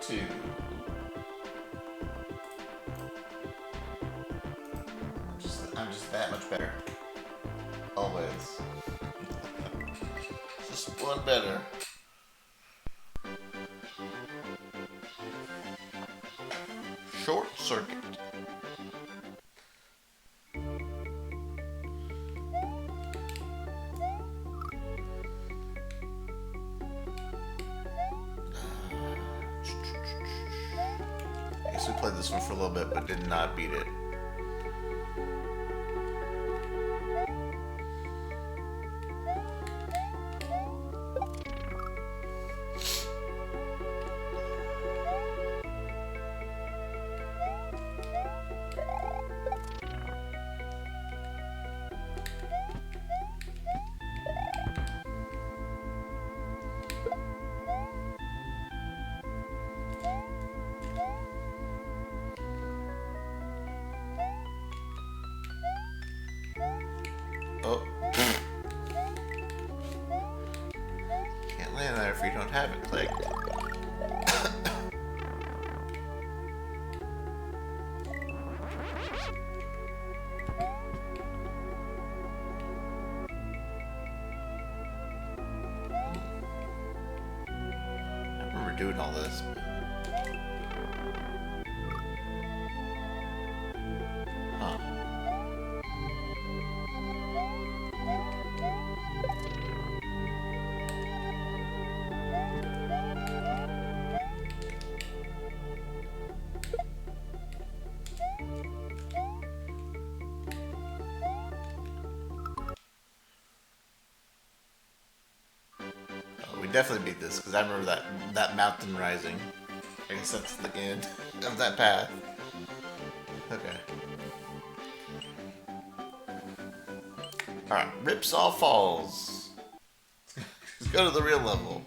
2. I'm just that much better. Always. Just one better. Short circuit. I guess we played this one for a little bit, but did not beat it. Oh. Can't land there if you don't have it clicked. I remember doing all this. Huh. We definitely beat this because I remember that mountain rising. I guess that's the end of that path. Okay. Alright, Ripsaw Falls. Let's go to the real level.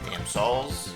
Damn souls.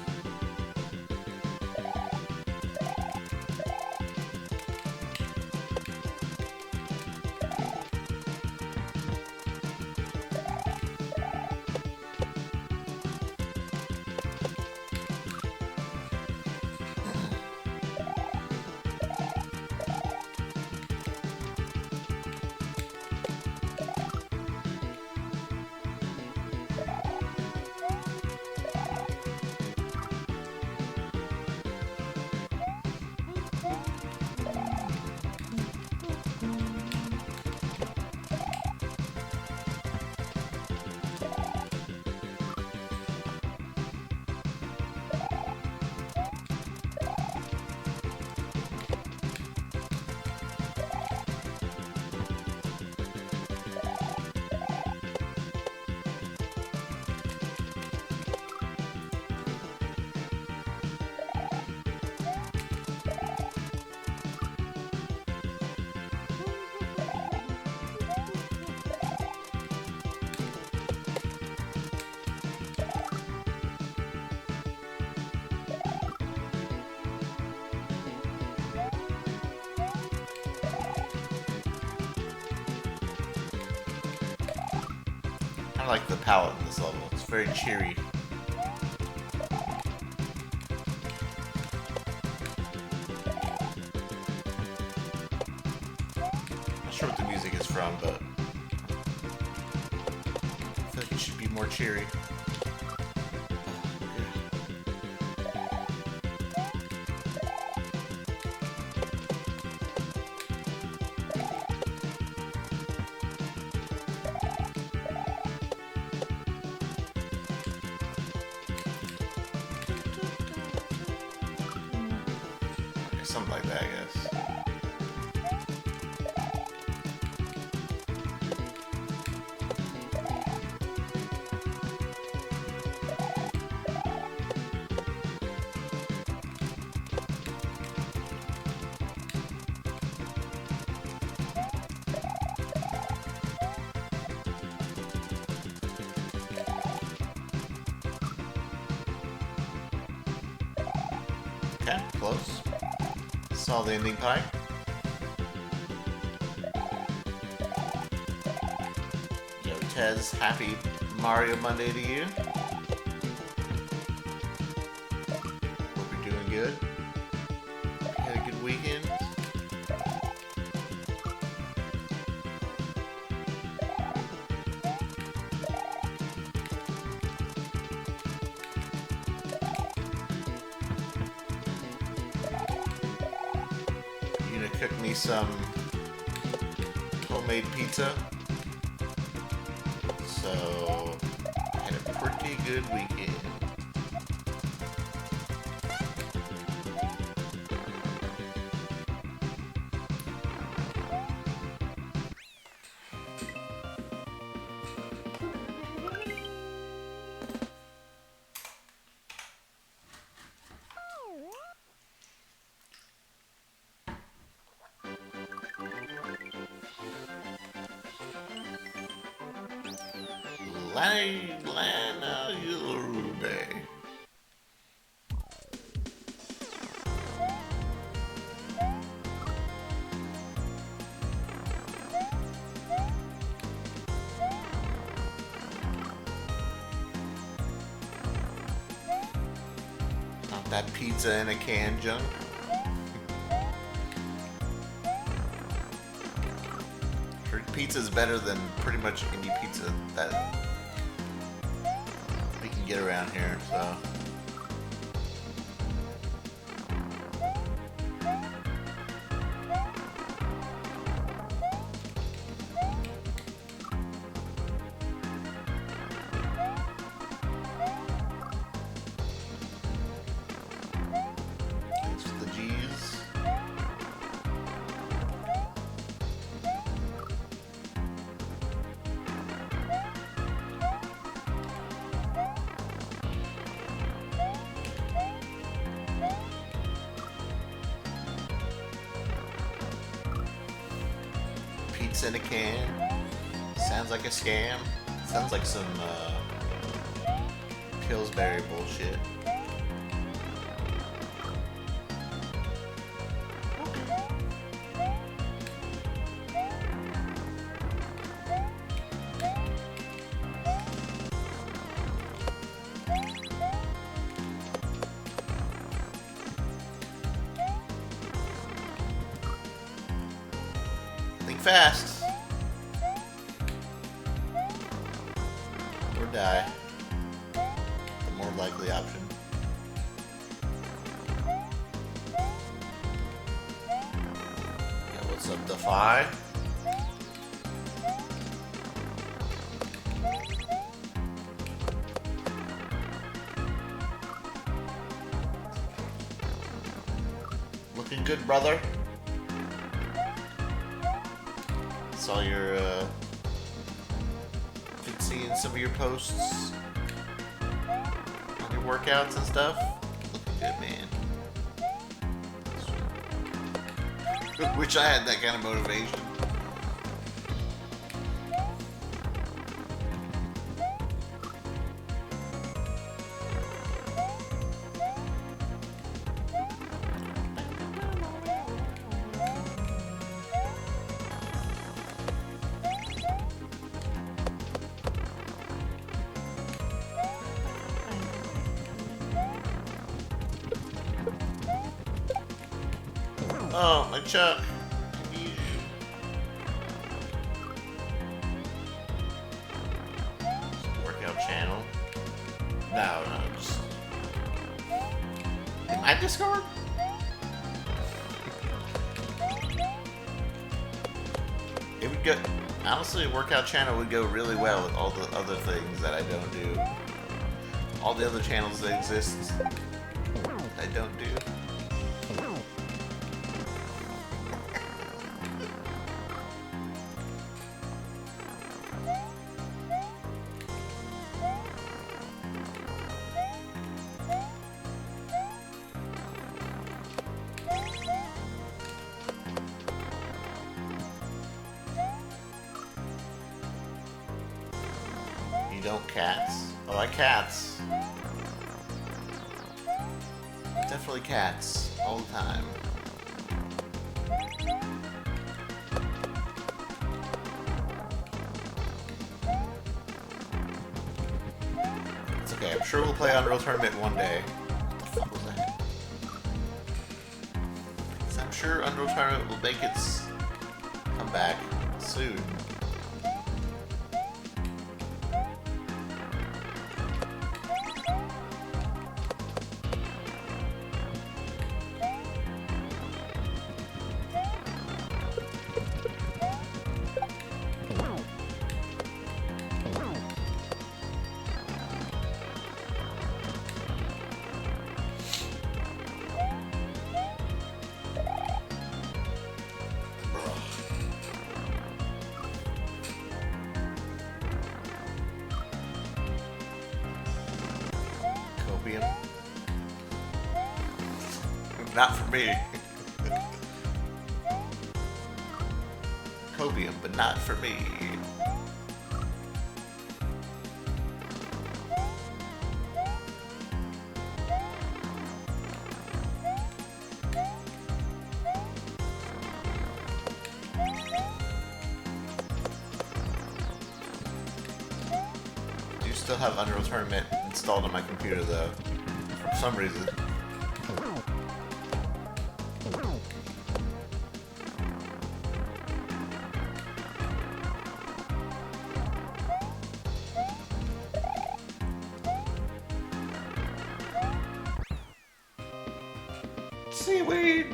like the palette in this level. It's very cheery. Not sure what the music is from, but I feel like it should be more cheery. Something like that, I guess. Okay, close. Saw the ending pipe. Yo, Tez, happy Mario Monday to you. Hope you're doing good. Had a good weekend. Cook me some homemade pizza. So I had a pretty good weekend. Lana Yurube. Not that pizza in a can junk. Pizza's better than pretty much any pizza that we can get around here, so. Thanks for the G's. Pizza in a can. Sounds like a scam. Sounds like some Pillsbury bullshit. Think fast. Or die. The more likely option. Yeah, what's up, Defy? Looking good, brother. Saw your, been seeing some of your posts on your workouts and stuff. Looking good, man. Wish I had that kind of motivation. Oh, my Chuck. I need you. Workout channel. No, just... In my Discord? It would go... Honestly, a workout channel would go really well with all the other things that I don't do. All the other channels that exist, I don't do. You don't cats? I like cats. Definitely cats, all the time. It's okay, I'm sure we'll play Unreal Tournament one day. What the fuck was that? 'Cause I'm sure Unreal Tournament will make its comeback soon. Not for me. Copium, but not for me. I do still have Unreal Tournament installed on my computer though, for some reason. Seaweed!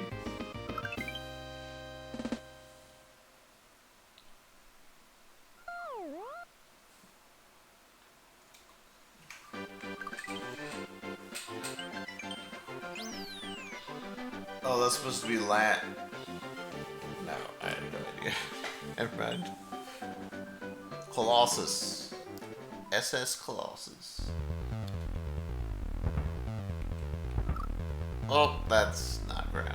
Oh, that's supposed to be Lat. No, I have no idea. Never mind. Colossus. SS Colossus. Oh, that's not ground.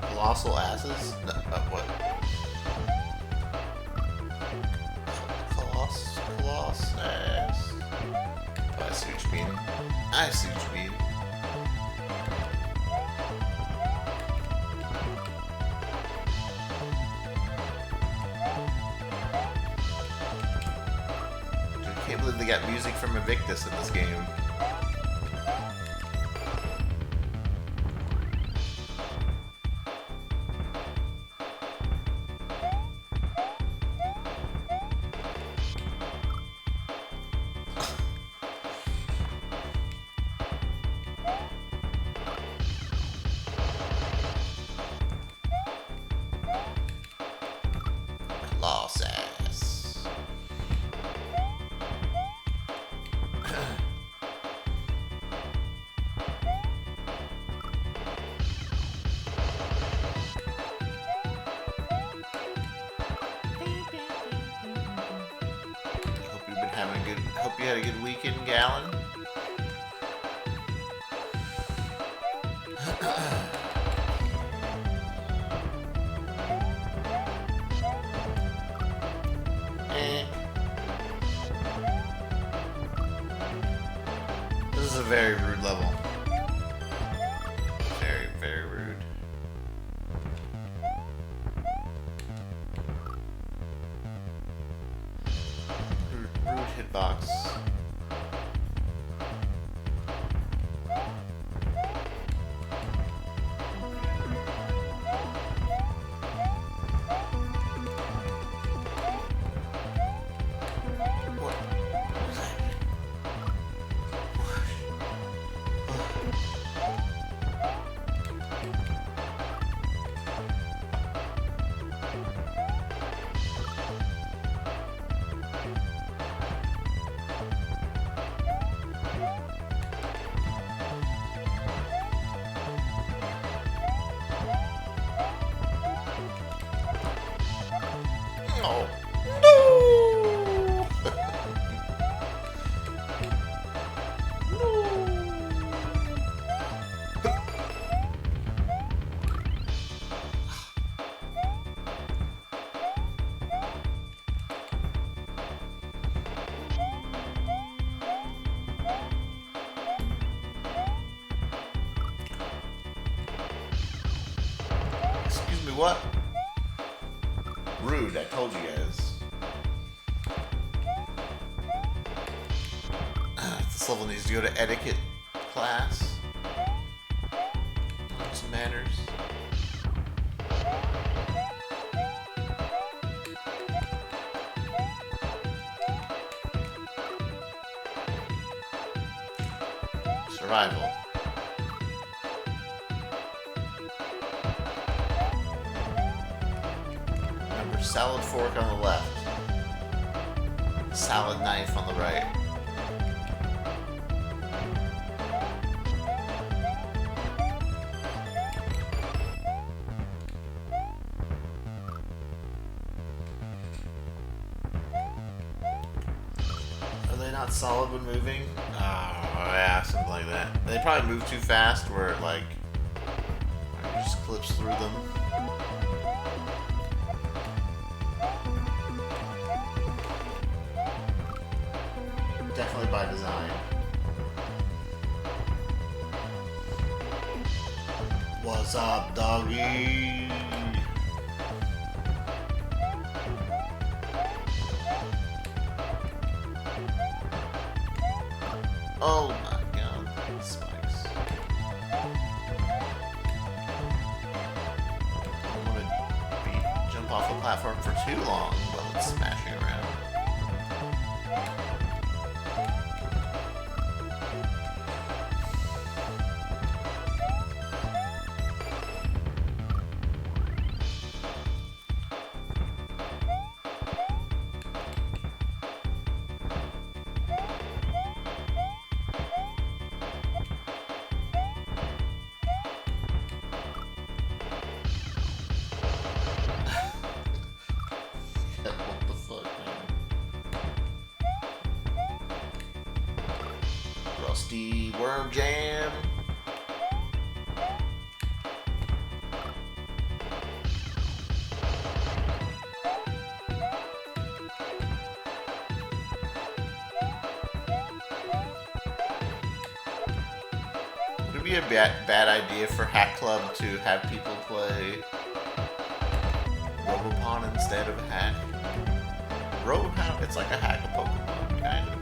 Colossal asses? No, what? Coloss ass. Oh, I see what you mean. I see what you mean. Dude, I can't believe they got music from Invictus in this game. Lost ass. Hope you had a good weekend, Gallon. very rude level. Very, very rude. Rude hitbox. Oh. No! Excuse me, what? Rude, I told you guys. This level needs to go to etiquette class. Learn some manners. Survival. Remember, salad fork on the left. Salad knife on the right. Are they not solid when moving? Oh, yeah, something like that. They probably move too fast where it, like, just clips through them. Definitely by design. What's up, doggy? Oh my god, spikes. I don't want to jump off the platform for too long while it's smashing around. What the fuck, man? Rusty worm jam. Would it be a bad idea for Hack Club to have people play Robopon instead of Hack? Robopon, it's like a hack of Pokemon, kind of.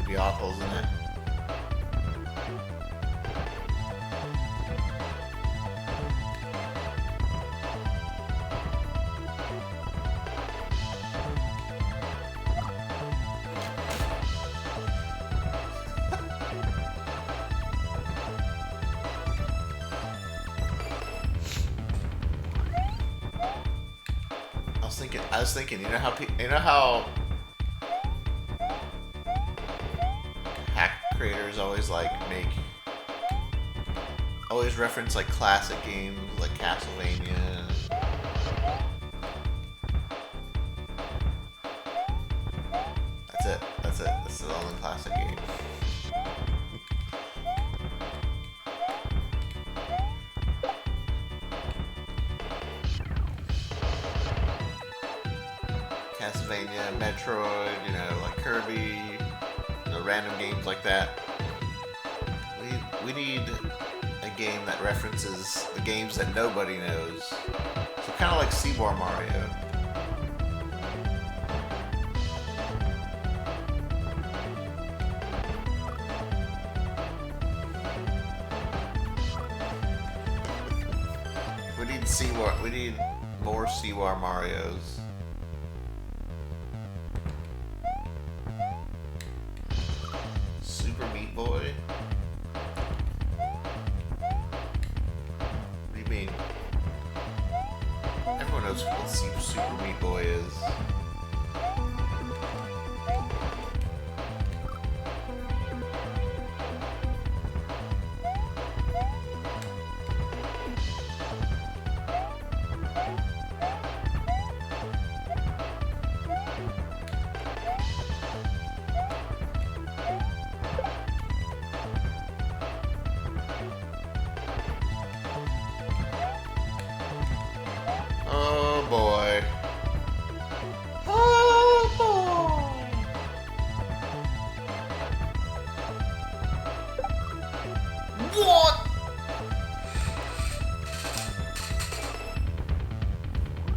Be awful, isn't it? I was thinking, you know how hack creators always like always reference like classic games like Castlevania. That's it. That's the only classic game. Castlevania, Metroid, like Kirby, random games like that. We need a game that references the games that nobody knows. So kind of like Super Mario. We need more Super Marios. Super Meat Boy? What do you mean? Everyone knows what Super Meat Boy is. Oh boy. Oh boy. What?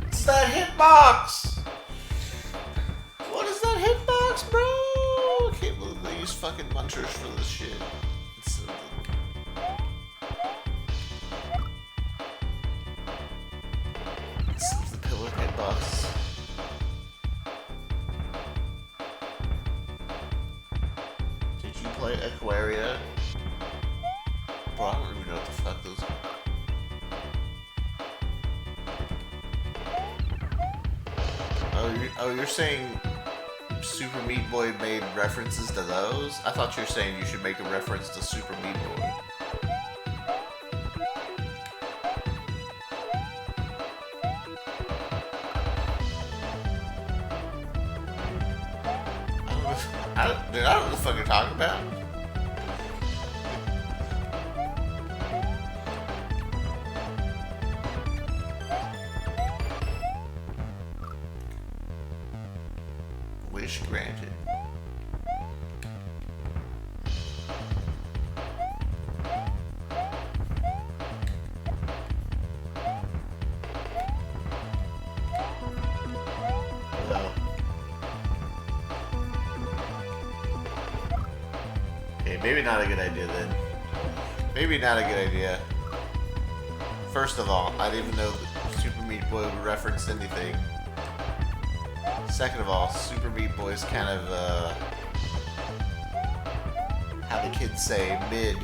It's that hitbox. What is that hitbox, bro? I can't believe they use fucking munchers for this shit. It's the pillar hitbox. Did you play Aquaria? Bro, I don't even know what the fuck those are. Oh, you're saying Super Meat Boy made references to those? I thought you were saying you should make a reference to Super Meat Boy. I don't know what the fuck you're talking about. Wish granted. Well. Okay, maybe not a good idea then. Maybe not a good idea. First of all, I didn't even know that Super Meat Boy would reference anything. Second of all, Super Meat Boy is kind of, how the kids say, mid.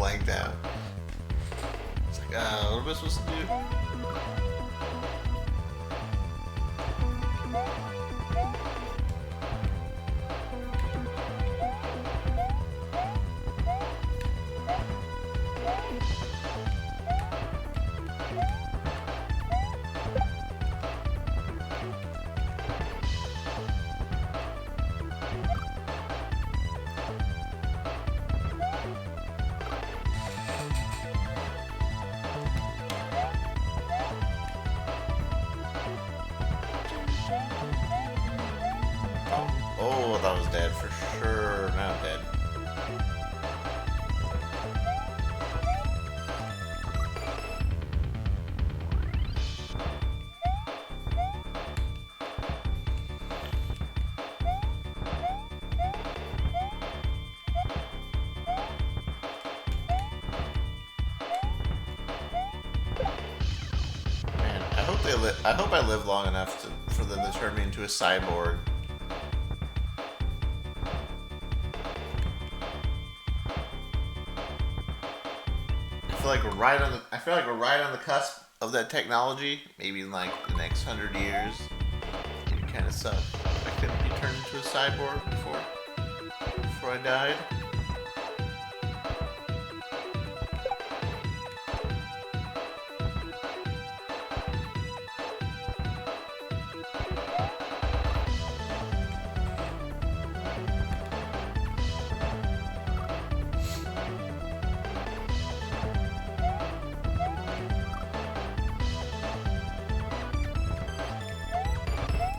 blanked out. It's like, what am I supposed to do? Oh, I thought I was dead for sure. Now I'm dead. Man, I hope I live long enough for them to turn me into a cyborg. I feel like we're right on the cusp of that technology. Maybe in like the next 100 years. It kind of sucks. I couldn't be turned into a cyborg before I died.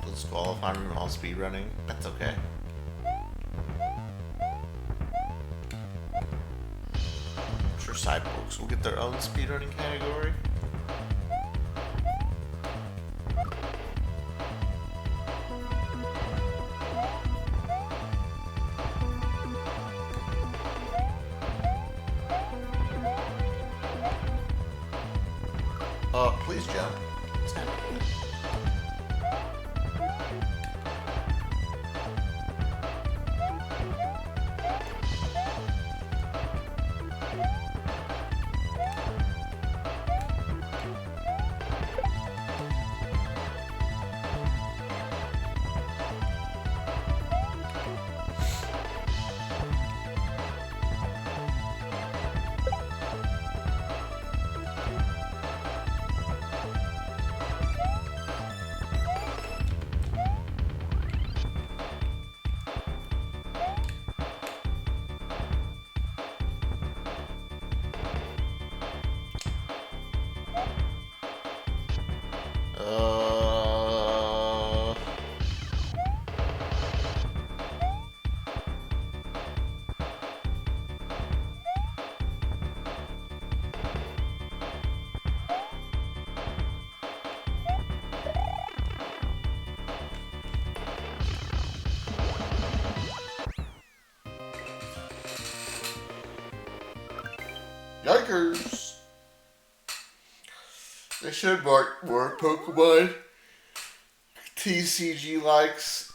Disqualify me from all speed running. That's okay. I'm sure cyborgs will get their own speedrunning category. Oh, please jump. What's happening? Yikers! They should mark more Pokemon TCG likes.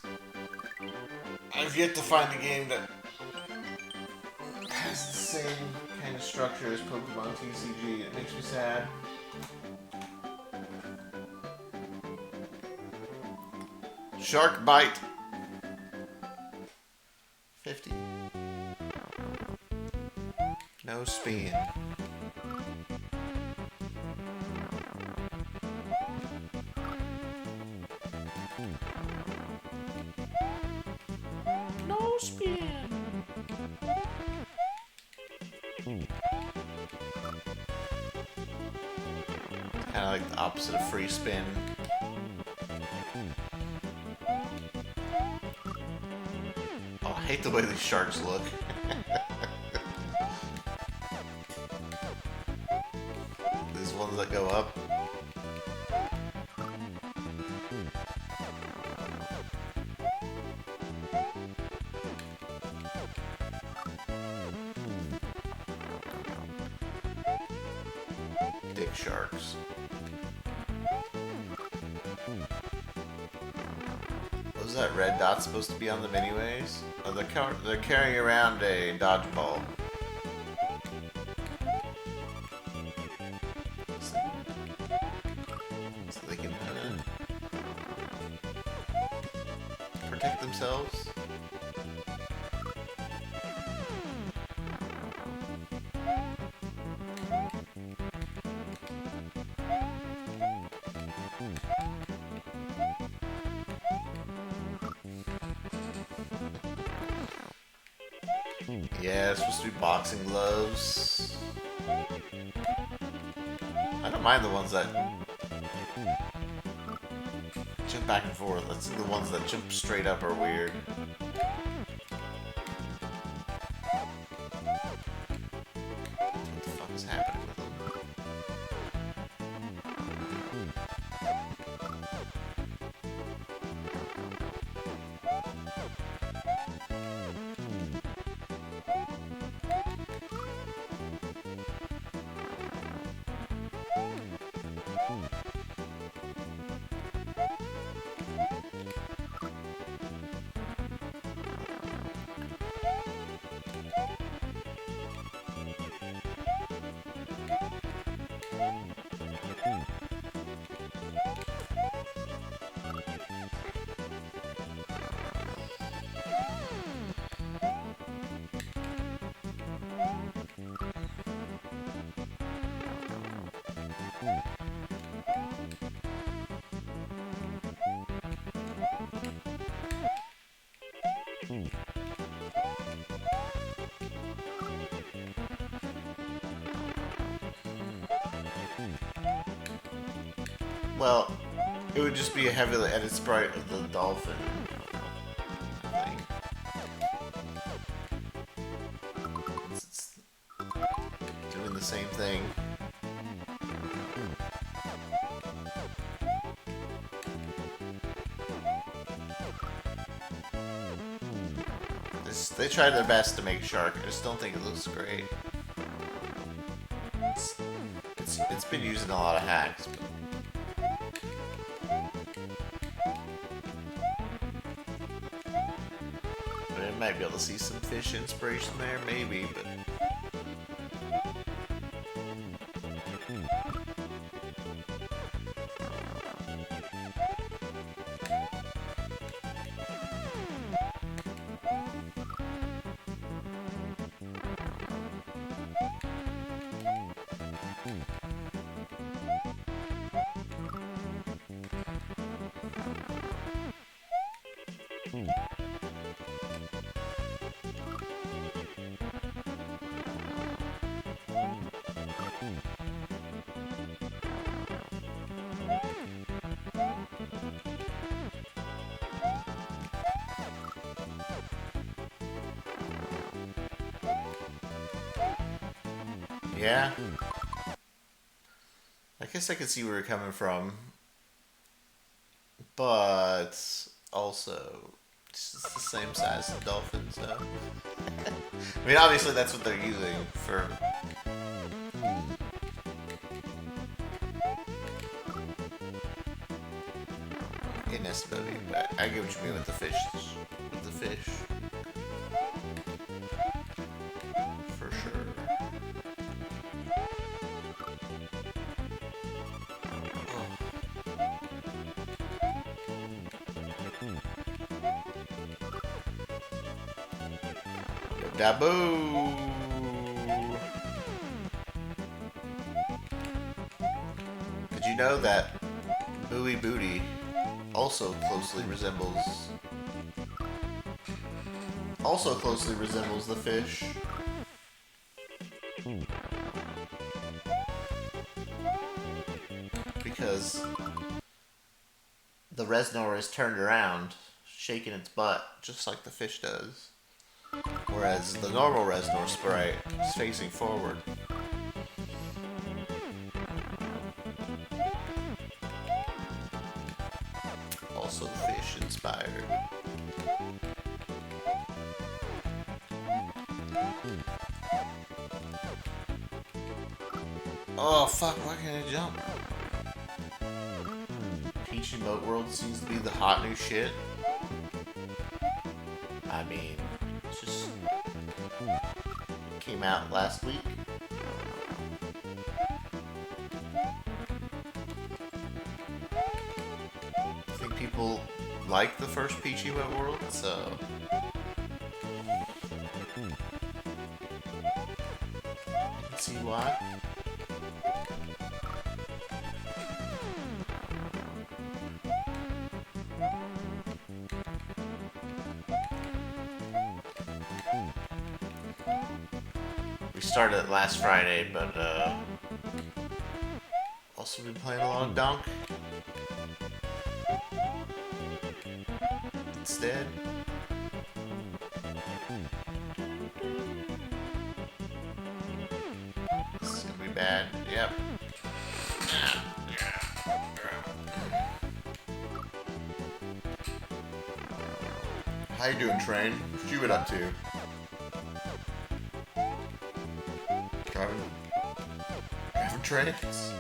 I've yet to find a game that has the same kind of structure as Pokemon TCG. It makes me sad. Shark Bite. 50. No spin. No spin. Kind of like the opposite of free spin. Oh, I hate the way these sharks look. These ones that go up. Dick sharks. What was that red dot supposed to be on them anyways? Oh, they're carrying around a dodgeball. so they can protect themselves. Yeah, it's supposed to be boxing gloves. I don't mind the ones that jump back and forth. Let's see, the ones that jump straight up are weird. What the fuck is happening with them? Well, it would just be a heavily edited sprite of the dolphin, I think. It's doing the same thing. They tried their best to make Shark. I just don't think it looks great. It's been used in a lot of hacks. But I might be able to see some fish inspiration there, maybe, but... Yeah. I guess I can see where you're coming from. But also, it's just the same size as dolphins, so. I mean, obviously that's what they're using for... in SW, but I get what you mean with the fish. With the fish. For sure. Daboo! Did you know that Buoy Booty also closely resembles the fish? Because the Reznor is turned around, shaking its butt, just like the fish does. Whereas the normal Reznor sprite is facing forward. Also fish inspired. Oh fuck, why can't I jump? Peachy Moat World seems to be the hot new shit. I mean, it's just came out last week. people like the first Peachy Moat world, so I can see why. We started it last Friday, but also been playing a lot of Donk instead. This is gonna be bad. Yep. How you doing, Train? What you been up to? Driving trains?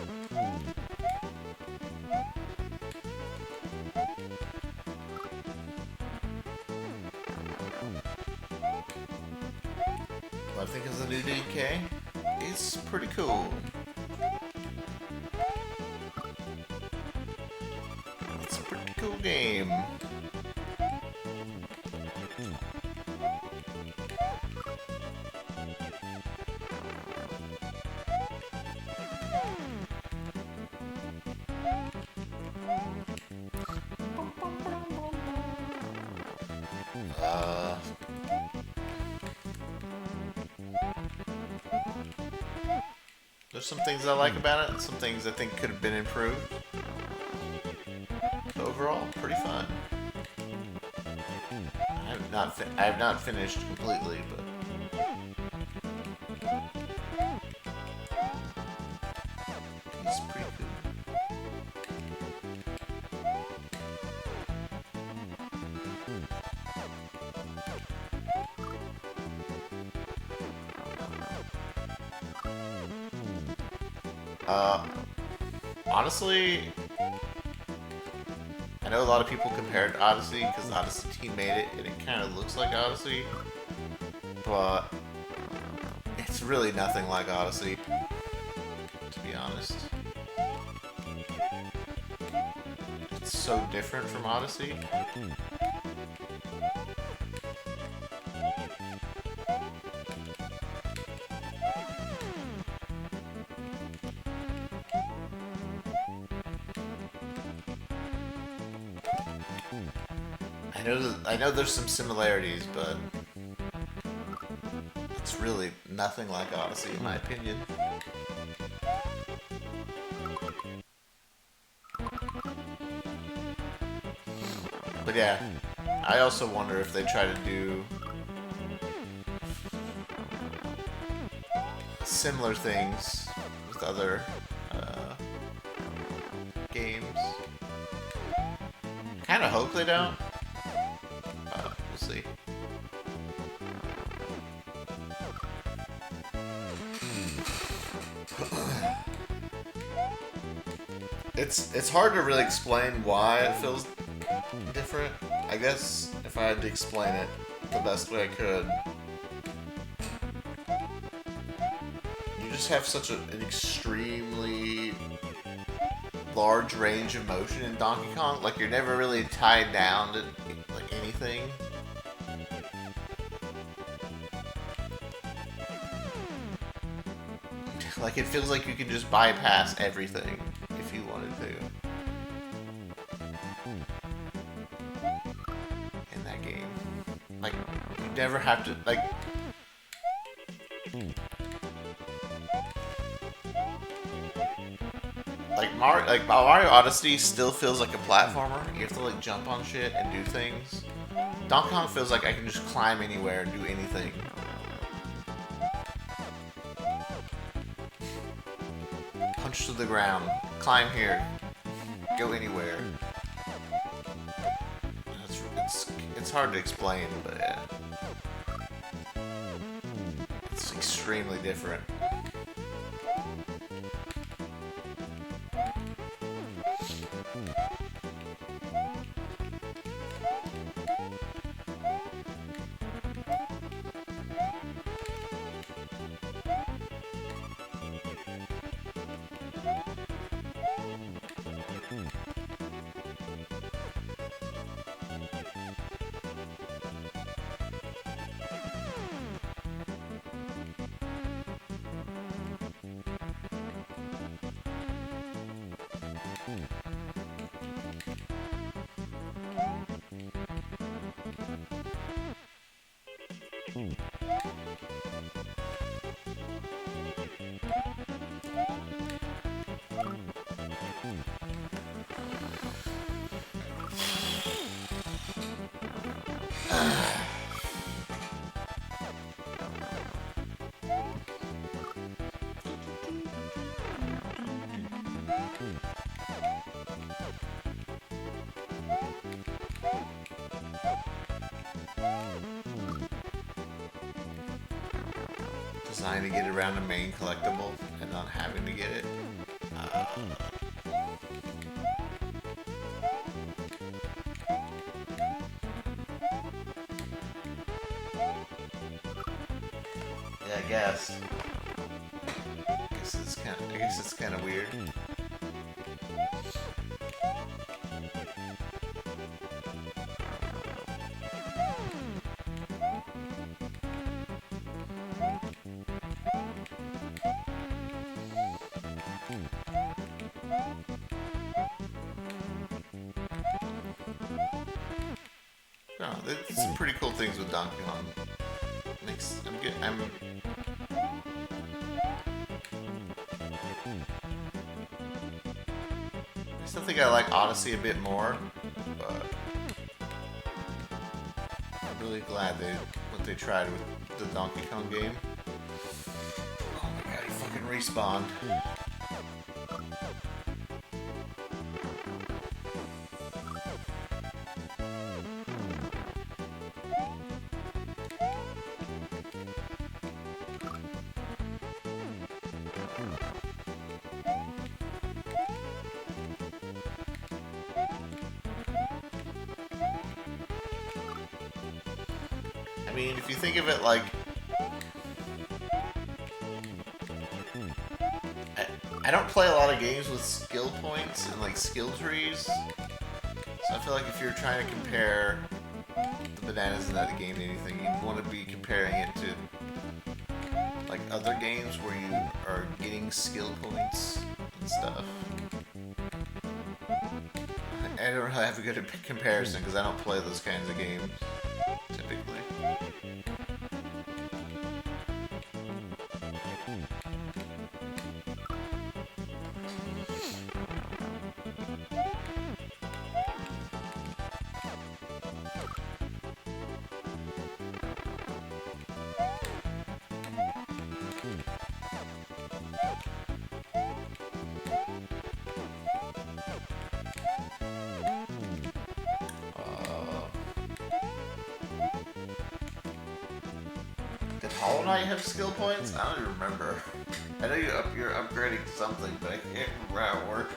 What I think is the new DK? It's pretty cool. It's a pretty cool game. There's some things I like about it, and some things I think could have been improved. Overall, pretty fun. I have not finished completely, but it's pretty cool. Honestly, I know a lot of people compared Odyssey because Odyssey team made it and it kind of looks like Odyssey, but it's really nothing like Odyssey, to be honest. It's so different from Odyssey. I know there's some similarities, but it's really nothing like Odyssey in my opinion. But yeah, I also wonder if they try to do similar things with other games. Kind of hope they don't. We'll see. It's hard to really explain why it feels different. I guess if I had to explain it the best way I could, you just have such an extremely large range of motion in Donkey Kong. Like, you're never really tied down to like anything. Like, it feels like you can just bypass everything if you wanted to in that game. Like, you never have to, like, Mario Odyssey still feels like a platformer. You have to like jump on shit and do things. Donkey Kong feels like I can just climb anywhere and do anything. Punch to the ground, climb here, go anywhere. It's hard to explain, but yeah. It's extremely different. Designed to get around the main collectible and not having to get it. Yeah, I guess. I guess it's kind of weird. No, there's some pretty cool things with Donkey Kong. I still think I like Odyssey a bit more, but I'm really glad what they tried with the Donkey Kong game. Oh my god, he fucking respawned. I mean, if you think of it like... I don't play a lot of games with skill points and like skill trees. So I feel like if you're trying to compare the bananas in that game to anything, you'd want to be comparing it to like other games where you are getting skill points and stuff. I don't really have a good comparison because I don't play those kinds of games typically. Did Hollow Knight have skill points? I don't even remember. I know you're upgrading something, but I can't remember how it works.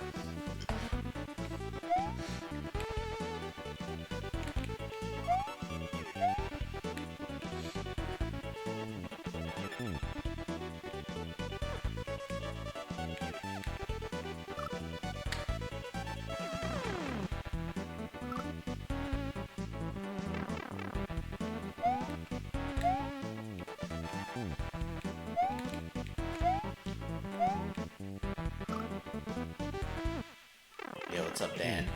Yo, what's up, Dan?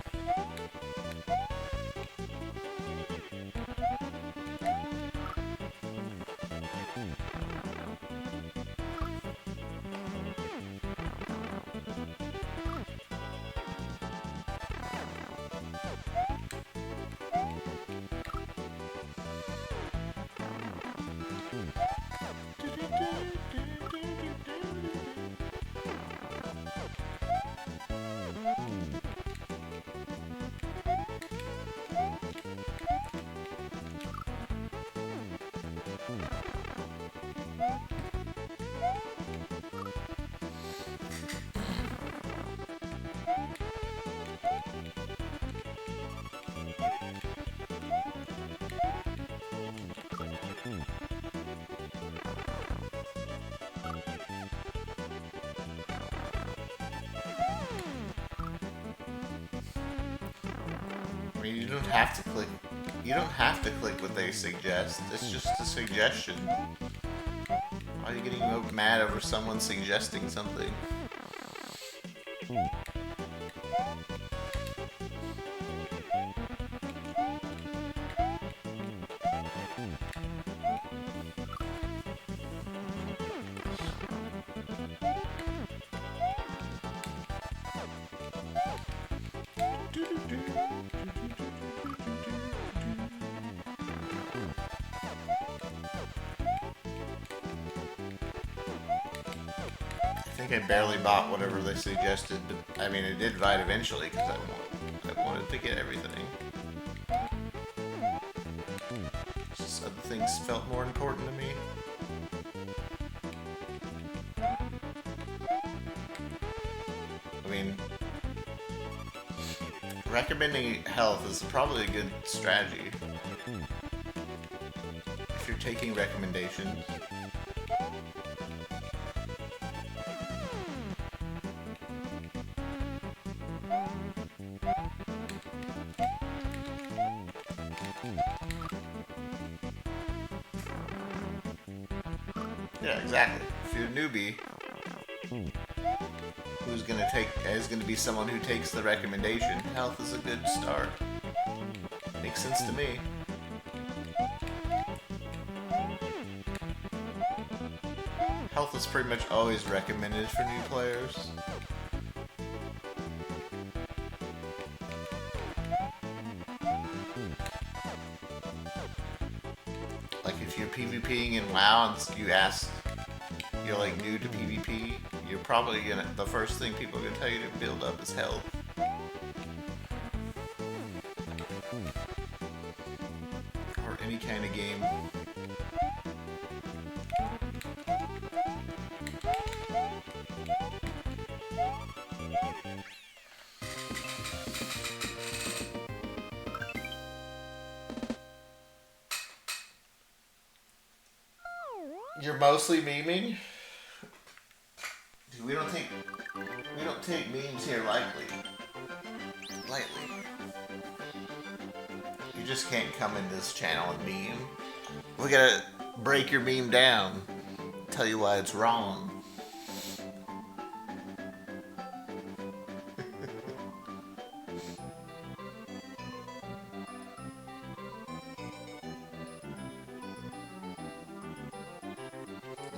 I mean, you don't have to click. You don't have to click what they suggest. It's just a suggestion. Why are you getting mad over someone suggesting something? I think I barely bought whatever they suggested. I mean, I did buy it eventually because I wanted to get everything. Just other things felt more important to me. I mean, recommending health is probably a good strategy if you're taking recommendations. Yeah, exactly. If you're a newbie, is gonna be someone who takes the recommendation. Health is a good start. Makes sense to me. Health is pretty much always recommended for new players. Like if you're PvPing in WoW and you're like new to PvP, you're probably the first thing people are gonna tell you to build up is health. Or any kind of game. You're mostly memeing? Dude, we don't take memes here lightly. You just can't come in this channel and meme. We gotta break your meme down. Tell you why it's wrong.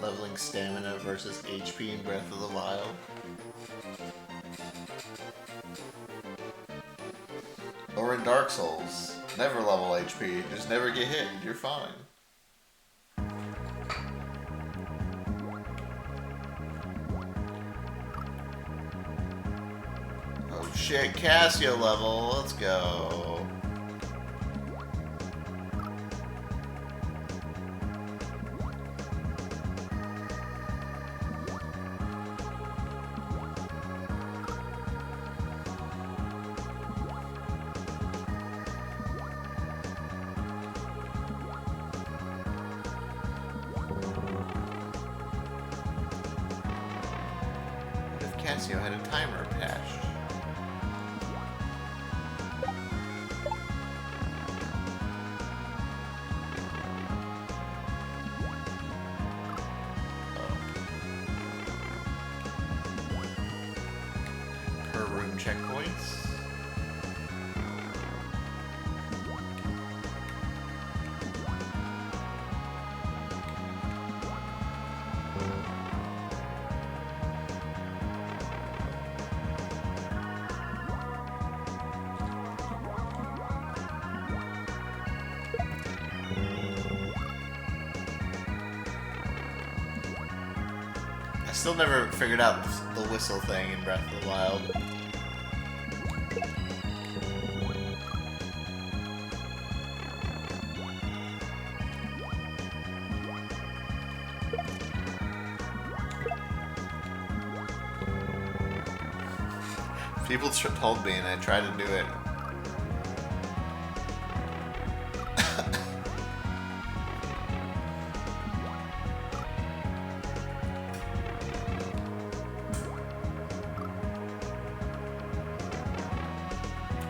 Leveling stamina versus HP in Breath of the Wild. Or in Dark Souls. Never level HP. Just never get hit. You're fine. Oh shit, Casio level. Let's go. Casio had a timer patched. Per room checkpoints. I still never figured out the whistle thing in Breath of the Wild. People told me and I tried to do it.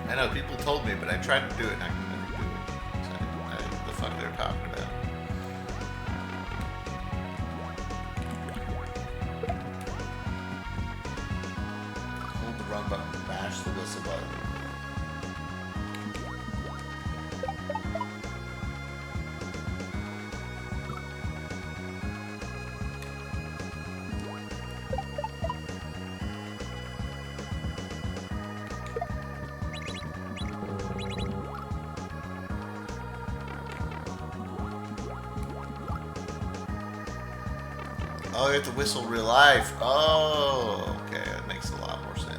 I know, people told me, but I tried to do it and I could never do it. So I don't know what the fuck they're talking about. Hold the run button and mash the whistle button. Oh, you have to whistle real life. Oh, okay, that makes a lot more sense.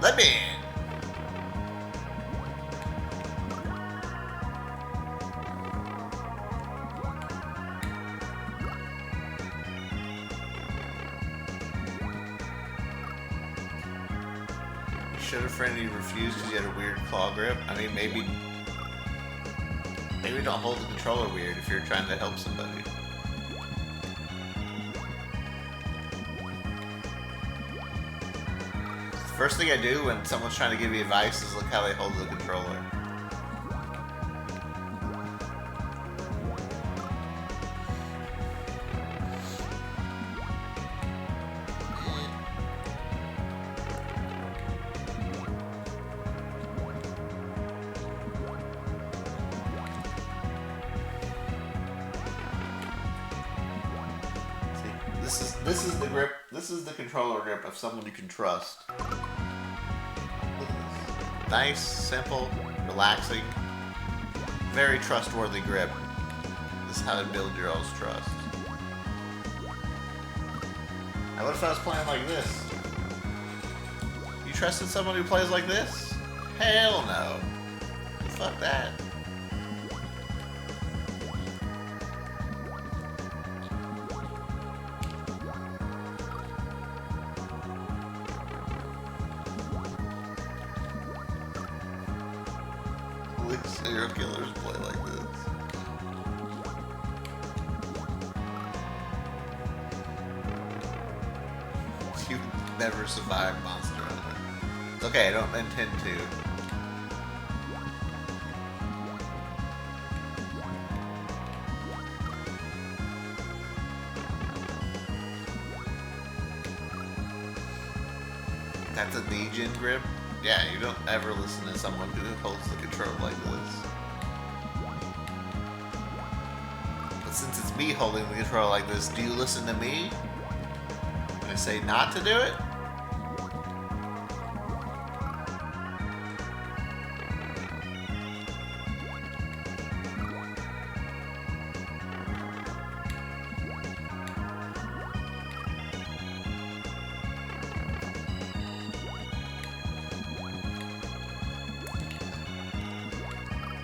Let me in. You should have friendly refused because you had a weird claw grip. I mean, maybe don't hold the controller weird if you're trying to help somebody. First thing I do when someone's trying to give me advice is look how they hold the controller. This is the grip. This is the controller grip of someone you can trust. Look at this. Nice, simple, relaxing, very trustworthy grip. This is how to build your all's trust. Now what if I was playing like this? You trusted someone who plays like this? Hell no. Fuck that. Serial killers play like this. You would never survive Monster Hunter. It's okay, I don't intend to. That's a knee-gen grip? Yeah, you don't ever listen to someone who holds the control like this. But since it's me holding the control like this, do you listen to me when I say not to do it?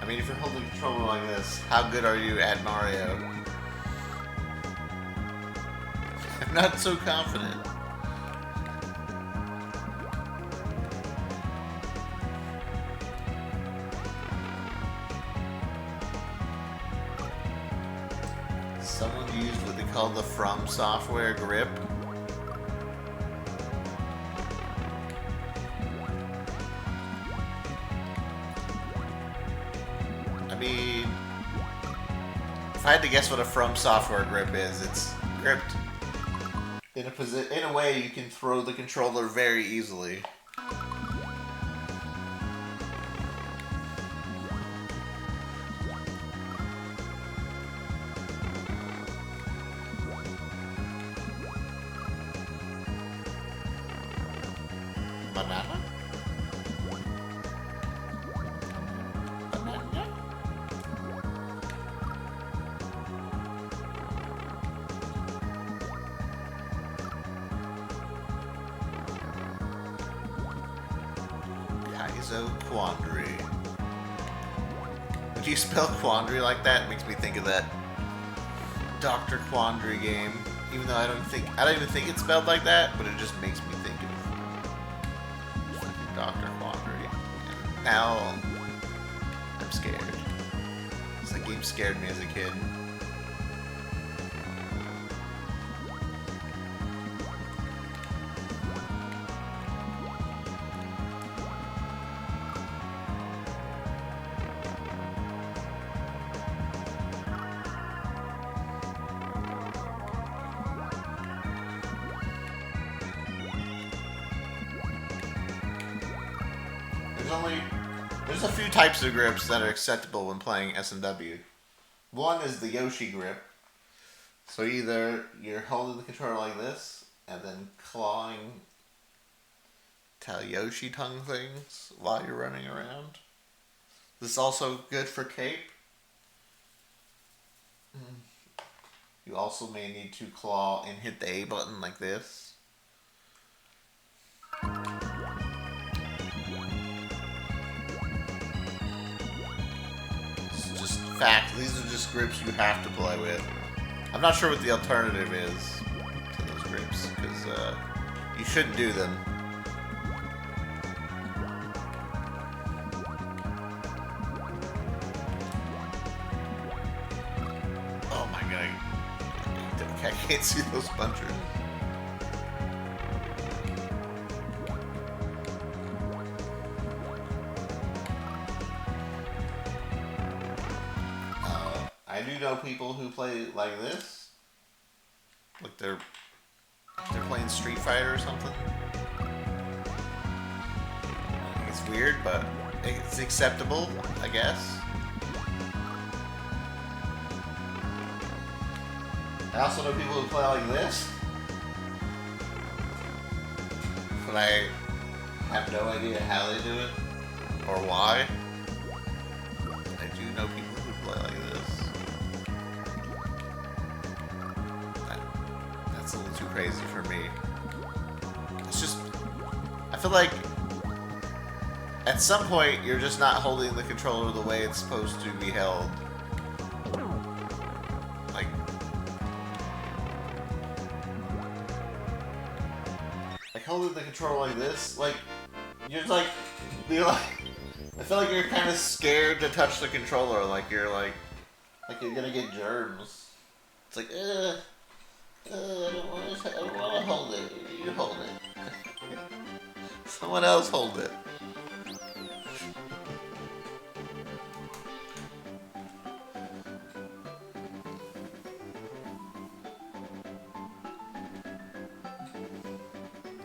I mean, if you're holding the controller like this, how good are you at Mario? I'm not so confident. Someone used what they call the From Software grip. I mean, if I had to guess what a From Software grip is, it's gripped in a way you can throw the controller very easily. Banana? Quandary. When you spell quandary like that, it makes me think of that Dr. Quandary game. Even though I don't even think it's spelled like that, but it just makes me think of Dr. Quandary. And now I'm scared. That game scared me as a kid. there's a few types of grips that are acceptable when playing S&W. One is the Yoshi grip. So either you're holding the controller like this and then clawing to Yoshi tongue things while you're running around. This is also good for cape. You also may need to claw and hit the A button like this. It's just fact. These are just grips you have to play with. I'm not sure what the alternative is to those grips, because you shouldn't do them. Oh my god. I can't see those punchers. I do know people who play like this. Like they're playing Street Fighter or something. I think it's weird, but it's acceptable, I guess. I also know people who play like this. But I have no idea how they do it or why. I do know people who play like this. That's a little too crazy for me. It's just, I feel like at some point you're just not holding the controller the way it's supposed to be held. Like holding the controller like this, you're like, I feel like you're kind of scared to touch the controller, like you're gonna get germs. It's like, I don't want to hold it. You hold it. Someone else hold it.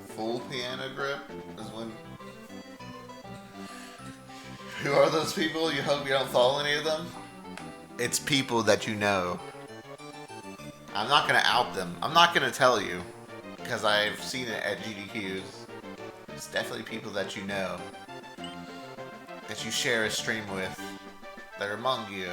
Full piano grip is when... Who are those people? You hope you don't follow any of them? It's people that you know. I'm not going to out them. I'm not going to tell you. Because I've seen it at GDQs. It's definitely people that you know. That you share a stream with. That are among you.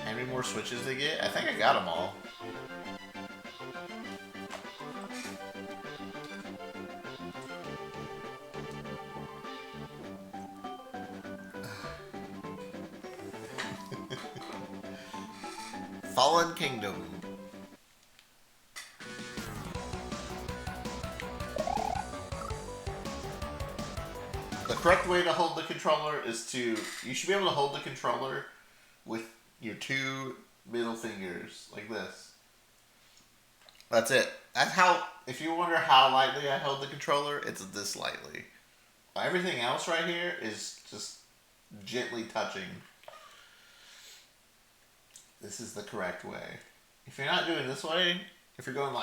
How many more switches they get? I think I got them all. Fallen Kingdom. The correct way to hold the controller is to... You should be able to hold the controller with your two middle fingers, like this. That's it. That's how... If you wonder how lightly I hold the controller, it's this lightly. Everything else right here is just gently touching. This is the correct way. If you're not doing this way, if you're going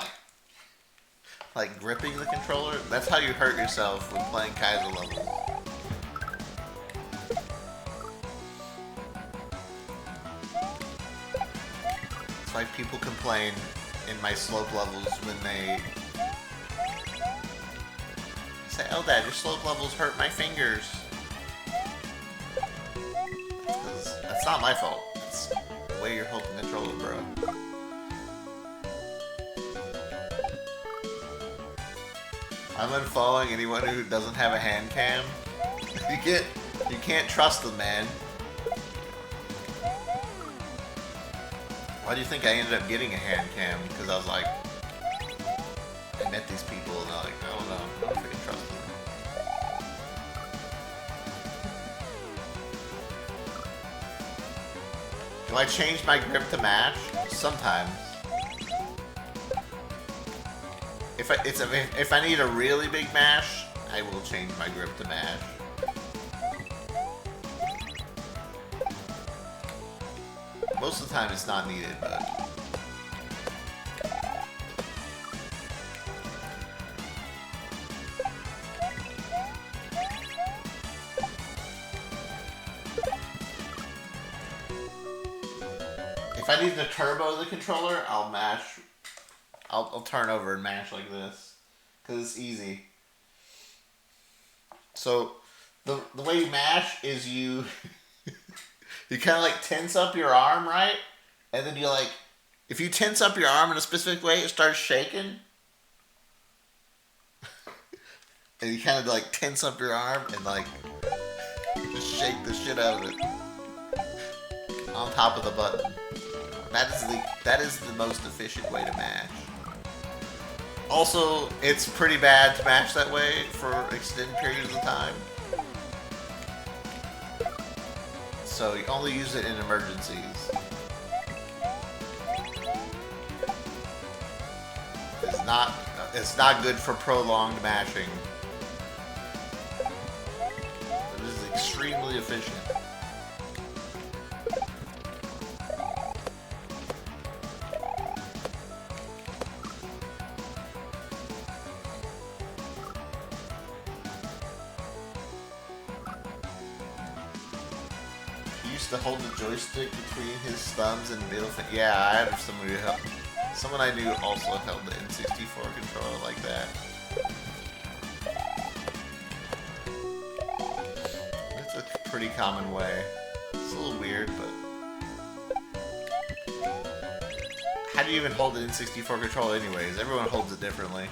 like gripping the controller, that's how you hurt yourself when playing Kaiser levels. It's like people complain in my slope levels when they say, "Oh, Dad, your slope levels hurt my fingers." That's not my fault. It's the way you're holding the controller, bro. I'm unfollowing anyone who doesn't have a hand cam. You can't trust them, man. Why do you think I ended up getting a hand cam? Because I was like, I met these people and I'm like, I don't know, I don't freaking trust them. Do I change my grip to mash? Sometimes. If I need a really big mash, I will change my grip to mash. Most of the time it's not needed, but I need to turbo the controller, I'll mash. I'll turn over and mash like this, because it's easy. So the way you mash is you you kind of like tense up your arm, right? And then you like, if you tense up your arm in a specific way, it starts shaking. And you kind of like tense up your arm and like just shake the shit out of it on top of the button. That is the most efficient way to mash. Also, it's pretty bad to mash that way for extended periods of time. So you only use it in emergencies. It's not good for prolonged mashing. It is extremely efficient. He used to hold the joystick between his thumbs and middle finger. Yeah, I had somebody who helped. Someone I knew also held the N64 controller like that. It's a pretty common way. It's a little weird, but... How do you even hold the N64 controller anyways? Everyone holds it differently.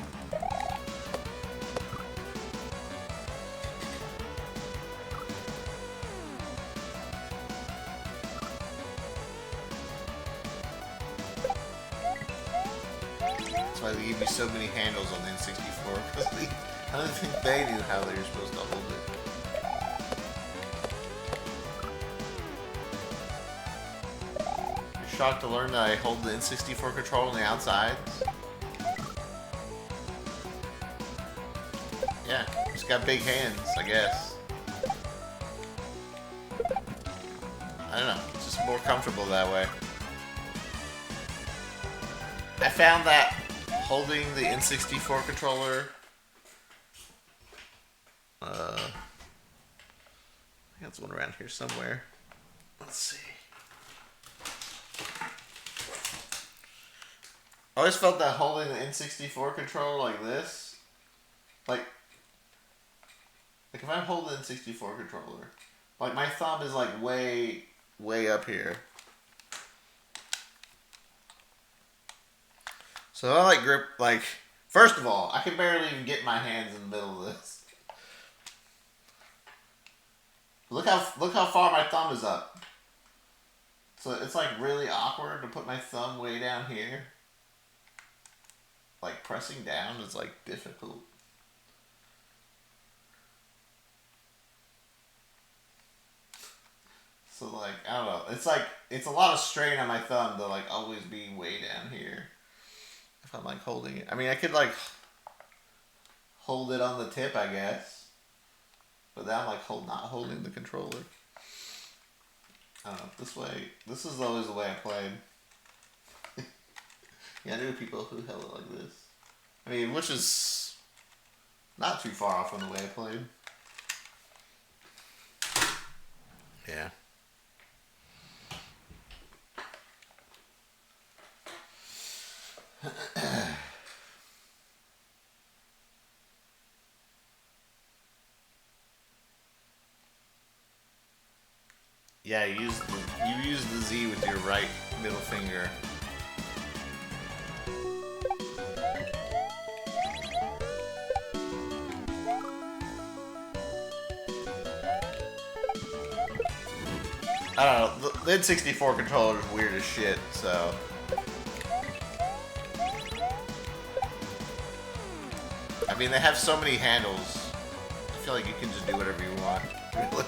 That's why they give you so many handles on the N64, because I don't think they knew how they were supposed to hold it. You're shocked to learn that I hold the N64 controller on the outside? Yeah, just got big hands, I guess. I don't know, it's just more comfortable that way. I found that holding the N64 controller, I think that's one around here somewhere. Let's see. I always felt that holding the N64 controller like this, like if I hold the N64 controller, like my thumb is like way up here. So I like grip, like, first of all, I can barely even get my hands in the middle of this. Look how far my thumb is up. So it's like really awkward to put my thumb way down here. Like pressing down is like difficult. So like, I don't know, it's a lot of strain on my thumb to like always be way down here. If I'm like holding it. I mean, I could like hold it on the tip, I guess. But then I'm like not holding the controller. I don't know, this is always the way I played. Yeah, I knew people who held it like this. I mean, which is not too far off from the way I played. Yeah. Yeah, you use the Z with your right middle finger. I don't know, the N64 controller is weird as shit, so... I mean, they have so many handles. I feel like you can just do whatever you want, really.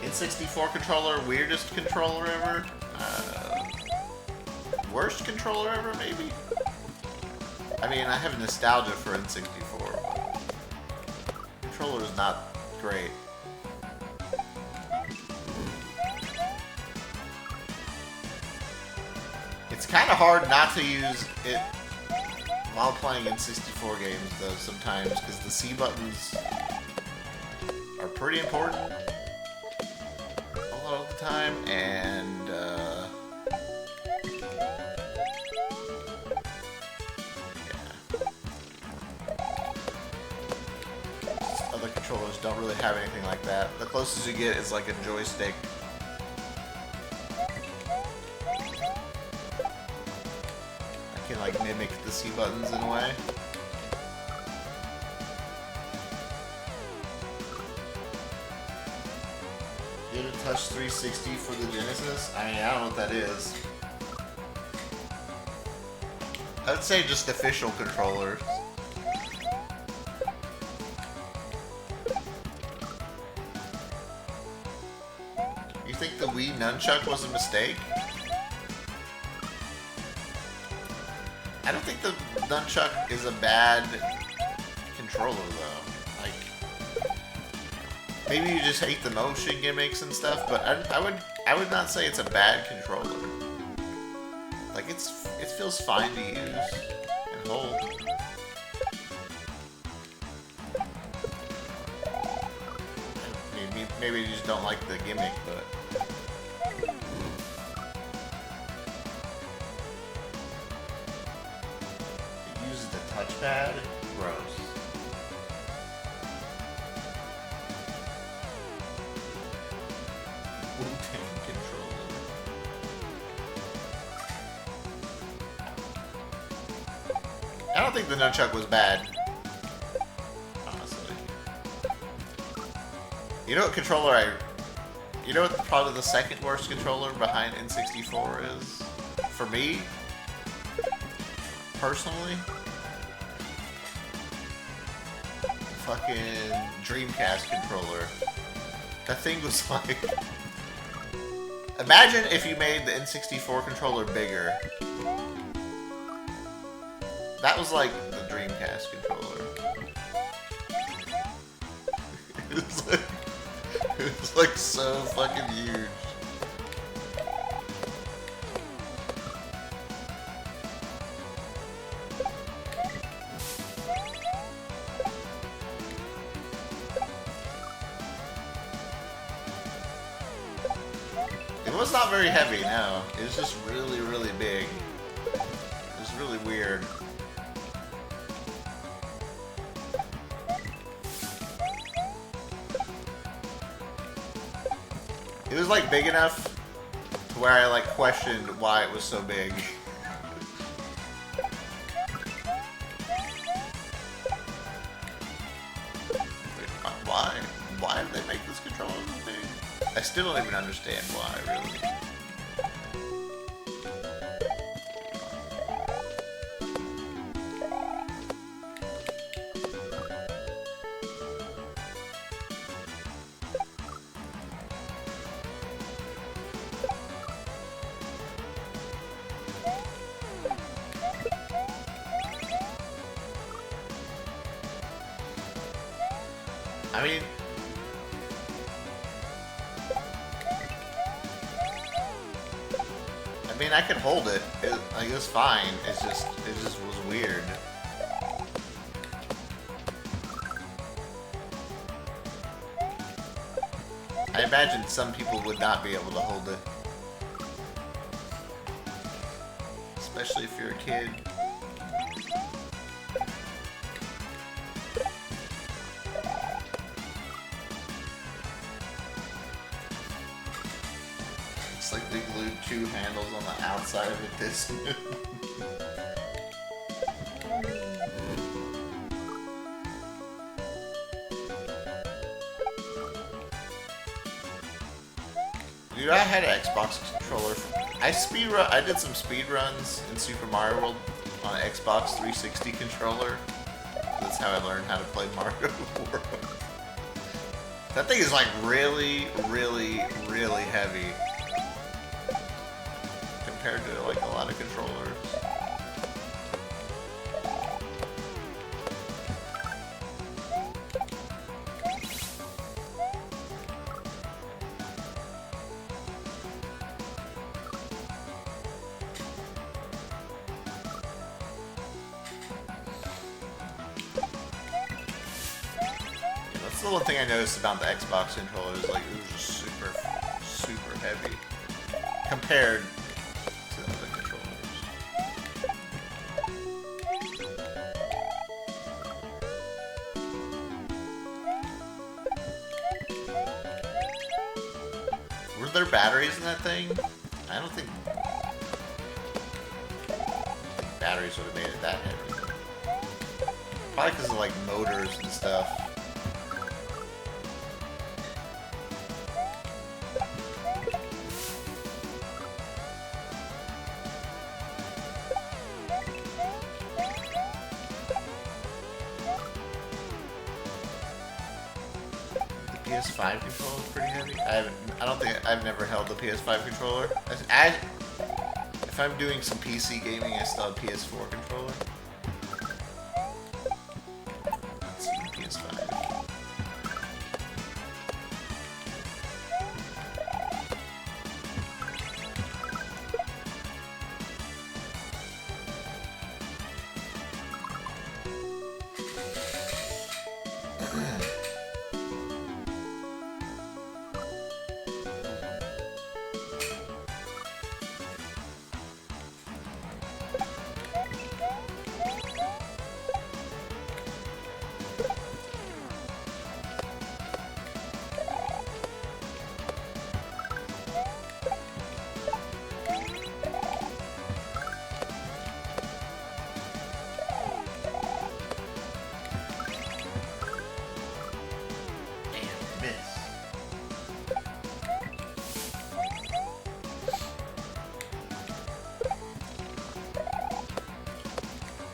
N64 controller, weirdest controller ever? Worst controller ever, maybe? I mean, I have nostalgia for N64, but the controller is not great. It's kind of hard not to use it while playing N64 games, though, sometimes, because the C buttons are pretty important a lot of the time, and other controllers don't really have anything like that. The closest you get is like a joystick. I can like mimic the C buttons in a way. You had a touch 360 for the Genesis? I mean, I don't know what that is. I would say just official controllers. You think the Wii nunchuck was a mistake? I don't think the nunchuck is a bad controller though. Like, maybe you just hate the motion gimmicks and stuff, but I would not say it's a bad controller. Like it feels fine to use and hold. Maybe you just don't like the gimmick, but. It uses the touchpad? Gross. Wu-Tang controller. I don't think the nunchuck was bad. Honestly. You know what controller you know what probably the second worst controller behind N64 is? For me? Personally? Fucking Dreamcast controller. That thing was like... Imagine if you made the N64 controller bigger. That was like the Dreamcast controller. It was like so fucking huge. It was not very heavy, no. It was just really, really big. It was really weird. It was like big enough to where I like questioned why it was so big. Why did they make this controller so big? I still don't even understand why, really. I mean, I could hold it. Like, it was fine. It just was weird. I imagine some people would not be able to hold it. Especially if you're a kid. It's like they glued two handles on the outside of a disc. Dude, I had an Xbox controller. I did some speed runs in Super Mario World on an Xbox 360 controller. That's how I learned how to play Mario World. That thing is like really, really, really heavy compared to like a lot of controllers. That's the one thing I noticed about the Xbox controller is like it was just super, super heavy compared to the other controllers. Were there batteries in that thing? I don't think batteries would have made it that heavy. Probably because of like motors and stuff. The PS5 controller is pretty heavy. I've never held the PS5 controller. If I'm doing some PC gaming, I still have PS4 controller. Let's see, PS5.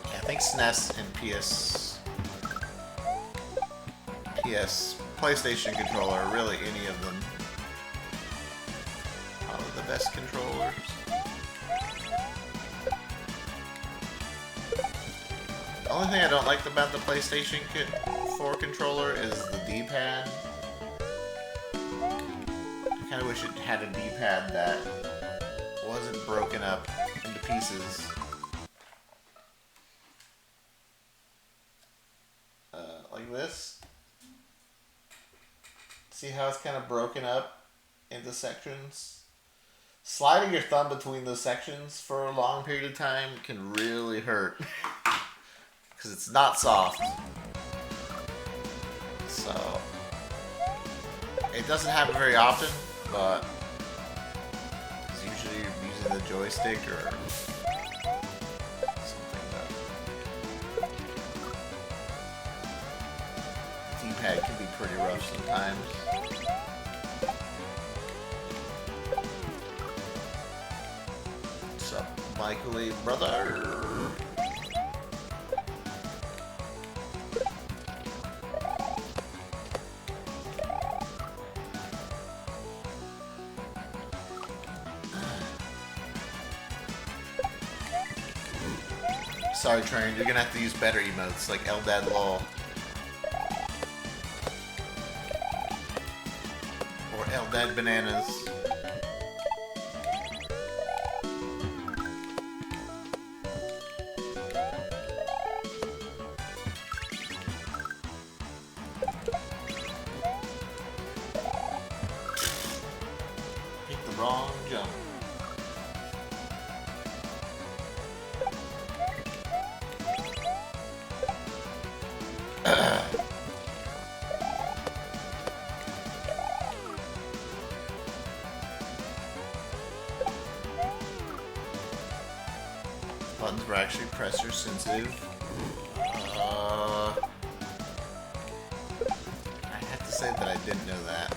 I think SNES and PlayStation controller, really any of them, probably the best controllers. The only thing I don't like about the PlayStation 4 controller is the D-pad. I kind of wish it had a D-pad that wasn't broken up into pieces. Like this. See how it's kind of broken up into sections? Sliding your thumb between those sections for a long period of time can really hurt. Because it's not soft. So, it doesn't happen very often, but usually you're using the joystick or D-pad can be pretty rough sometimes. What's up, Michael Lee, brother? Sorry, Train, you're gonna have to use better emotes like Eldad Lol. Dead bananas. Pick the wrong jump. Buttons were actually pressure sensitive. I have to say that I didn't know that.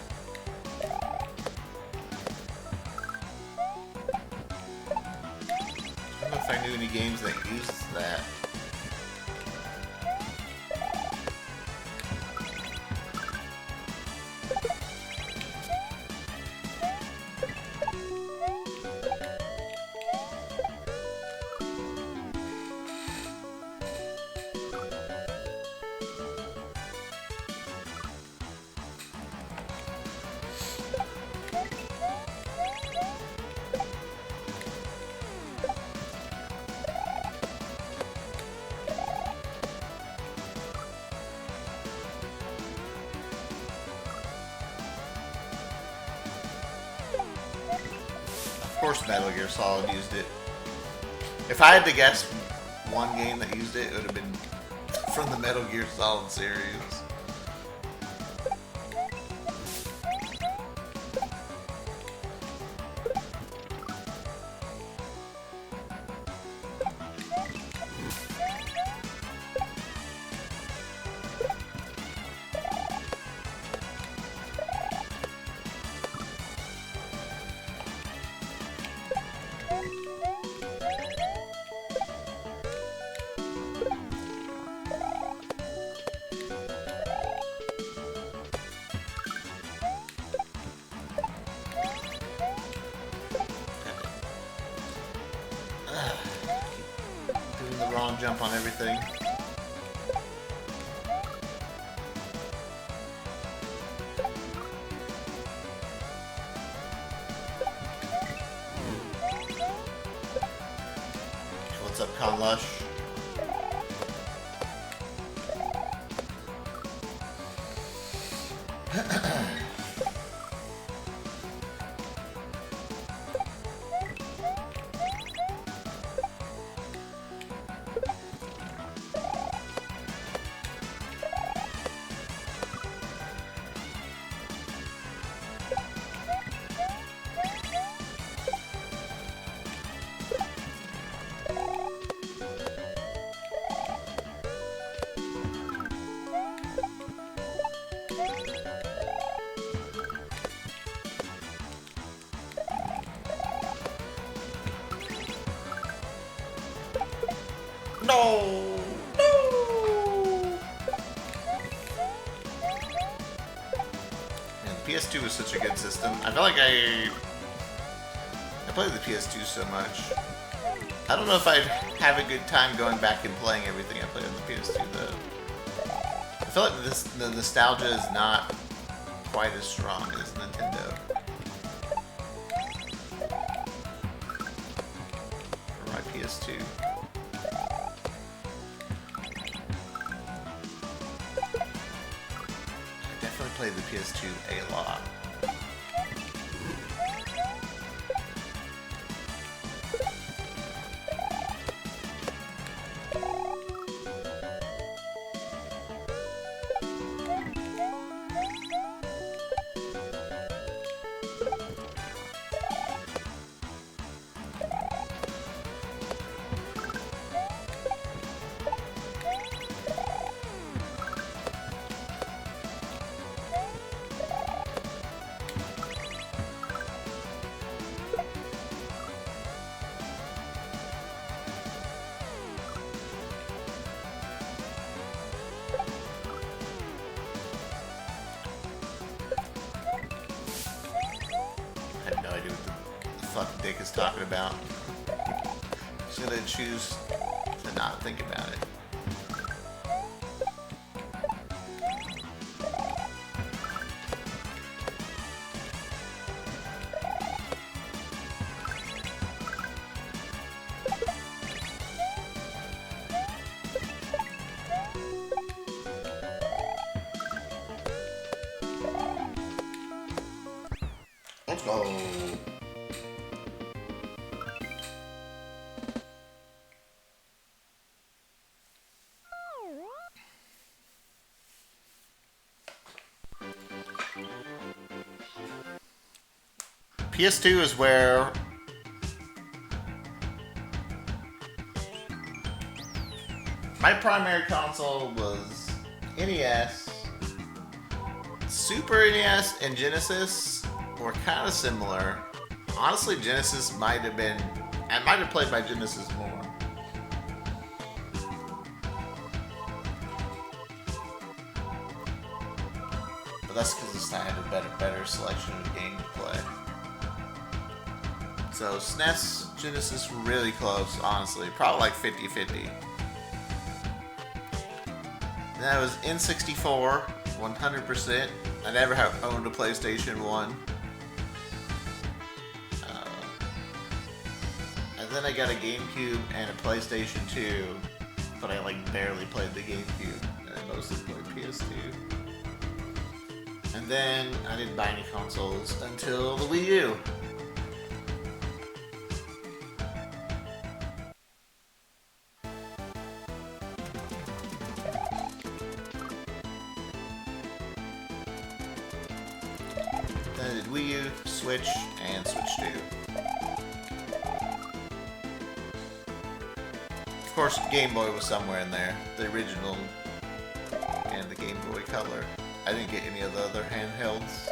I don't know if I knew any games that used that. course Metal Gear Solid used it. If I had to guess one game that used it, it would have been from the Metal Gear Solid series. Doing the wrong jump on everything. What's up, Conlush? No! No! Man, the PS2 was such a good system. I feel like I played the PS2 so much. I don't know if I'd have a good time going back and playing everything I played on the PS2 though. I feel like the nostalgia is not quite as strong as Nintendo. For my PS2. Played the PS2 a lot. Fuck Dick is talking about. Just gonna choose to not think about it. Let's go. PS2 is where my primary console was NES. Super NES and Genesis were kind of similar. Honestly, Genesis might have been... I might have played my Genesis more. But that's because I had a better selection of game to play. So SNES, Genesis, really close, honestly. Probably like 50-50. Then I was N64, 100%. I never have owned a PlayStation 1. And then I got a GameCube and a PlayStation 2. But I like barely played the GameCube. And I mostly played PS2. And then I didn't buy any consoles until the Wii U. Then I did Wii U, Switch, and Switch 2. Of course, Game Boy was somewhere in there. The original and the Game Boy Color. I didn't get any of the other handhelds.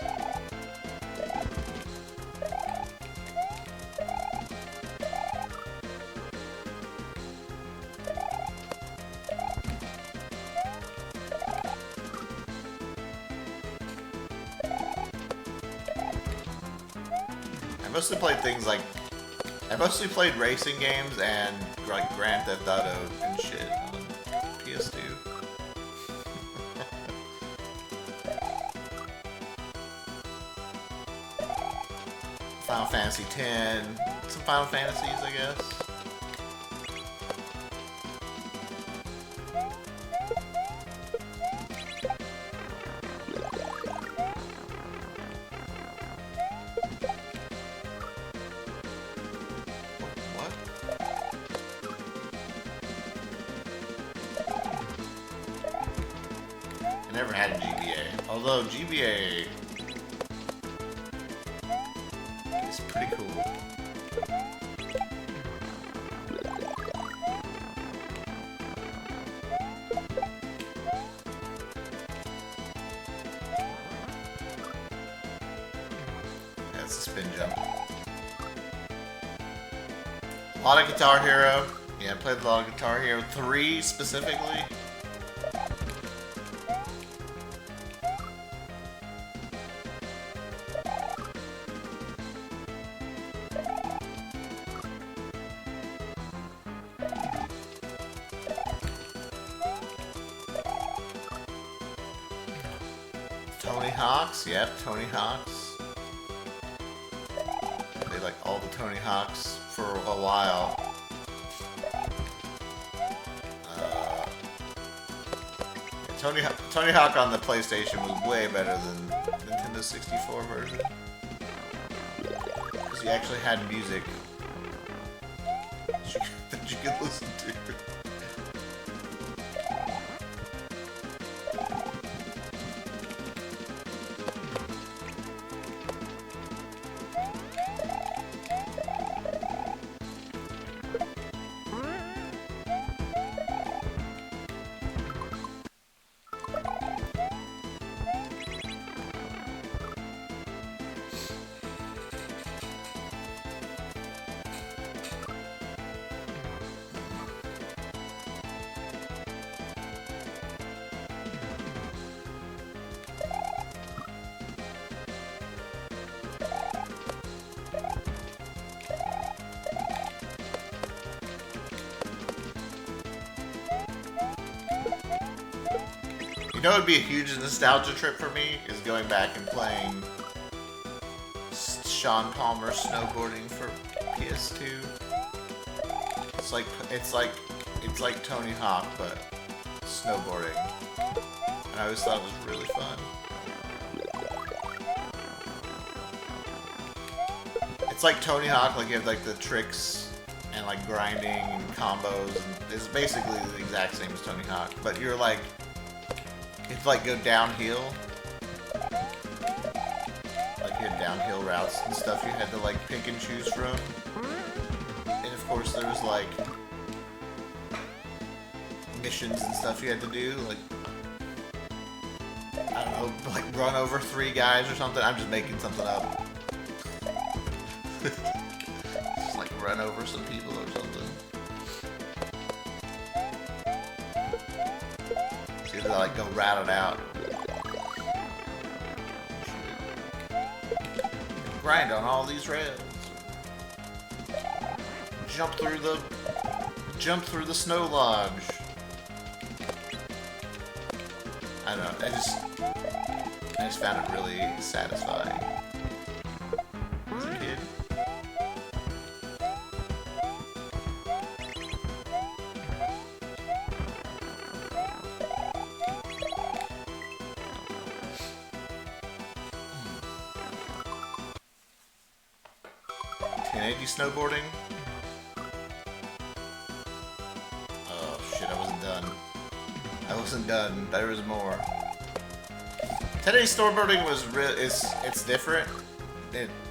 I mostly played things like... I mostly played racing games and like Grand Theft Auto and shit on PS2. Final Fantasy X, some Final Fantasies, I guess. What? I never had a GBA, although GBA is pretty cool. That's a spin jump. A lot of Guitar Hero. Yeah, I played a lot of Guitar Hero 3 specifically. Tony Hawk's, yep, Tony Hawk's. They like all the Tony Hawk's for a while. Yeah, Tony Hawk on the PlayStation was way better than Nintendo 64 version. Because you actually had music that you could listen to. You know what would be a huge nostalgia trip for me is going back and playing Sean Palmer snowboarding for PS2. It's like Tony Hawk but snowboarding. And I always thought it was really fun. It's like Tony Hawk, like you have like the tricks and like grinding and combos, and it's basically the exact same as Tony Hawk, but you're like, it's like go downhill. Like you had downhill routes and stuff you had to like pick and choose from. And of course there was like missions and stuff you had to do, like, I don't know, like run over 3 guys or something. I'm just making something up. Just like run over some people or something. See if they like go rat it out. Grind on all these rails. Jump through the snow lodge. I don't know, I just found it really satisfying as a kid. Snowboarding. Oh shit, I wasn't done. There was more. 1080 snowboarding was it's different.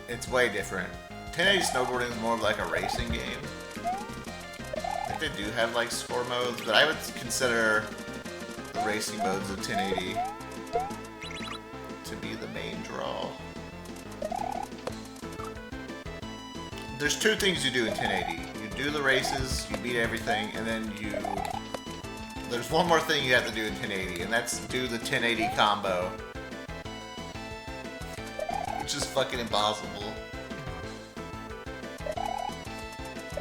it's way different. 1080 snowboarding is more of like a racing game. I think they do have like score modes, but I would consider the racing modes of 1080 to be the main draw. There's two things you do in 1080. You do the races, you beat everything, and then there's one more thing you have to do in 1080, and that's do the 1080 combo. Which is fucking impossible.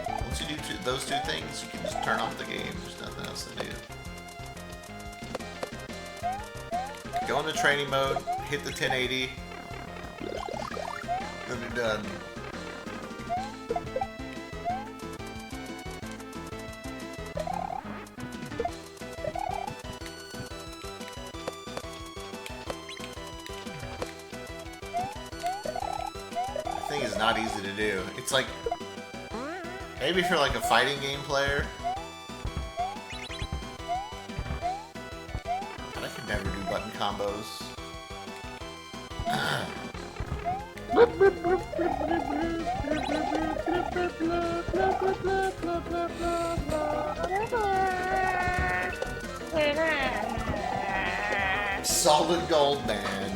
Once you do those two things, you can just turn off the game. There's nothing else to do. Go into training mode, hit the 1080, then you're done. Is not easy to do. It's like, maybe if you're like a fighting game player, but I could never do button combos. Solid gold, man.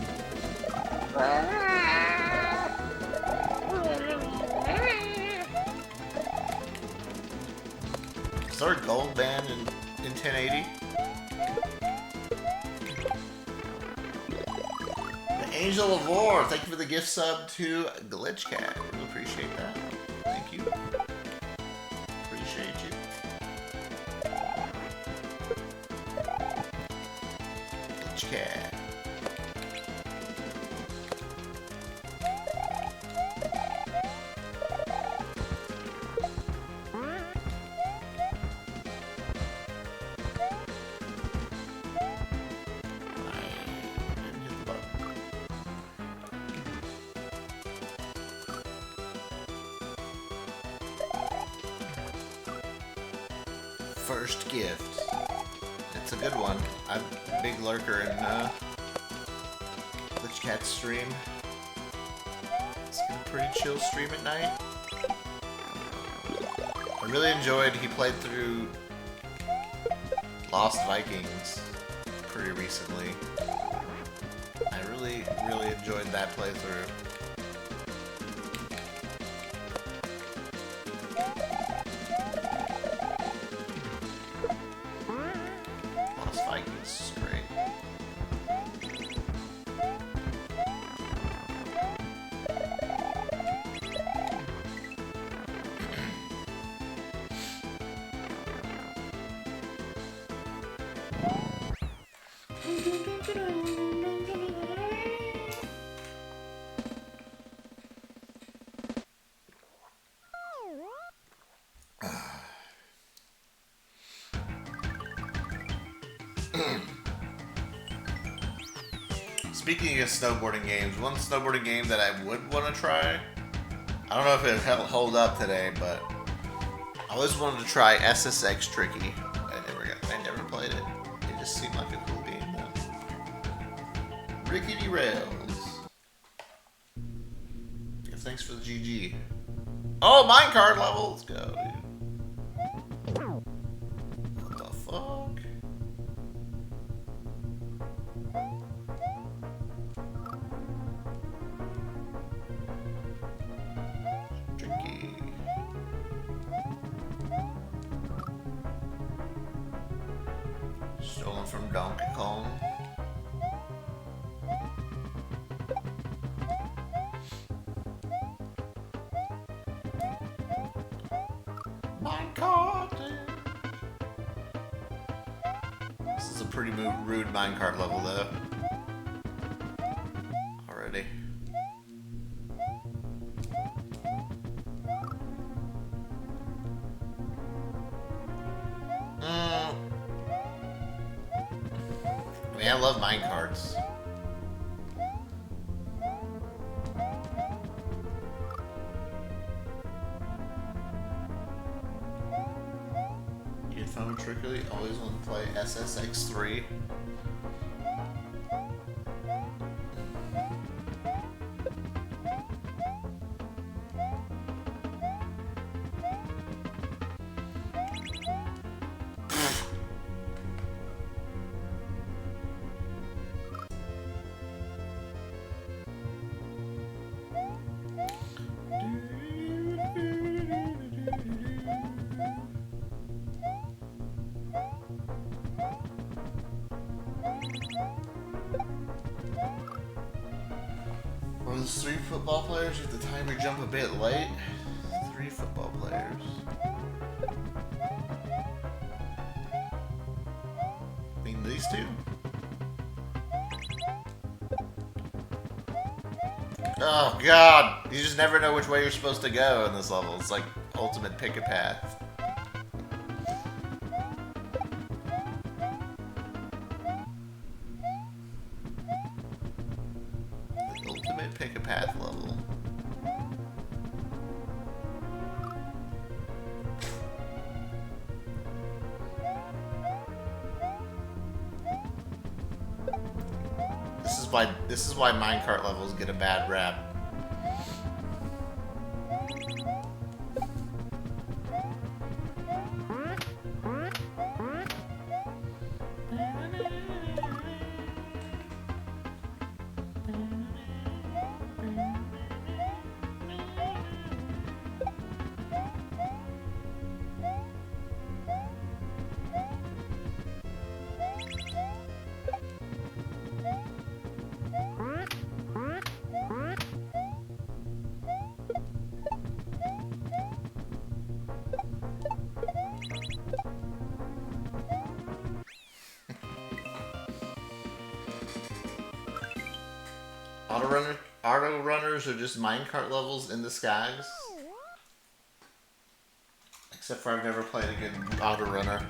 Is there a gold band in 1080? The Angel of War, thank you for the gift sub to Glitchcat. We appreciate that. Thank you. Appreciate you. Glitchcat. First gift. It's a good one. I'm a big lurker in Glitchcat's stream. It's been a pretty chill stream at night. I really enjoyed, he played through Lost Vikings pretty recently. I really enjoyed that playthrough. Speaking of snowboarding games, one snowboarding game that I would want to try, I don't know if it hold up today, but I always wanted to try SSX Tricky. I never played it. It just seemed like a cool game though. Rickety Rails. Yeah, thanks for the GG. Oh, minecart level! Let's go, dude. What the fuck? Tricky. Stolen from Donkey Kong. Minecart. This is a pretty rude minecart level though. Already. I mean, I love minecarts. Get phone trickery. Always want to play SSX3. football players with the timer jump a bit late. 3 football players. I mean, these two? Oh god! You just never know which way you're supposed to go in this level. It's like ultimate pick a path. The ultimate pick a path level. This is why minecart levels get a bad rap. Auto runners are just minecart levels in disguise. Except for I've never played a good auto runner.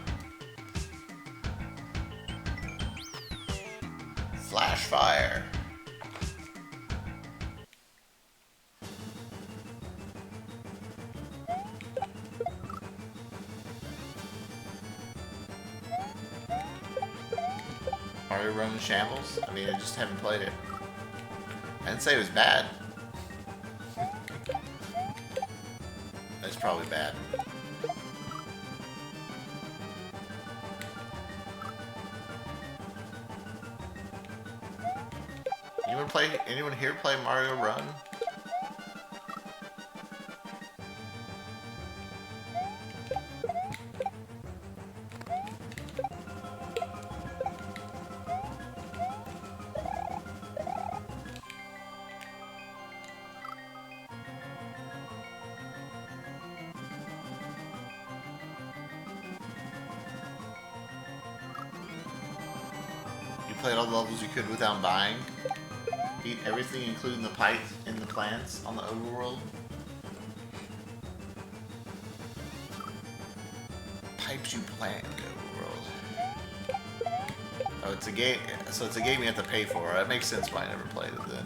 Flash fire. Auto run in shambles? I mean, I just haven't played it. I didn't say it was bad. It's probably bad. Anyone here play Mario Run? Played all the levels you could without buying. Eat everything, including the pipes and the plants on the overworld. Pipes you plant in the overworld. Oh, it's a game. So it's a game you have to pay for. That makes sense why I never played it then.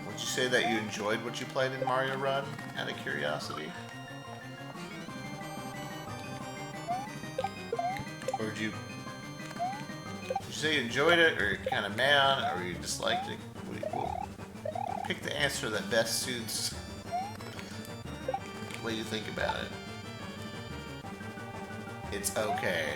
Would you say that you enjoyed what you played in Mario Run, out of curiosity? Or would you say you enjoyed it, or you're kind of mad, or you disliked it? Well, pick the answer that best suits the way you think about it. It's okay.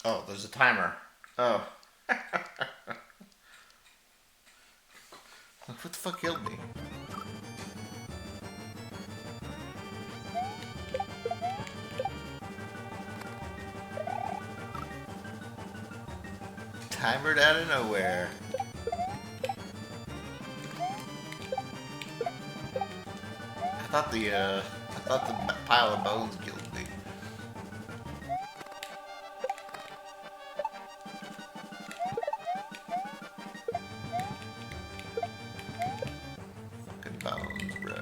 Oh, there's a timer. Oh. What the fuck killed me? Timered out of nowhere. I thought the pile of bones killed me. Fucking bones, bro.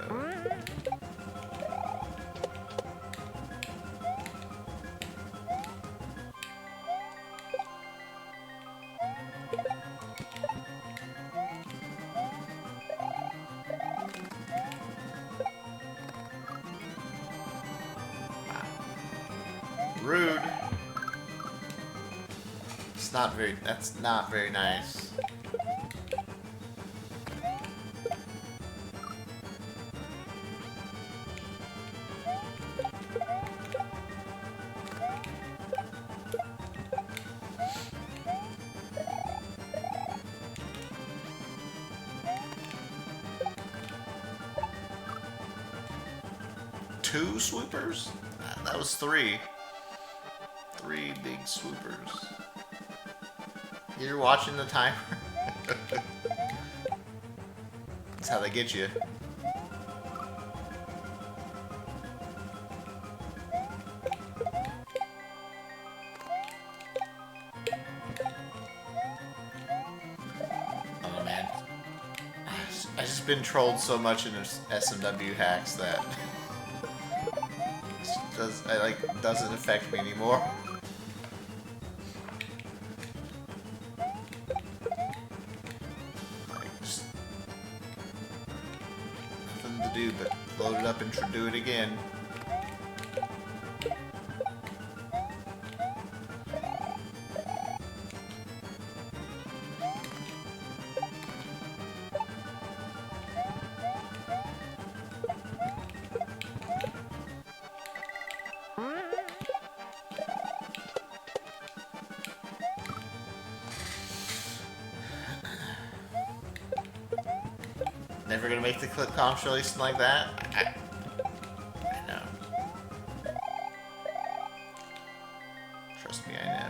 Rude. It's not very, that's not very nice. Two swoopers? That was three. Three big swoopers. You're watching the timer? That's how they get you. Oh man. I've just been trolled so much in SMW hacks that it doesn't affect me anymore. Nothing to do but load it up and do it again. Never gonna make the clip compilation like that? I know. Trust me, I know.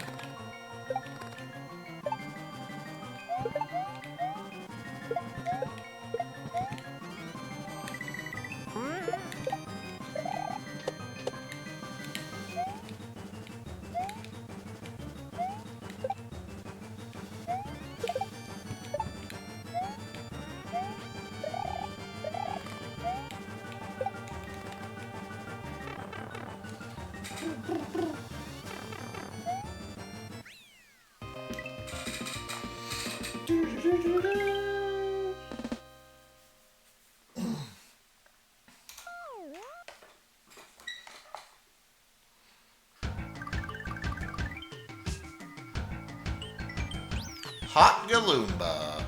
Hot Galumba.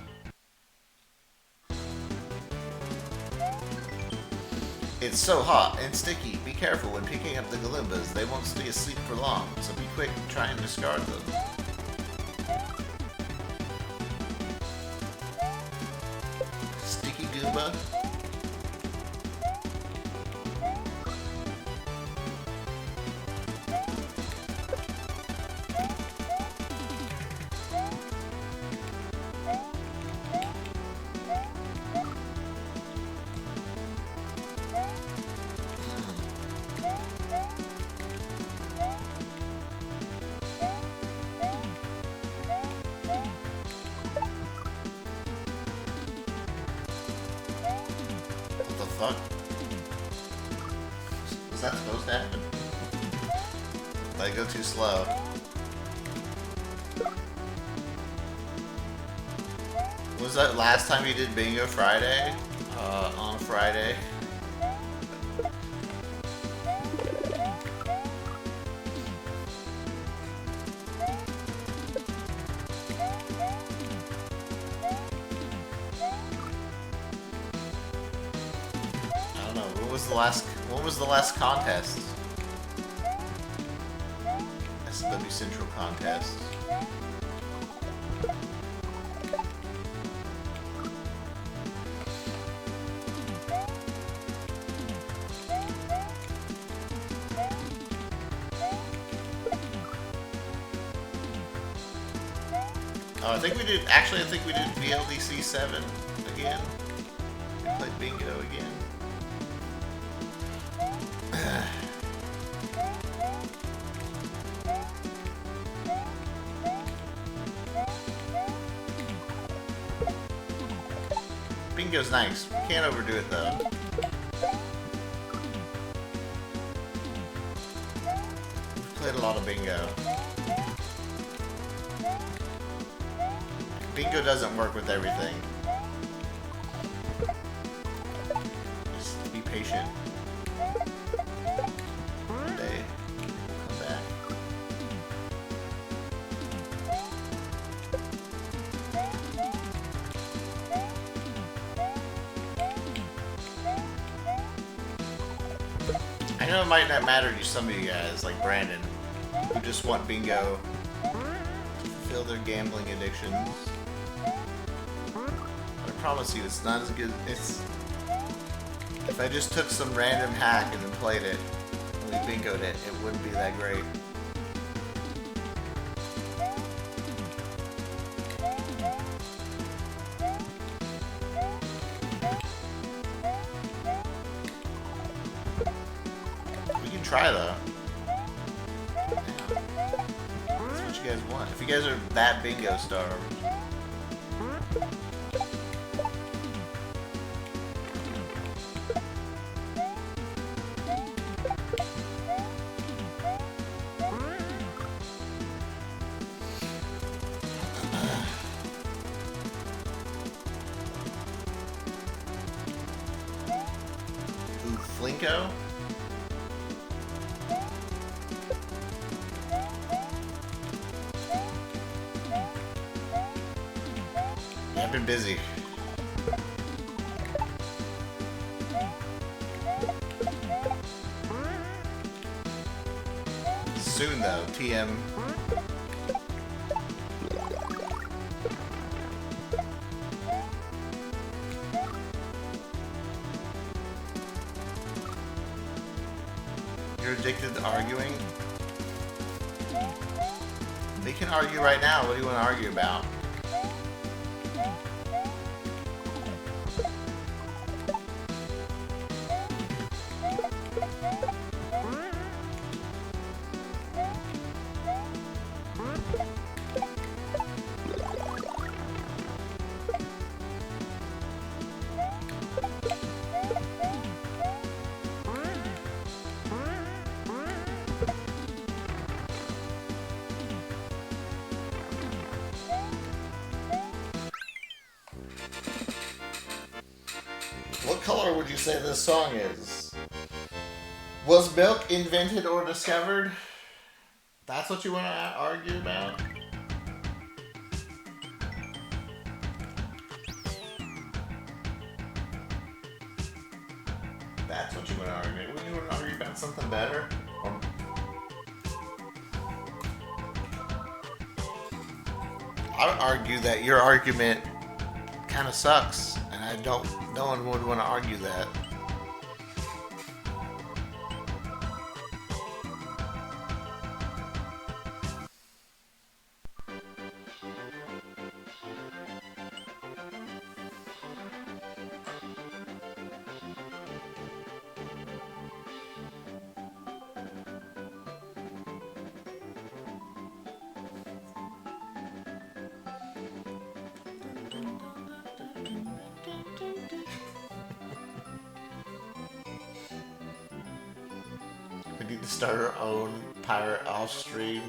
It's so hot and sticky. Be careful when picking up the Galoombas. They won't stay asleep for long, so be quick and try and discard them. Sticky Goomba. What the fuck? Was that supposed to happen? Did I go too slow? Was that last time you did Bingo Friday? On Friday? I don't know. When was the last contest? SW Central contest. Oh, I think we did. Actually, I think we did VLDC 7 again. We played bingo again. Bingo's nice. Can't overdo it though. We've played a lot of bingo. Bingo doesn't work with everything. Just be patient. One day, we'll come back. I know it might not matter to some of you guys, like Brandon, who just want bingo to fulfill their gambling addictions. I promise you, it's not as good. It's if I just took some random hack and then played it, and we bingoed it, it wouldn't be that great. We can try though. That's what you guys want. If you guys are that bingo starved. Flinko? Yeah, I've been busy. Soon though, TM. You're addicted to arguing? We can argue right now. What do you want to argue about? What color would you say this song is? Was milk invented or discovered? That's what you want to argue about? That's what you want to argue about? Wouldn't you want to argue about something better? I would argue that your argument kind of sucks, and no one would want to argue that. We need to start our own pirate off-stream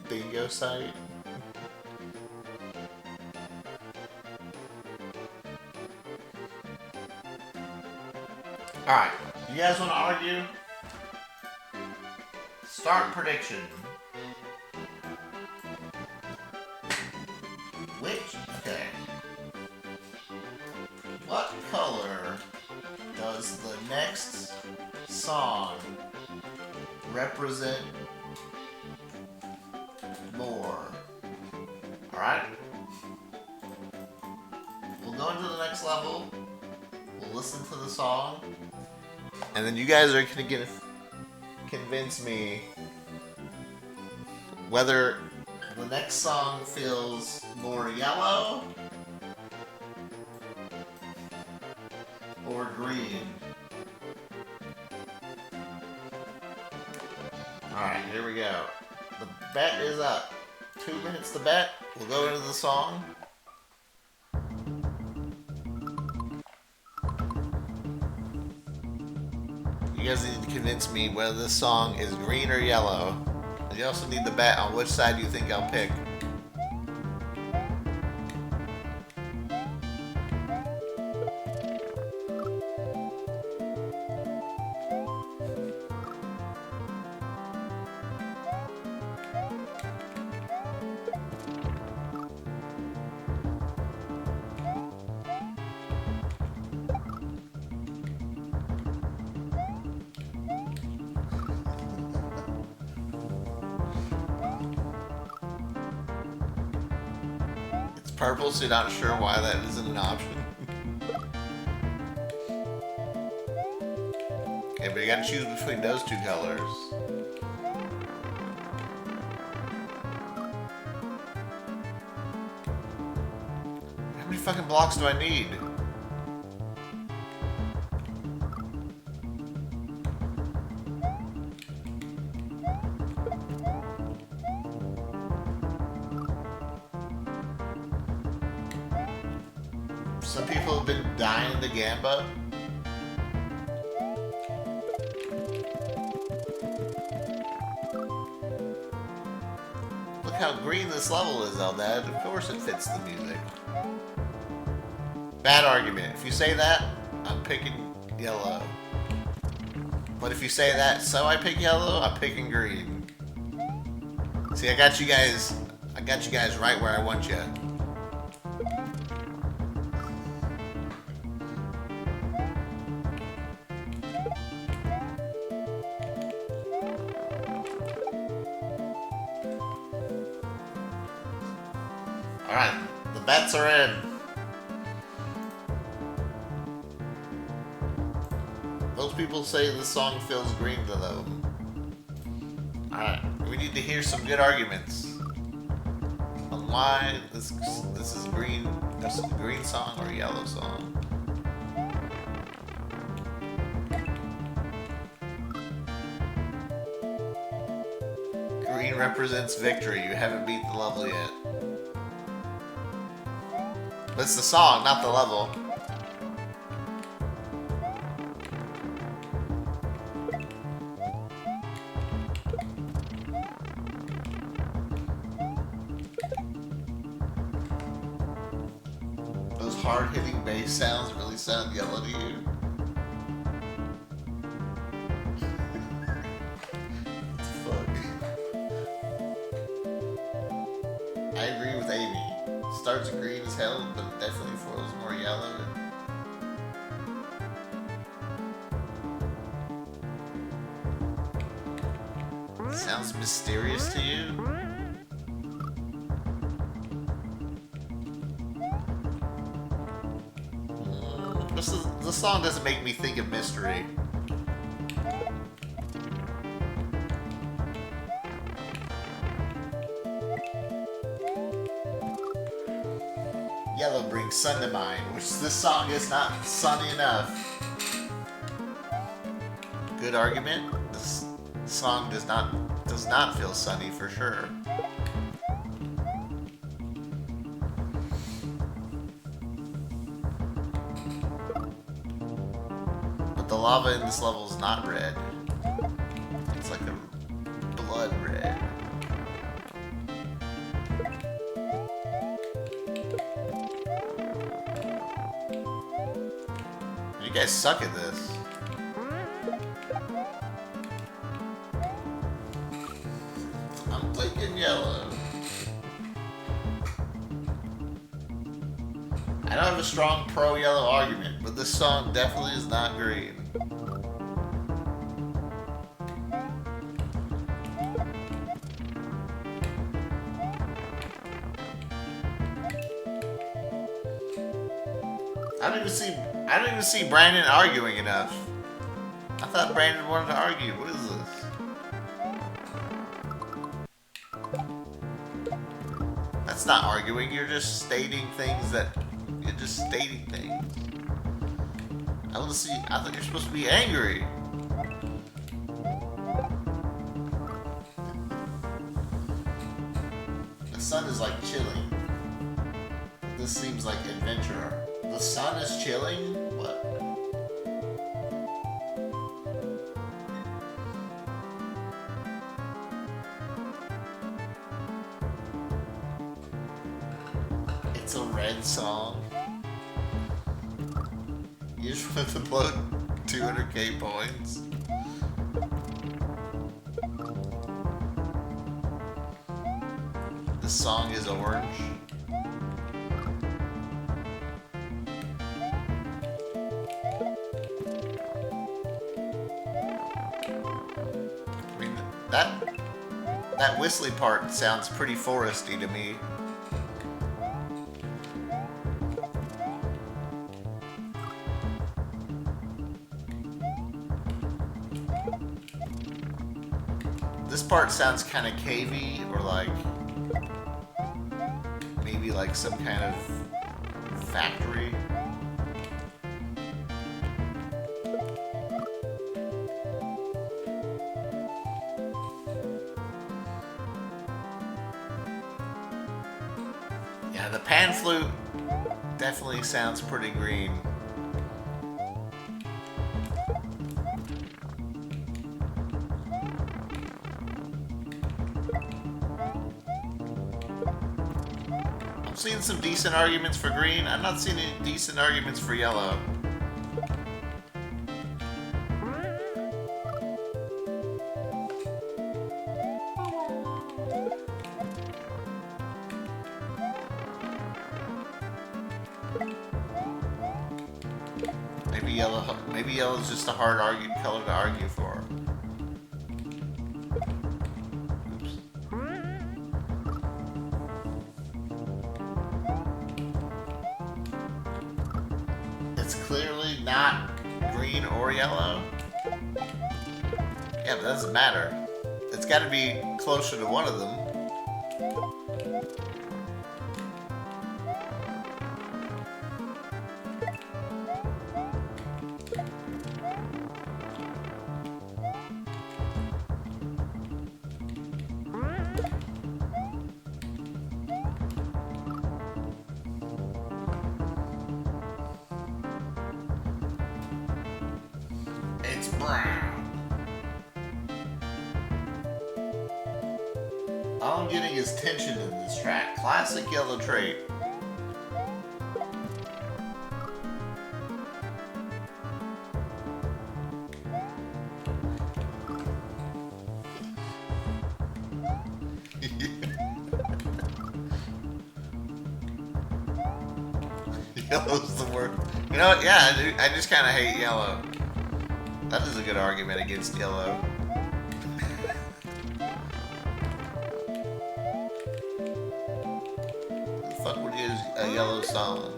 bingo site. Alright, you guys want to argue? Start prediction. Okay. What color does the next song represent more? Alright? We'll go into the next level. We'll listen to the song. And then you guys are going to convince me whether The next song feels more yellow or green. Alright, here we go. The bet is up. 2 minutes to bet. We'll go into the song. You guys need to convince me whether this song is green or yellow. And you also need to bet on which side you think I'll pick. Purple, so you're not sure why that isn't an option. Okay, but you gotta choose between those two colors. How many fucking blocks do I need? Some people have been dying to Gamba. Look how green this level is, Eldad. Of course it fits the music. Bad argument. If you say that, I'm picking yellow. But if you say that, so I pick yellow, I'm picking green. See, I got you guys right where I want you. Alright, the bets are in. Most people say the song feels green to them. Alright, we need to hear some good arguments on why this is green. This is a green song or a yellow song. Green represents victory. You haven't beat the level yet. But it's the song, not the level. Those hard-hitting bass sounds really sound yellow to you. What the fuck? I agree with Amy. Starts green as hell, but it definitely feels more yellow. Sounds mysterious to you? The song doesn't make me think of mystery. Yellow brings sun to mind, which this song is not sunny enough. Good argument. This song does not feel sunny for sure. But the lava in this level is not red. It's like a blood red. You guys suck at this. I'm thinking yellow. I don't have a strong pro-yellow argument, but this song definitely is not green. I don't even see Brandon arguing enough. I thought Brandon wanted to argue. What is this? That's not arguing. You're just stating things that... You're just stating things. I want to see... I thought you're supposed to be angry. The sun is like chilling. This seems like adventure. The sun is chilling? What? It's a red song. You just want to blow 200k points. The song is orange. I mean, that whistly part sounds pretty foresty to me. This part sounds kind of cavey, or like maybe like some kind of factory. Yeah, the pan flute definitely sounds pretty green. I'm seeing some decent arguments for green. I'm not seeing any decent arguments for yellow. Maybe yellow's just a hard color to argue for. Oops. It's clearly not green or yellow. Yeah, but that doesn't matter. It's got to be closer to one of them. It's brown. All I'm getting is tension in this track. Classic yellow trait. Yellow's the worst. You know what? Yeah, I just kind of hate yellow. That is a good argument against yellow. The fuck would use a yellow song?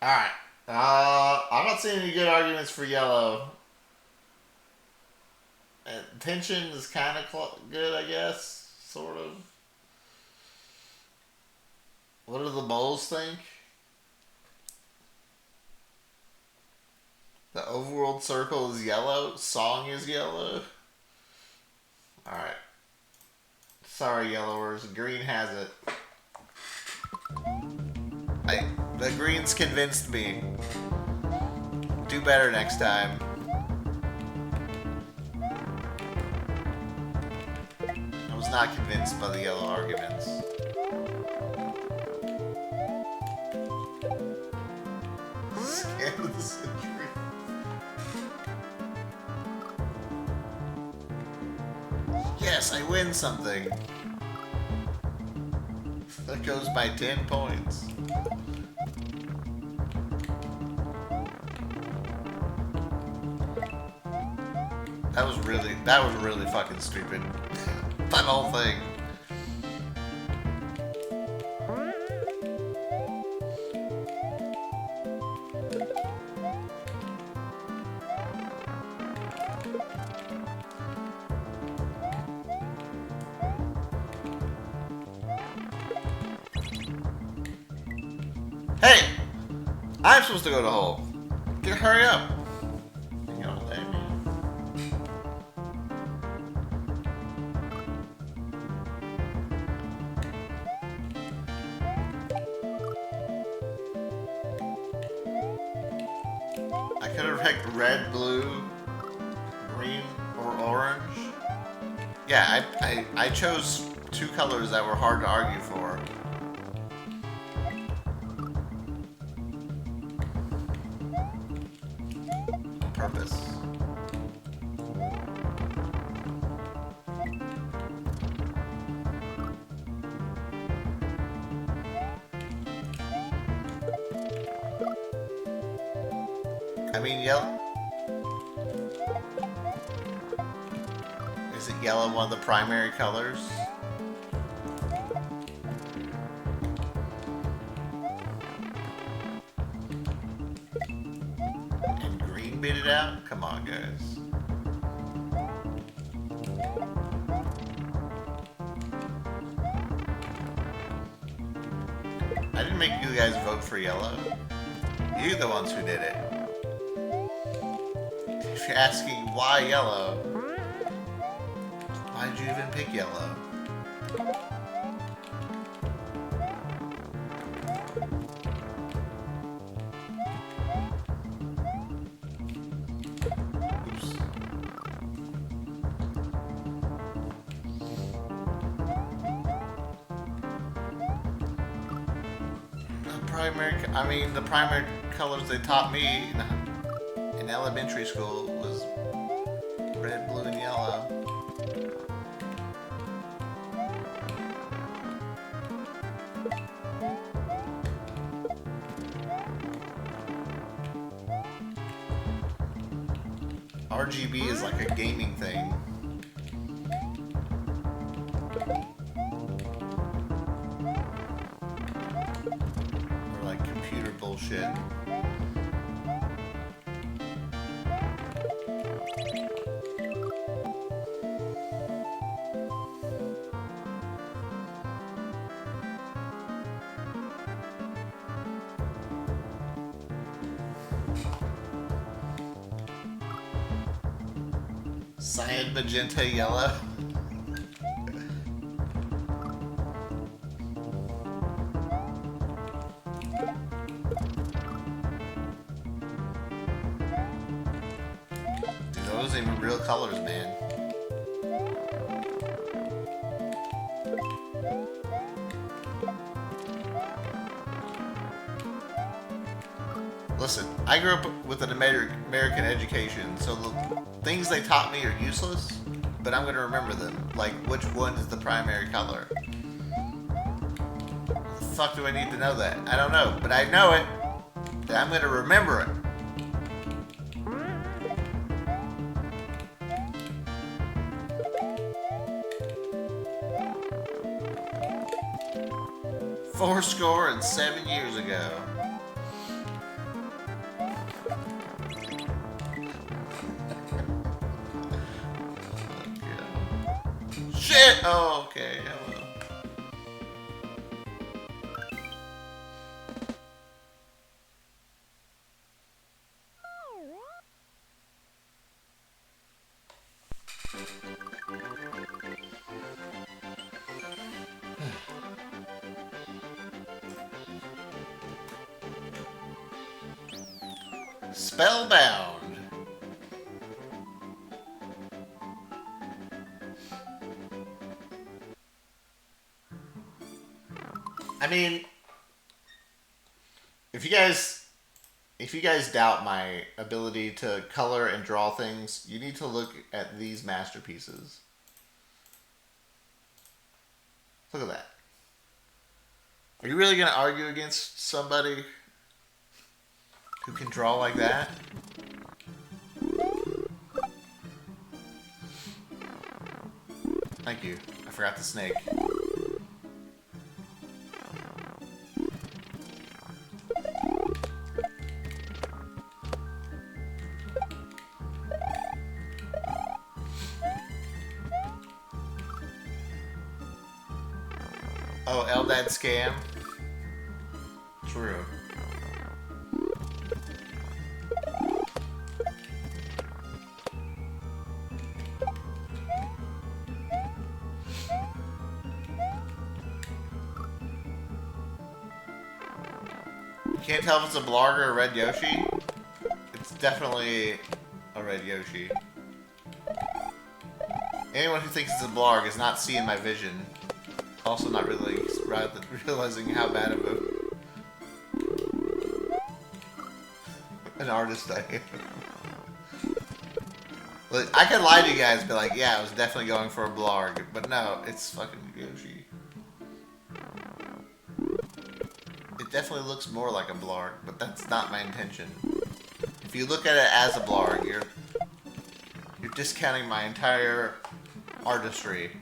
Alright. I'm not seeing any good arguments for yellow. Tension is kind of good, I guess. Sort of. What do the moles think? The overworld circle is yellow. Song is yellow. Alright. Sorry, yellowers. Green has it. The greens convinced me. Do better next time. I was not convinced by the yellow arguments. Scam of the century. Yes, I win something. That goes by 10 points. That was really fucking stupid. That whole thing. Hey! I'm supposed to go to the hole. Get hurry up. You don't let me. I could have picked red, blue, green, or orange. Yeah, I chose two colors that were hard to argue for. On purpose. I mean, yellow. Is it yellow one of the primary colors? And green beat it out? Come on, guys. I didn't make you guys vote for yellow. You're the ones who did it. If you're asking why yellow, why did you even pick yellow? Oops. The primary colors they taught me in elementary school was red, blue, and yellow. RGB is like a gaming thing. Or like computer bullshit. Cyan, magenta, yellow. Dude, those ain't even real colors, man. Listen, I grew up with an American education, so the things they taught me are useless, but I'm going to remember them. Like, which one is the primary color? The fuck do I need to know that? I don't know, but I know it. And I'm going to remember it. Fourscore and 7 years ago. Shit! Oh, okay. Hello. Spellbound. I mean, if you guys doubt my ability to color and draw things, you need to look at these masterpieces. Look at that. Are you really going to argue against somebody who can draw like that? Thank you. I forgot the snake. Oh, Eldad scam? True. You can't tell if it's a Blarg or a Red Yoshi? It's definitely a Red Yoshi. Anyone who thinks it's a Blarg is not seeing my vision. Also not really realizing how bad of an artist I am. Like, I could lie to you guys and be like, yeah, I was definitely going for a Blarg. But no, it's fucking Yoshi. It definitely looks more like a Blarg, but that's not my intention. If you look at it as a Blarg, you're discounting my entire artistry.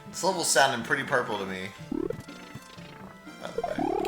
This level's sounding pretty purple to me, by the way.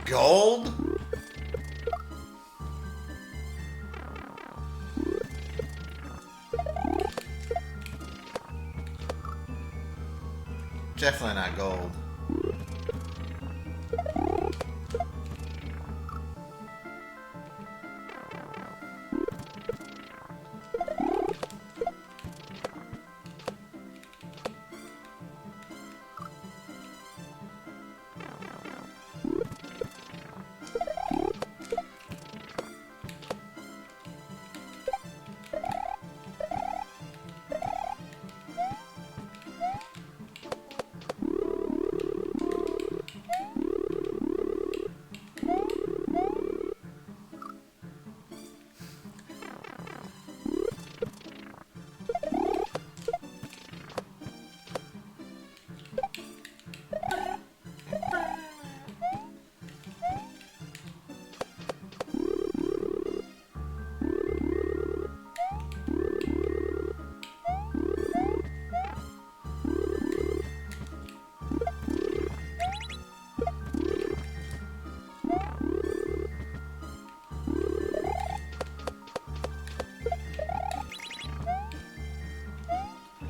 Gold? Definitely not gold.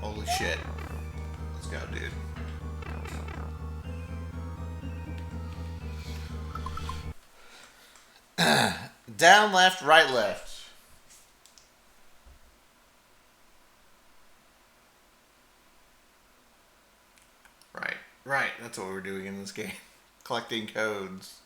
Holy shit. Let's go, dude. Down, left, right, left. Right. That's what we're doing in this game. Collecting codes.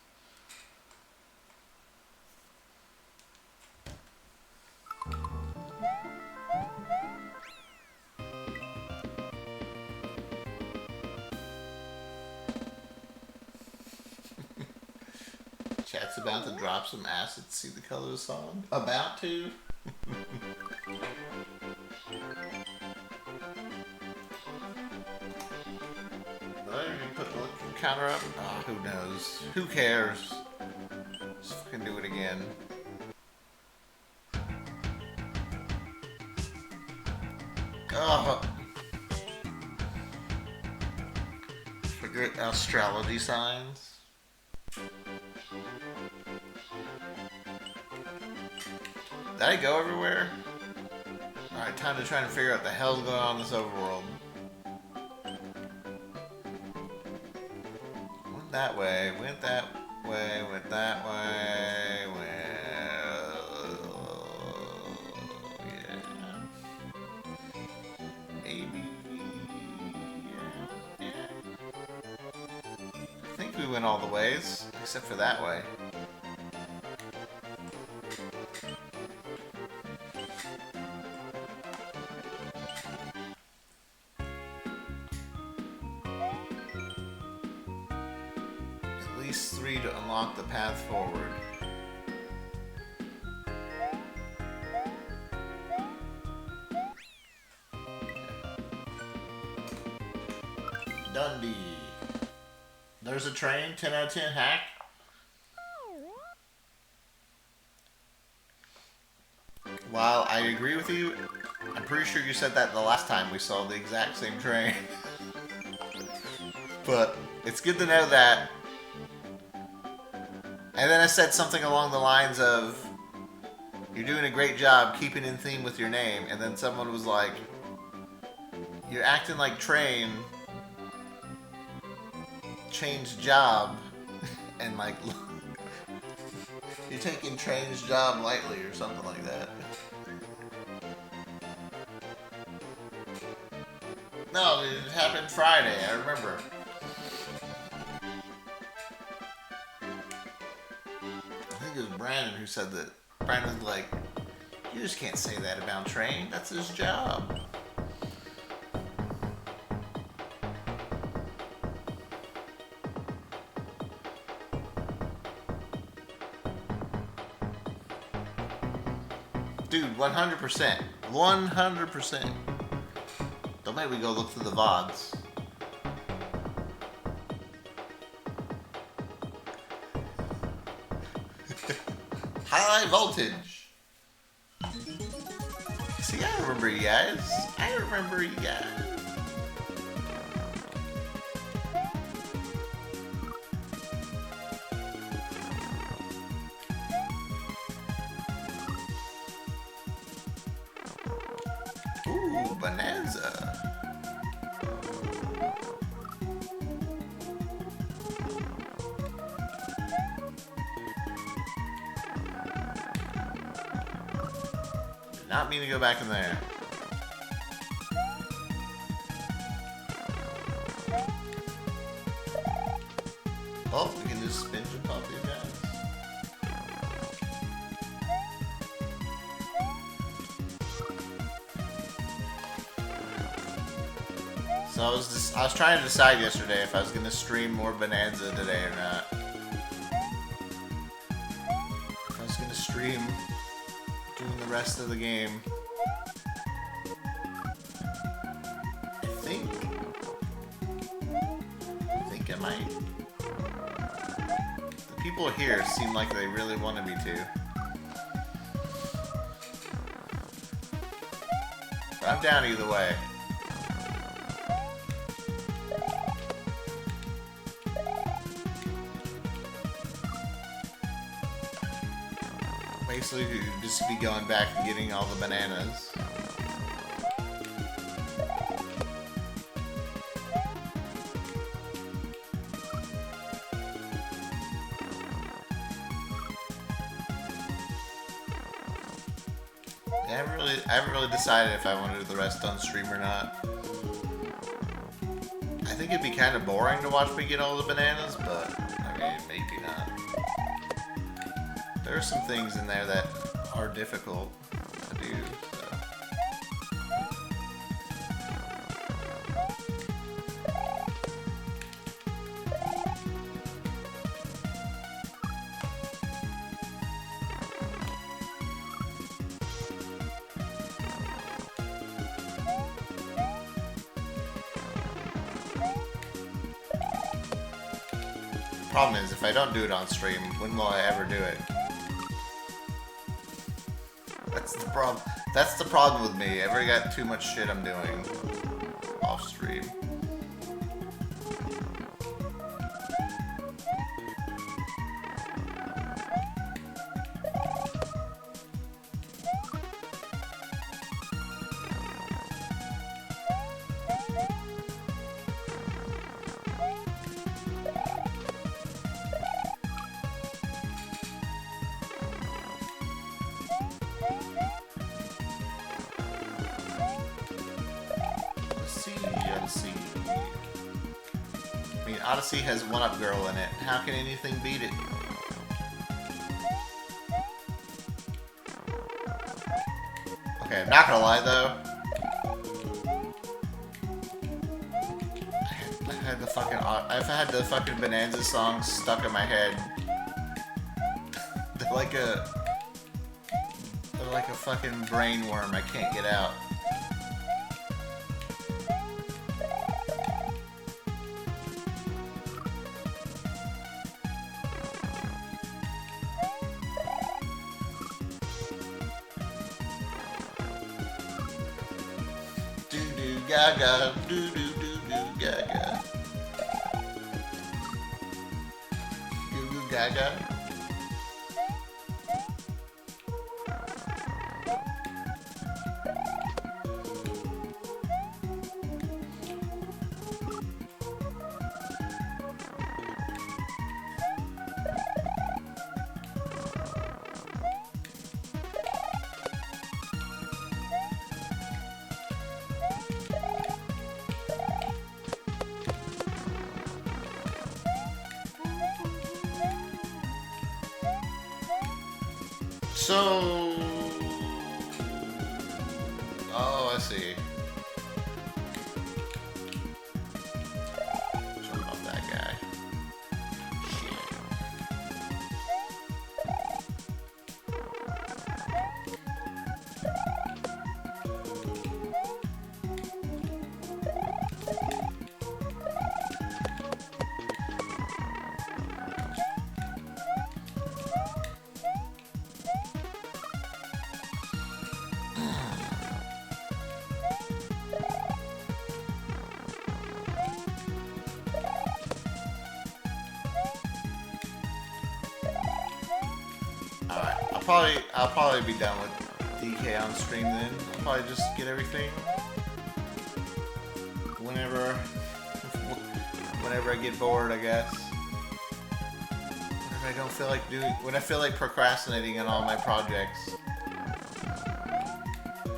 Chat's about to drop some acid to see the color of the song. About to? Put the counter up? Oh, who knows? Who cares? Let's fucking do it again. Oh. Forget astrology signs. Did I go everywhere? Alright, time to try and figure out what the hell's going on in this overworld. Went that way, went that way, went that way, yeah. Maybe. Yeah. I think we went all the ways, except for that way. At least 3 to unlock the path forward. Dundee. There's a train, 10 out of 10 hack. While I agree with you, I'm pretty sure you said that the last time we saw the exact same train. But it's good to know that. And then I said something along the lines of, you're doing a great job keeping in theme with your name. And then someone was like, you're acting like Train changed job. And like, you're taking Train's job lightly or something like that. No, it happened Friday, I remember. I think it was Brandon who said that. Brandon's like, you just can't say that about Train, that's his job. Dude, 100%. 100%. Don't make me go look through the VODs. High voltage. See, I remember you guys. I remember you guys. Ooh, bonanza. Did not mean to go back in there. Oh, we can just spin jump off these guys. So I was trying to decide yesterday if I was gonna stream more Bonanza today or not. If I was gonna stream doing the rest of the game. I think I might. The people here seem like they really wanted me to. But I'm down either way. Basically, just be going back and getting all the bananas. Yeah, I haven't really decided if I want to do the rest on stream or not. I think it'd be kind of boring to watch me get all the bananas, but I mean, maybe not. There are some things in there that are difficult to do, so. Problem is, if I don't do it on stream, when will I ever do it? That's the problem. That's the problem with me. I've already got too much shit I'm doing off stream. Odyssey has One Up Girl in it. How can anything beat it? Okay, I'm not gonna lie though. I've had the fucking Bonanza songs stuck in my head. They're like a fucking brain worm I can't get out. Do do gaga, do do do do gaga. Goo goo gaga. So, oh, I see. Something about that guy. Shit. I'll probably be done with DK on stream then. I'll probably just get everything whenever I get bored, I guess. Whenever I don't feel like when I feel like procrastinating on all my projects,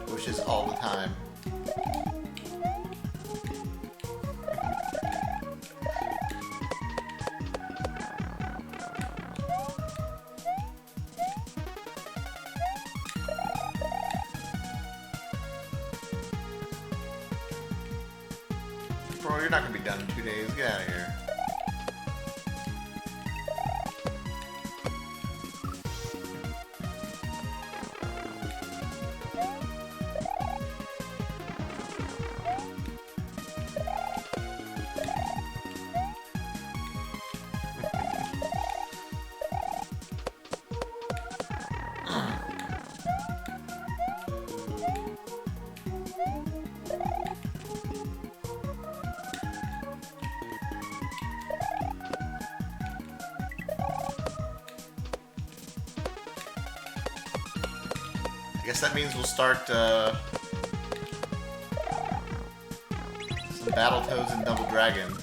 which is all the time. Bro, you're not gonna be done in 2 days. Get out of here. I guess that means we'll start some Battletoads and Double Dragons.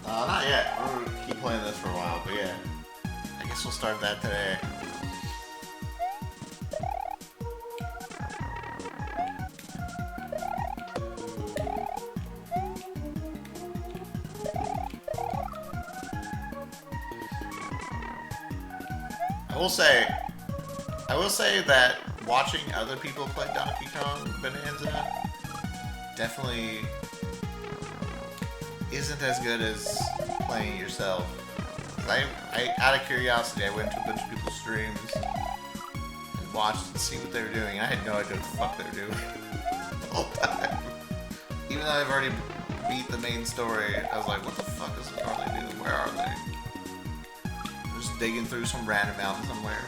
Not yet. We're gonna keep playing this for a while, but yeah. I guess we'll start that today. I will say that watching other people play Donkey Kong Bonanza definitely isn't as good as playing yourself. Out of curiosity, I went to a bunch of people's streams and watched and see what they were doing. I had no idea what the fuck they were doing the whole time. Even though I've already beat the main story, I was like, what the fuck are they doing? Where are they? They're just digging through some random mountain somewhere.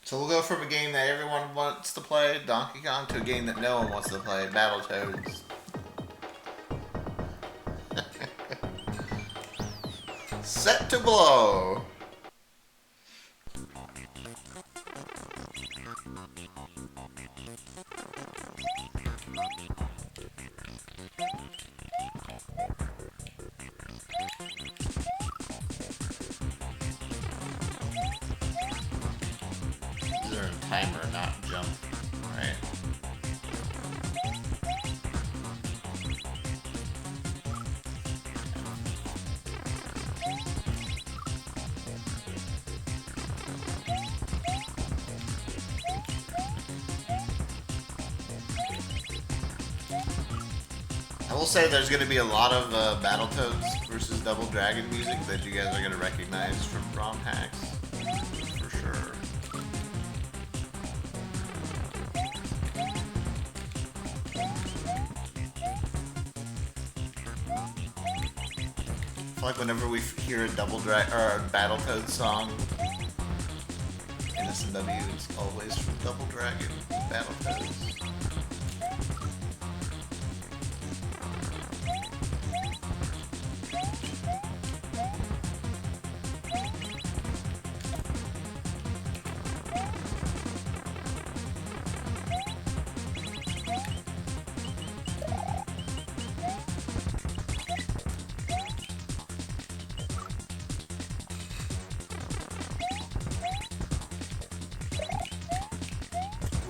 So we'll go from a game that everyone wants to play, Donkey Kong, to a game that no one wants to play, Battletoads. Set to blow! Timer, not jump, right? I will say there's going to be a lot of Battletoads versus Double Dragon music that you guys are going to recognize from ROM hacks, for sure. Like whenever we hear a Battletoads song in SMW, it's always from Double Dragon Battletoads.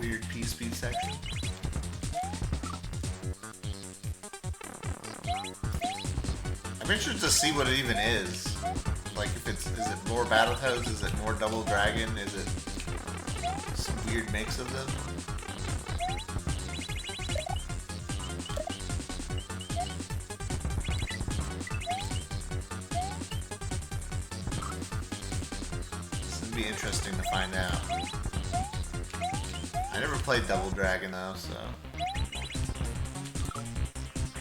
Weird P-speed section. I'm interested to see what it even is. Like, if is it more Battletoads? Is it more Double Dragon? Is it some weird mix of them? This would be interesting to find out. I never played Double Dragon though, so I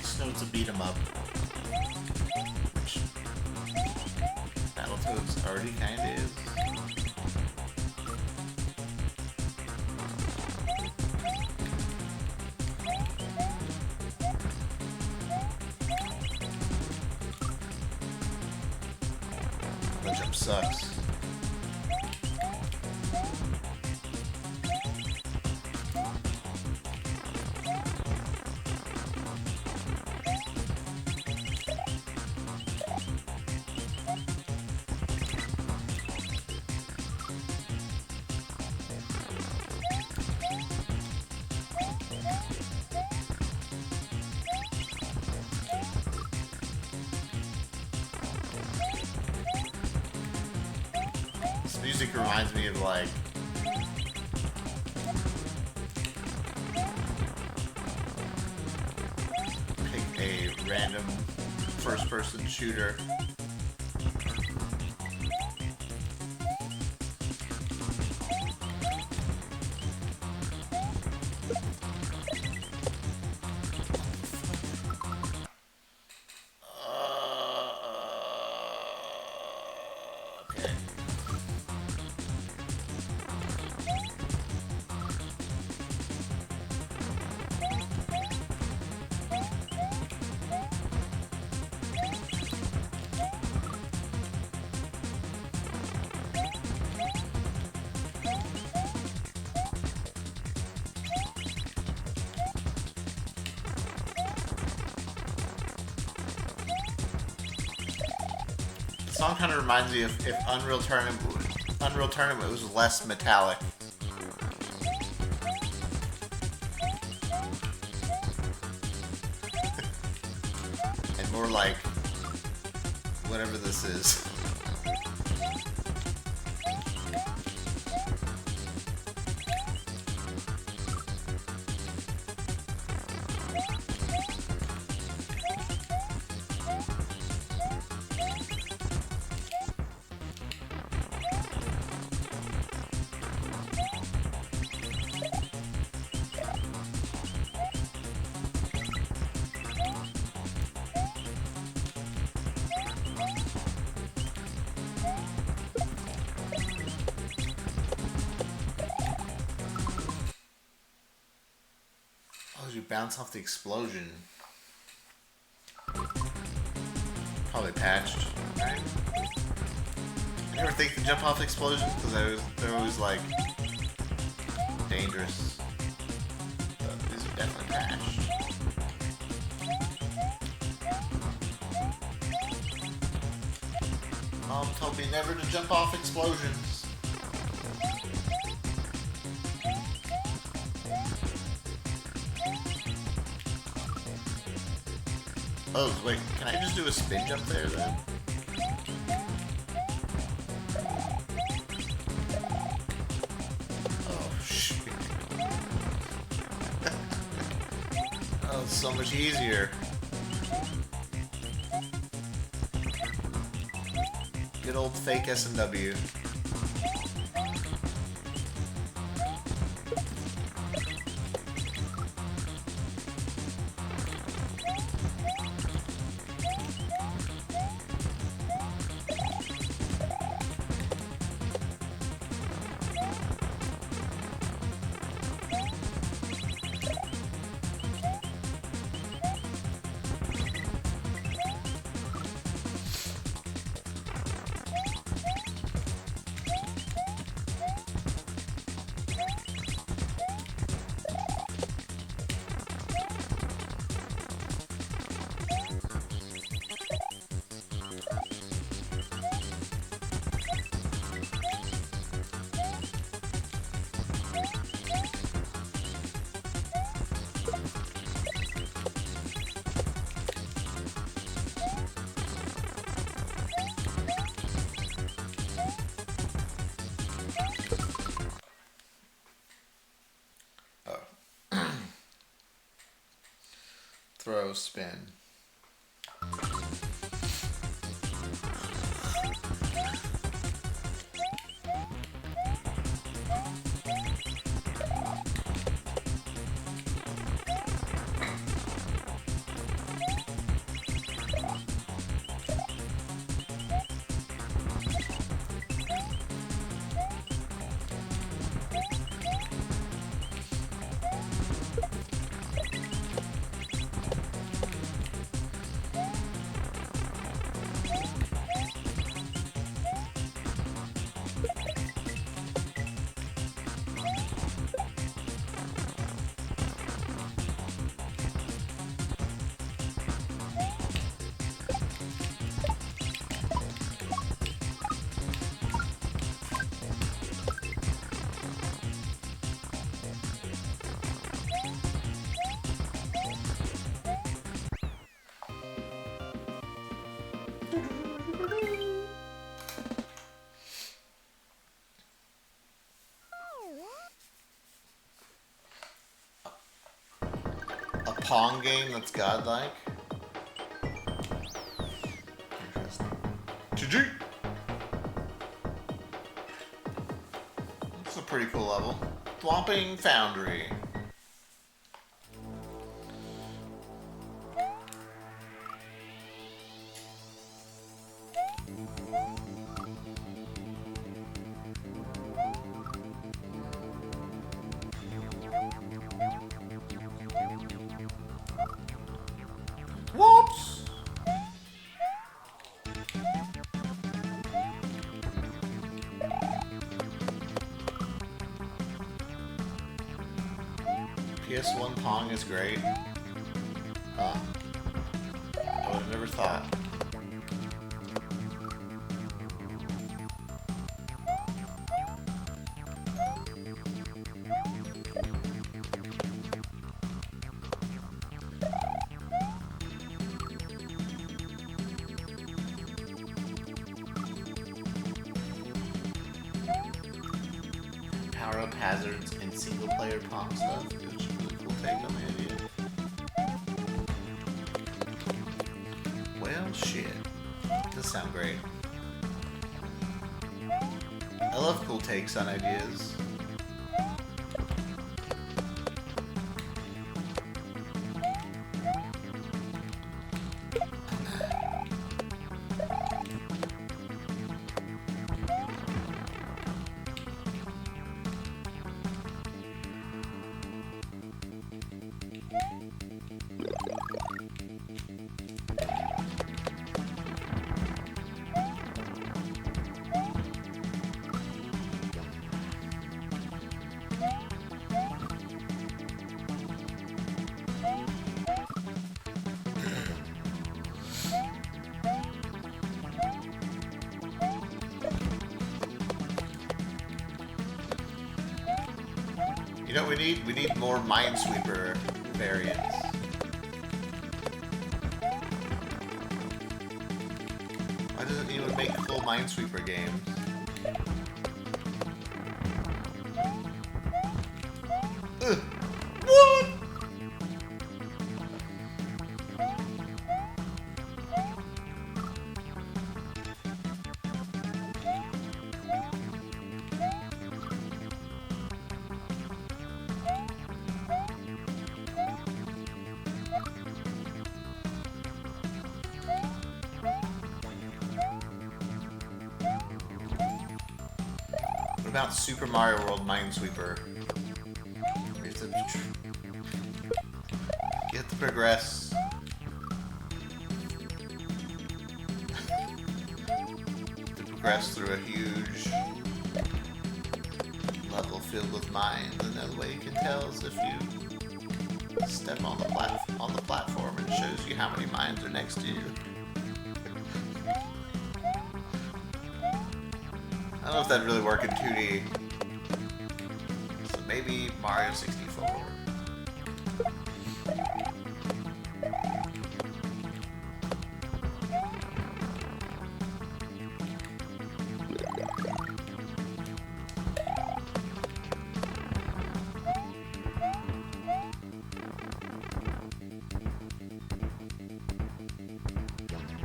just know it's a beat 'em up, which Battletoads already kinda is. The jump sucks. Music reminds me of like pick a random first-person shooter. Okay. The song kind of reminds me of if Unreal Tournament was less metallic. And more like whatever this is. Oh, you bounce off the explosion. Probably patched, right? I never think to jump off the explosion because they're always like dangerous. But these are definitely patched. Mom told me never to jump off explosions. Oh, wait, can I just do a spin jump there then? Oh, shit. Oh, it's so much easier. Good old fake S&W. Throw, spin. A Pong game that's godlike. Interesting. GG! That's a pretty cool level. Thwomping Foundry. guess one Pong is great. Huh. I would have never thought. Power-up hazards and single-player Pong stuff. It was a really cool take on the idea. Well, shit. Does sound great. I love cool takes on ideas. You know what we need? We need more Minesweeper variants. Why doesn't anyone make full Minesweeper games? Ugh. What? What about Super Mario World Minesweeper? We have to progress. To progress through a huge level filled with mines. Another way you can tell is if you step on the platform, it shows you how many mines are next to you. I don't know if that'd really work in 2D. So maybe Mario 64.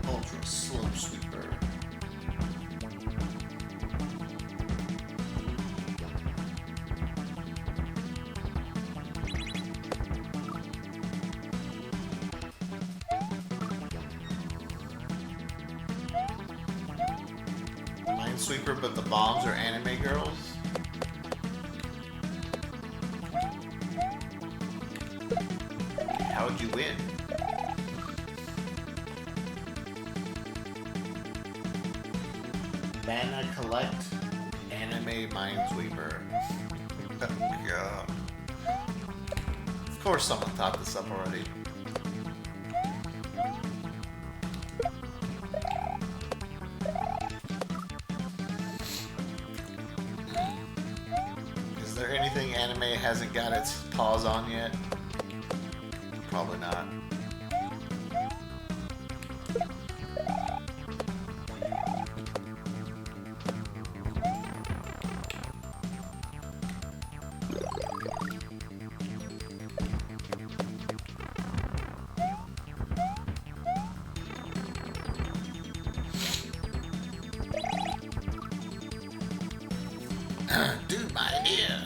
Ultra Slope Sweeper. Minesweeper, but the bombs are anime girls? How would you win? Mana collect anime Minesweeper. Oh god. Of course someone thought this up already. Is there anything anime hasn't got its paws on yet? Probably not. Dude, my idea.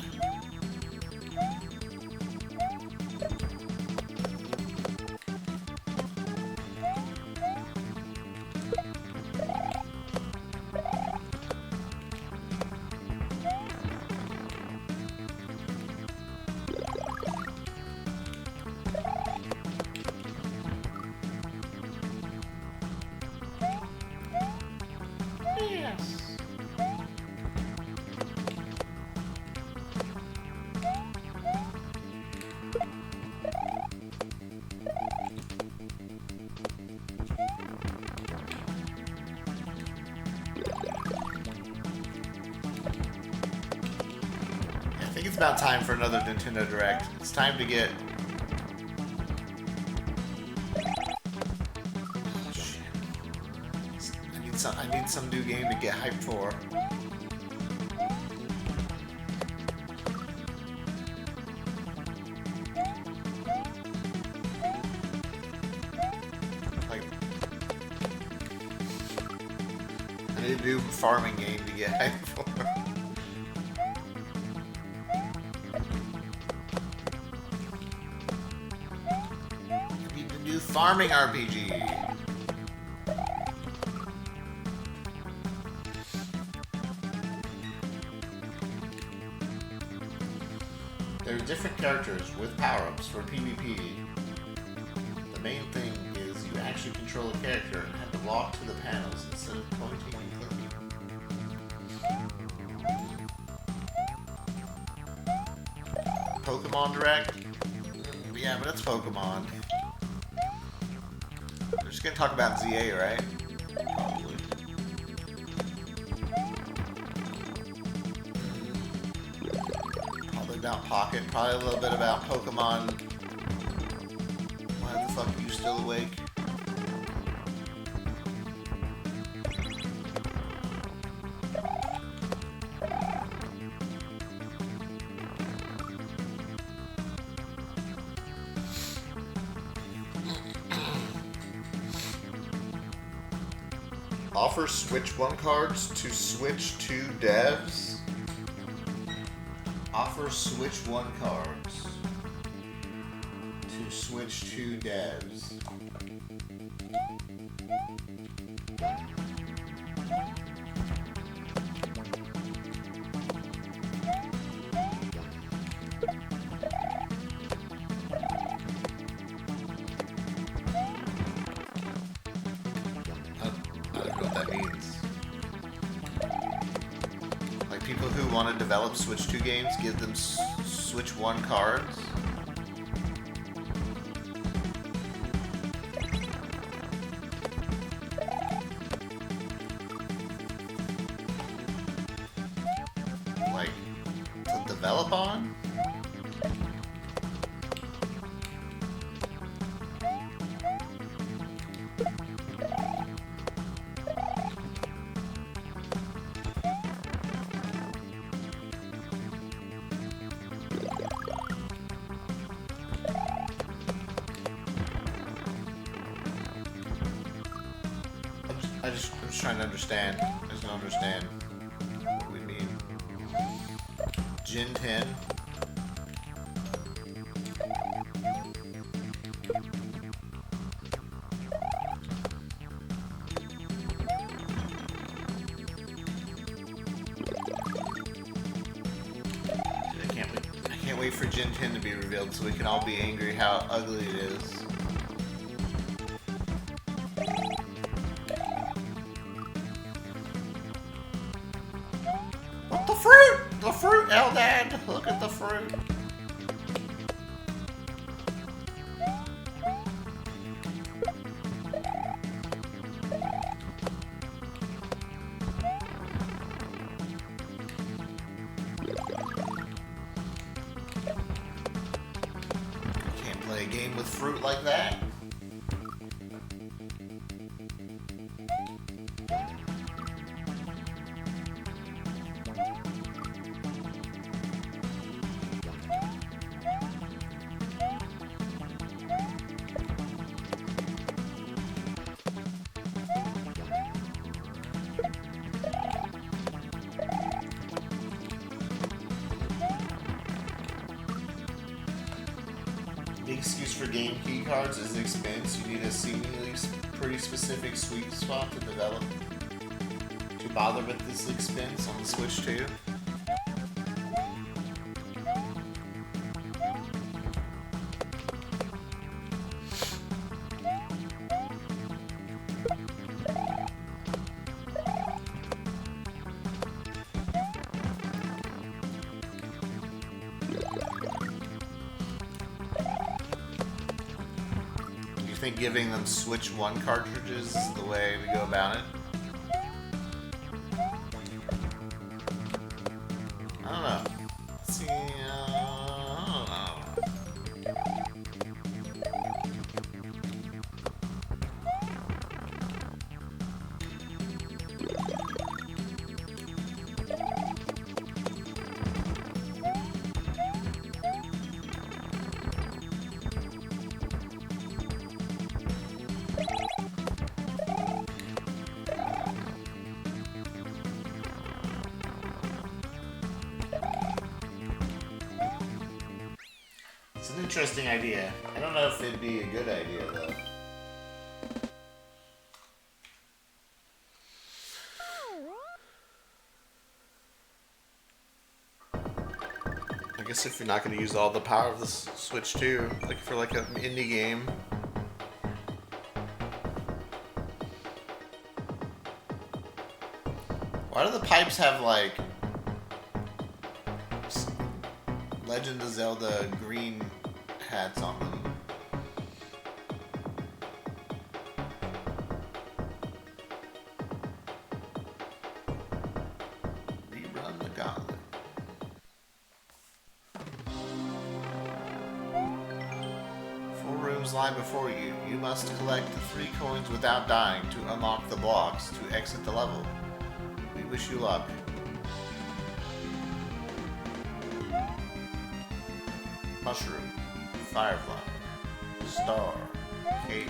I think it's about time for another Nintendo Direct. It's time to get... Oh, shit. I need some new game to get hyped for. Like, I need a new farming game to get hyped for. New farming RPG. There are different characters with power-ups for PvP. The main thing is you actually control a character and have to walk to the panels instead of pointing and clicking. Pokemon Direct? Yeah, but it's Pokemon. We're just gonna talk about ZA, right? Probably. Probably about Pocket. Probably a little bit about Pokemon. Why the fuck are you still awake? Offer Switch 1 cards to Switch 2 devs. Offer Switch 1 cards to Switch 2 devs. People who want to develop Switch 2 games, give them Switch 1 cards. Like, to develop on? I'm just trying to understand. I just don't understand what we mean. Gen 10. I can't wait for Gen 10 to be revealed so we can all be angry how ugly it is. The fruit! The fruit, Eldad! Look at the fruit! Can't play a game with fruit like that. The excuse for game key cards is expense. You need a seemingly pretty specific sweet spot to develop to bother with this expense on the Switch 2. I think giving them Switch 1 cartridges is the way we go about it. an interesting idea. I don't know if it'd be a good idea, though. I guess if you're not going to use all the power of the Switch 2, like for like an indie game. Why do the pipes have like Legend of Zelda green hats on them? Rerun the gauntlet. Four rooms lie before you. You must collect the 3 coins without dying to unlock the blocks to exit the level. We wish you luck. Mushroom, firefly, star, cave.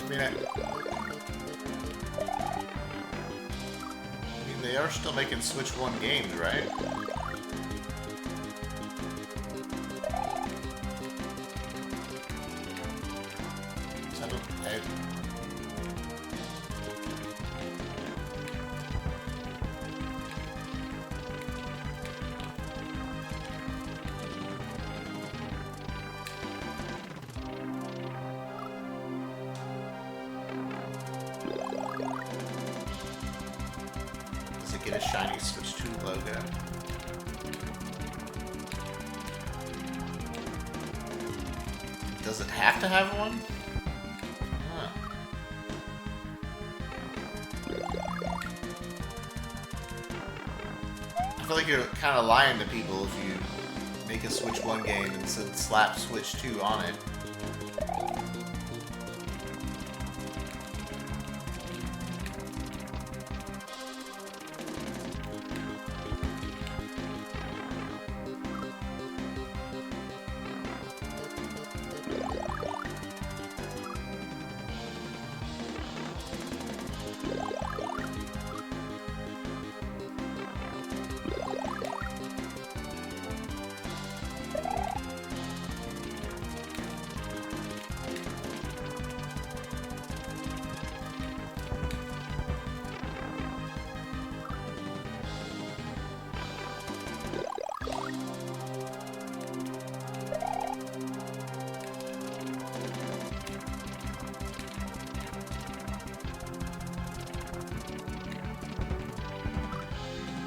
I mean, they are still making Switch 1 games, right? Get a shiny Switch 2 logo. Does it have to have one? Huh. I feel like you're kind of lying to people if you make a Switch 1 game and slap Switch 2 on it.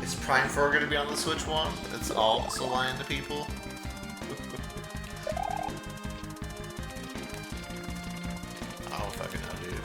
Is Prime 4 going to be on the Switch 1? It's also lying to people? I don't fucking know, dude.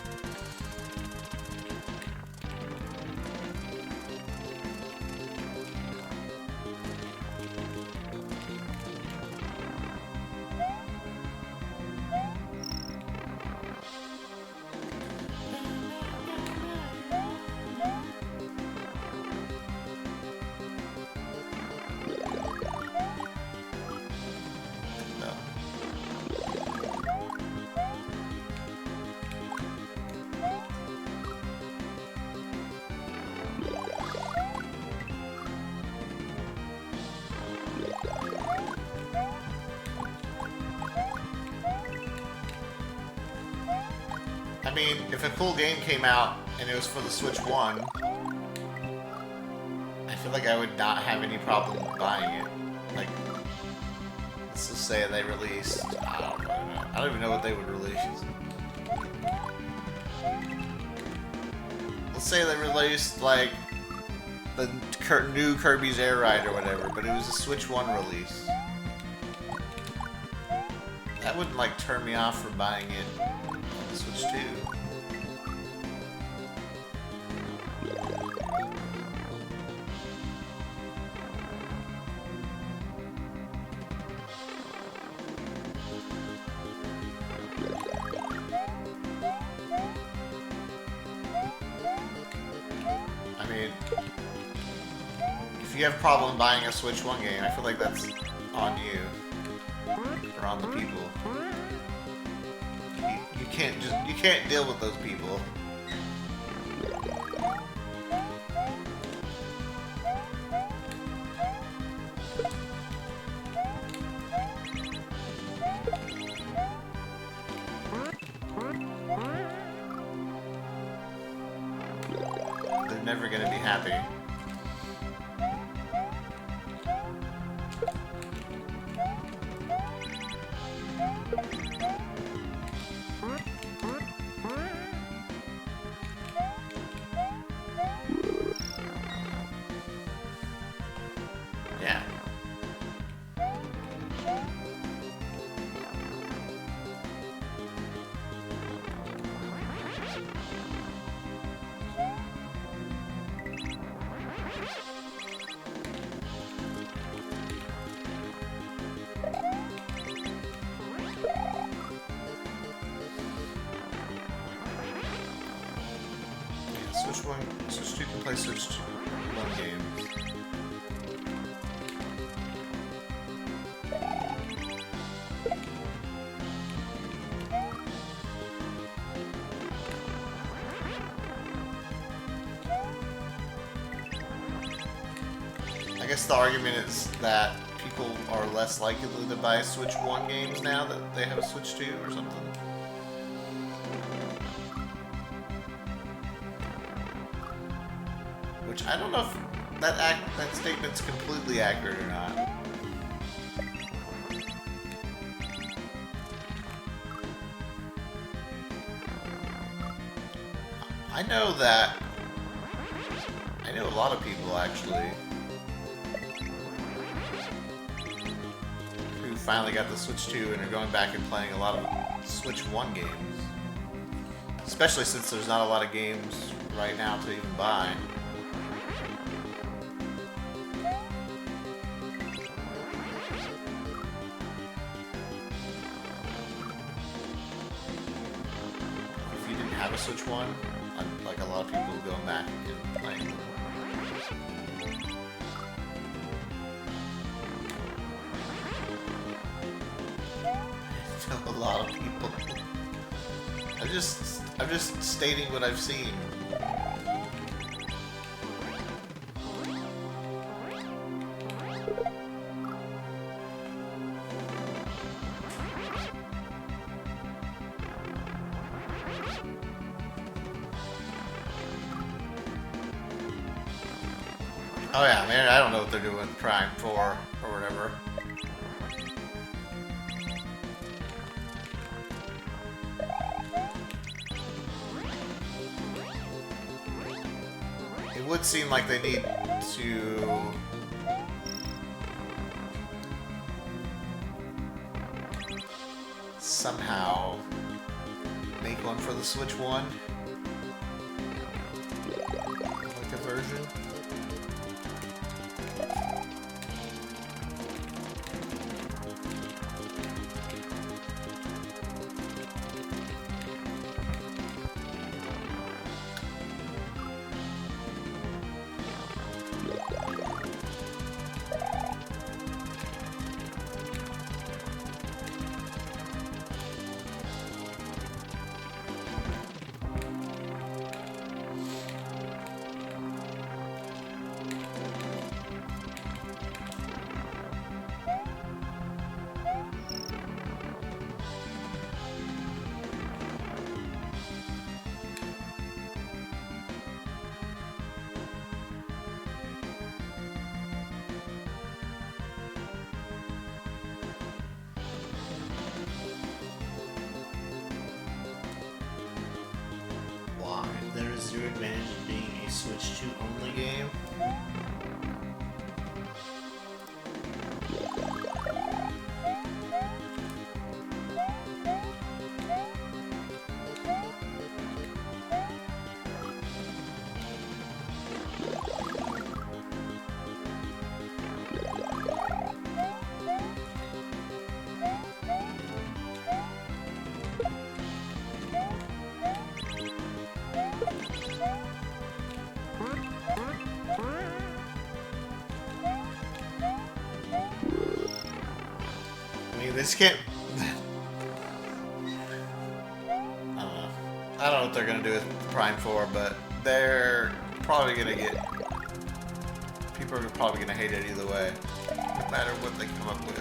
I mean, if a cool game came out and it was for the Switch 1, I feel like I would not have any problem buying it. Like, let's just say they released, I don't even know what they would release. Let's say they released, like, the new Kirby's Air Ride or whatever, but it was a Switch 1 release. That wouldn't, like, turn me off from buying it on the Switch 2. If you have a problem buying a Switch 1 game, I feel like that's on you. Or on the people. You can't deal with those people. They're never gonna be happy. Yeah. Switch 2 can play Switch 1 games. I guess the argument is that people are less likely to buy Switch 1 games now that they have a Switch 2 or something. Which I don't know if that statement's completely accurate or not. I know a lot of people actually who finally got the Switch 2 and are going back and playing a lot of Switch 1 games. Especially since there's not a lot of games right now to even buy. If you didn't have a Switch 1, like a lot of people going back and playing them. A lot of people. I'm just stating what I've seen. Oh yeah, man, I don't know what they're doing with Prime 4 or whatever. It would seem like they need to somehow make one for the Switch 1. Like a version. There is zero advantage of being a Switch 2 only game. They just can't. I don't know what they're gonna do with Prime 4, but they're probably gonna get. People are probably gonna hate it either way, no matter what they come up with.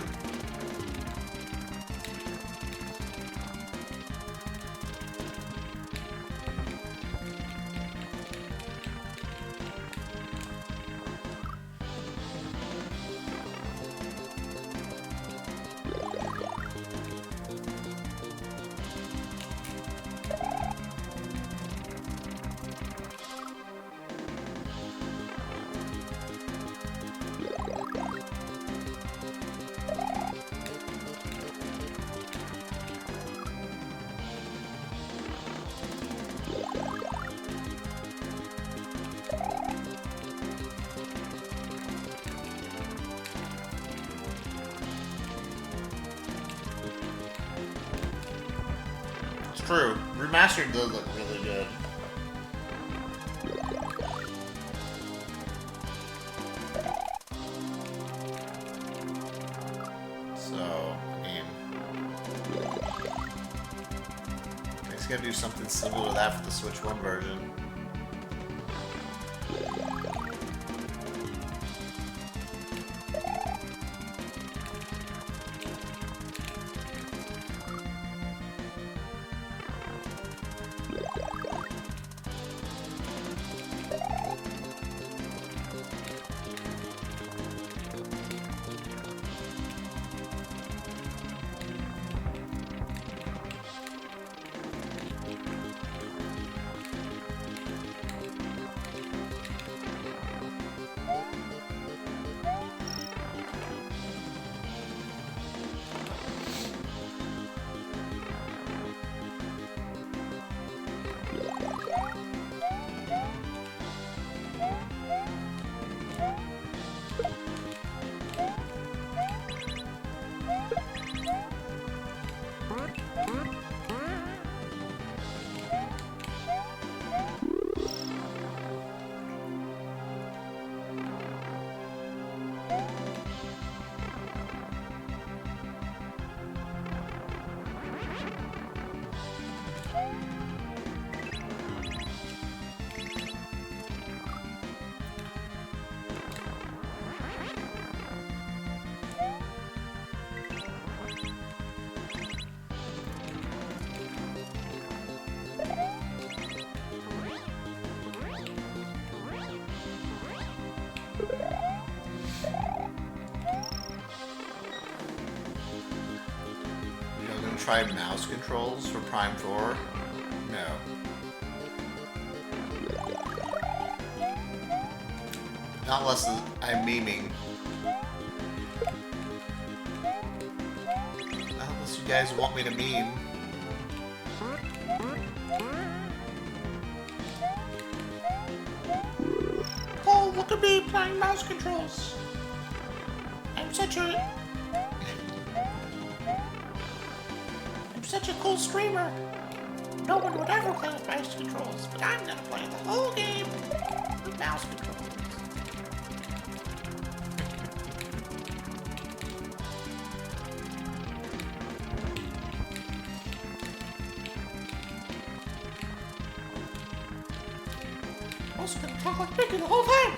True. Remastered does look really good. So, I mean... I just gotta do something similar to that for the Switch 1 version. Try mouse controls for Prime 4? No. Not unless I'm memeing. Not unless you guys want me to meme. Oh, look at me playing mouse controls. I'm such a cool streamer. No one would ever play with mouse controls, but I'm gonna play the whole game with mouse controls. I'm also gonna talk like Peachy the whole time.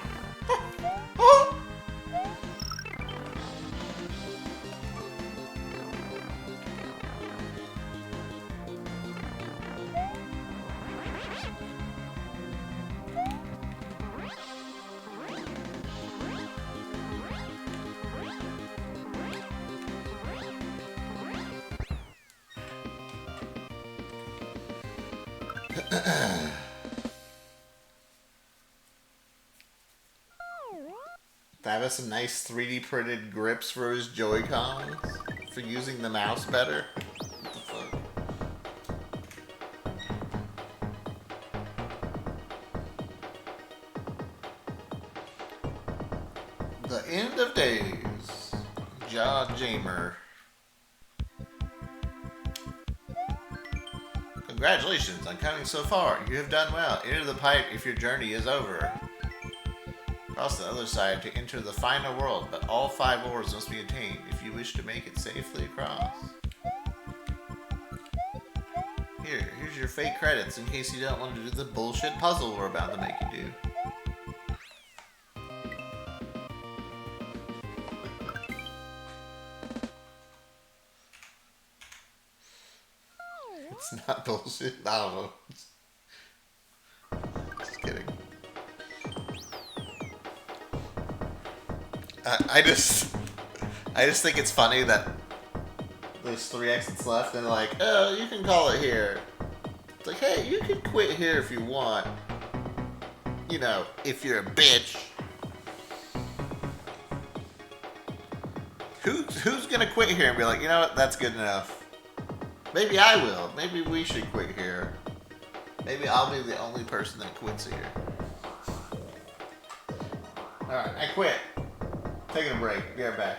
That has some nice 3D printed grips for his Joy-Cons for using the mouse better. What the fuck? The End of Days. Jaw Jamer. Congratulations on coming so far. You have done well. Enter the pipe if your journey is over. Cross the other side to enter the final world, but all 5 ores must be attained if you wish to make it safely across. Here's your fake credits in case you don't want to do the bullshit puzzle we're about to make you do. It's not bullshit. I don't know. Just kidding. I just think it's funny that there's 3 exits left and like, oh, you can call it here. It's like, hey, you can quit here if you want. You know, if you're a bitch. Who's gonna quit here and be like, you know what, that's good enough. Maybe I will. Maybe we should quit here. Maybe I'll be the only person that quits here. Alright, I quit. Taking a break. Be right back.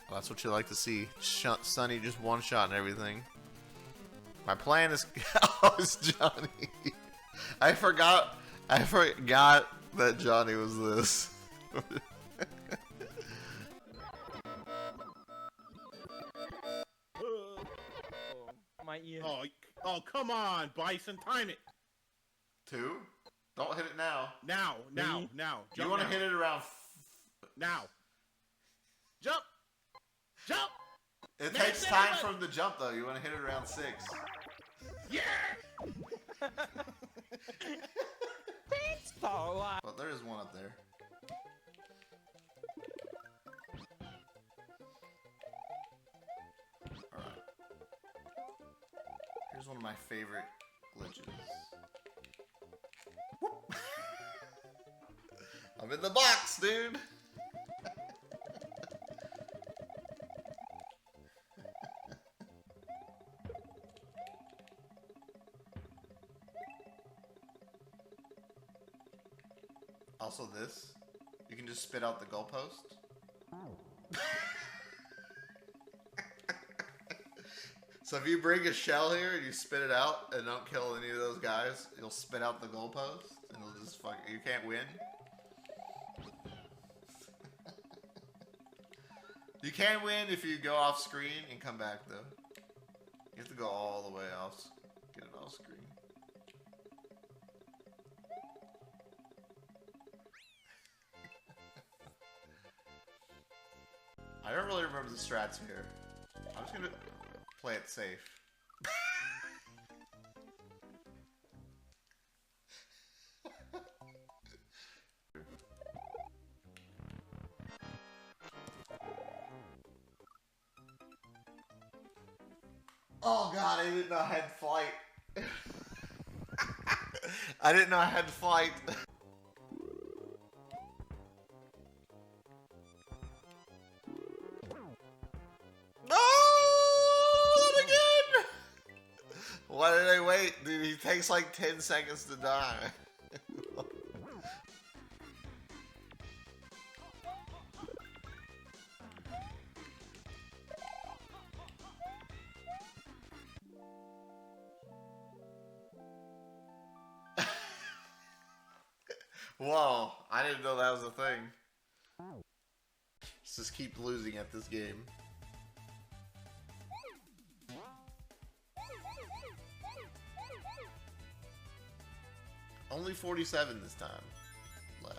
Well, that's what you like to see. Sunny just one shot and everything. My plan is... Oh, it's Johnny. I forgot that Johnny was this. My ear. Oh, come on, Bison, time it. 2? Don't hit it now. Now. You want to hit it around... Now. Jump. It takes time from the jump, though. You want to hit it around 6. Yeah. Thanks, Paula. Well, there is one up there. Alright. Here's one of my favorite glitches. I'm in the box, dude! Also this, you can just spit out the goalpost. So if you bring a shell here and you spit it out and don't kill any of those guys, you'll spit out the goalpost and it'll just fuck. You can't win. You can win if you go off screen and come back though. You have to go all the way off, get it off screen. I don't really remember the strats here. I'm just gonna play it safe. Oh god, I didn't know I had flight. I didn't know I had flight. Why did I wait? Dude, he takes like 10 seconds to die. Whoa, I didn't know that was a thing. Let's just keep losing at this game. Only 47 this time left.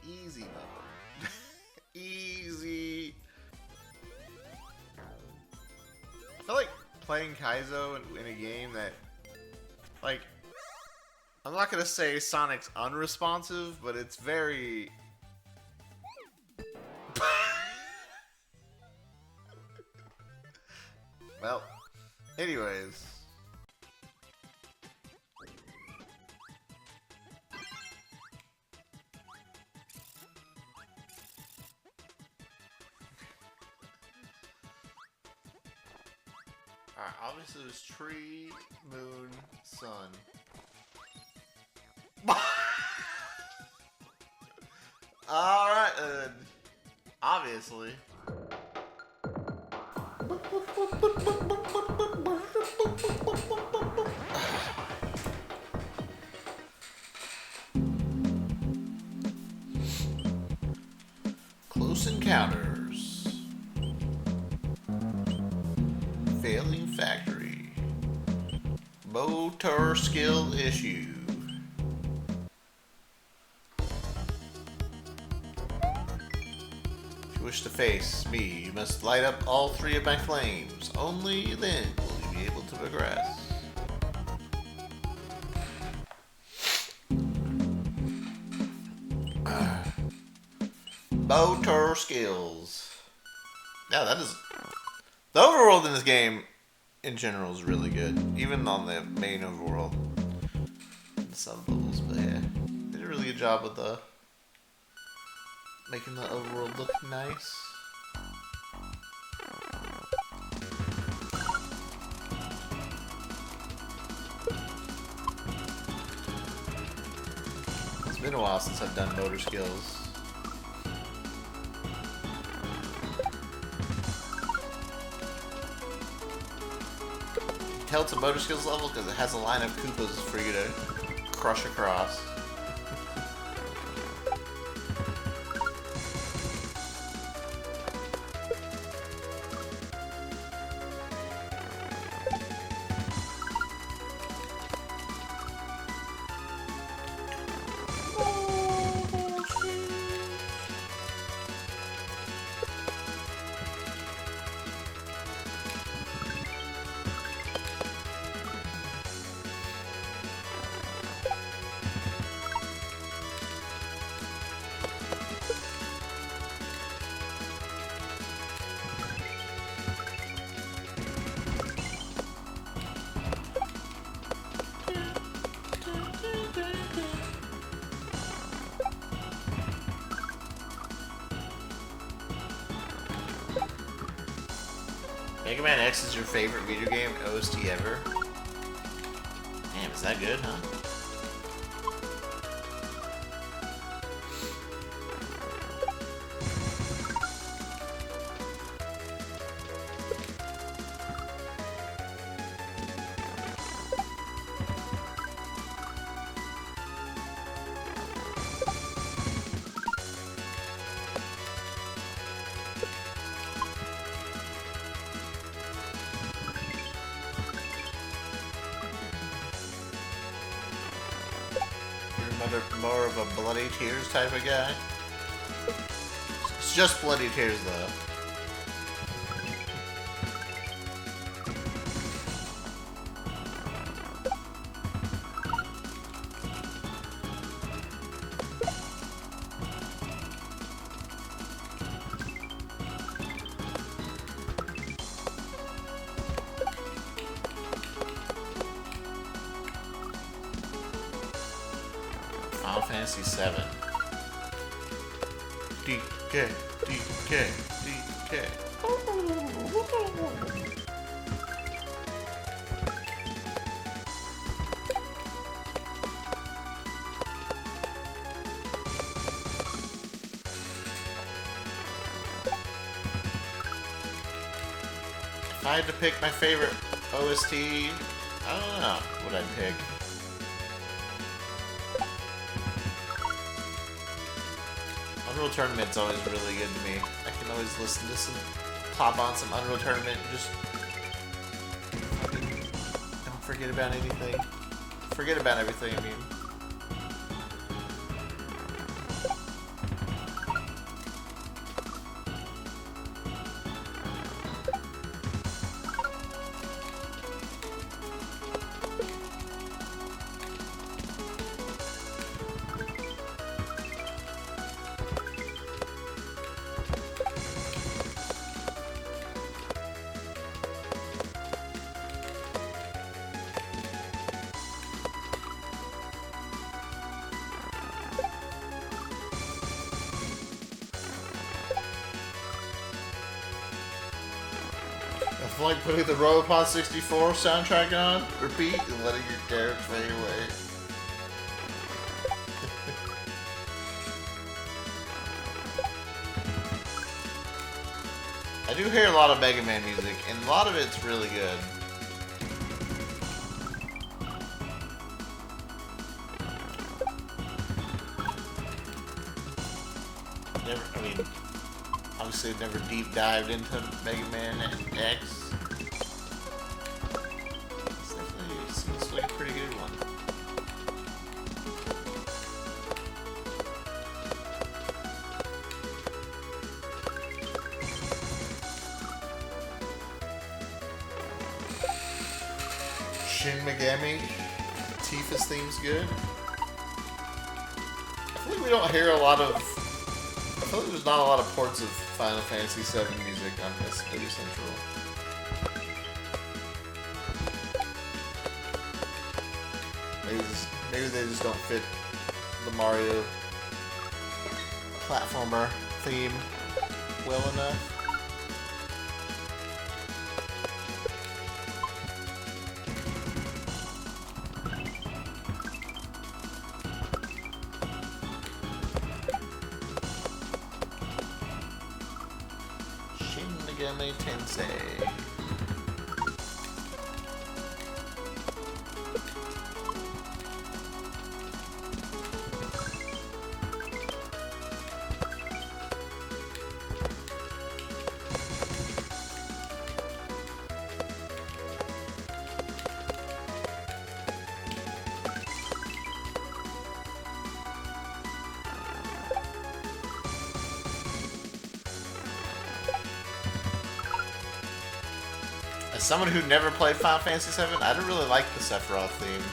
Easy mode. Easy. I feel like playing Kaizo in a game that, like, I'm not gonna say Sonic's unresponsive, but it's very... Well, anyways. Alright, obviously there's tree, moon, sun. Alright then. Obviously. Close encounters. Failing factory. Motor skill issue. If you wish to face me, you must light up all 3 of my flames. Only then will you be able to progress. Motor skills. Yeah, that is... The overworld in this game, in general, is really good. Even on the main overworld. And some levels, but yeah. They did a really good job with the... making the overworld look nice. It's been a while since I've done motor skills. Tell it's a motor skills level because it has a line of Koopas for you to crush across. Mega Man X is your favorite video game OST ever? Damn, is that good, huh? More of a Bloody Tears type of guy. It's just Bloody Tears though. Final Fantasy 7. DK, DK, DK. If I had to pick my favorite OST, I don't know what I'd pick. Unreal Tournament's always really good to me. I can always listen to some, pop on some Unreal Tournament, and just fucking don't forget about anything. Forget about everything, I mean. Like putting the Robopod 64 soundtrack on, repeat, and letting your character fade away. I do hear a lot of Mega Man music, and a lot of it's really good. I mean, obviously I've never deep dived into Mega Man X. This definitely seems like a pretty good one. Shin Megami, Tifa's theme's good. I feel like we don't hear a lot of. I feel like there's not a lot of ports of Final Fantasy VII music on SW Central. Maybe they just don't fit the Mario platformer theme well enough. Shin Megami Tensei. As someone who never played Final Fantasy VII, I don't really like the Sephiroth theme.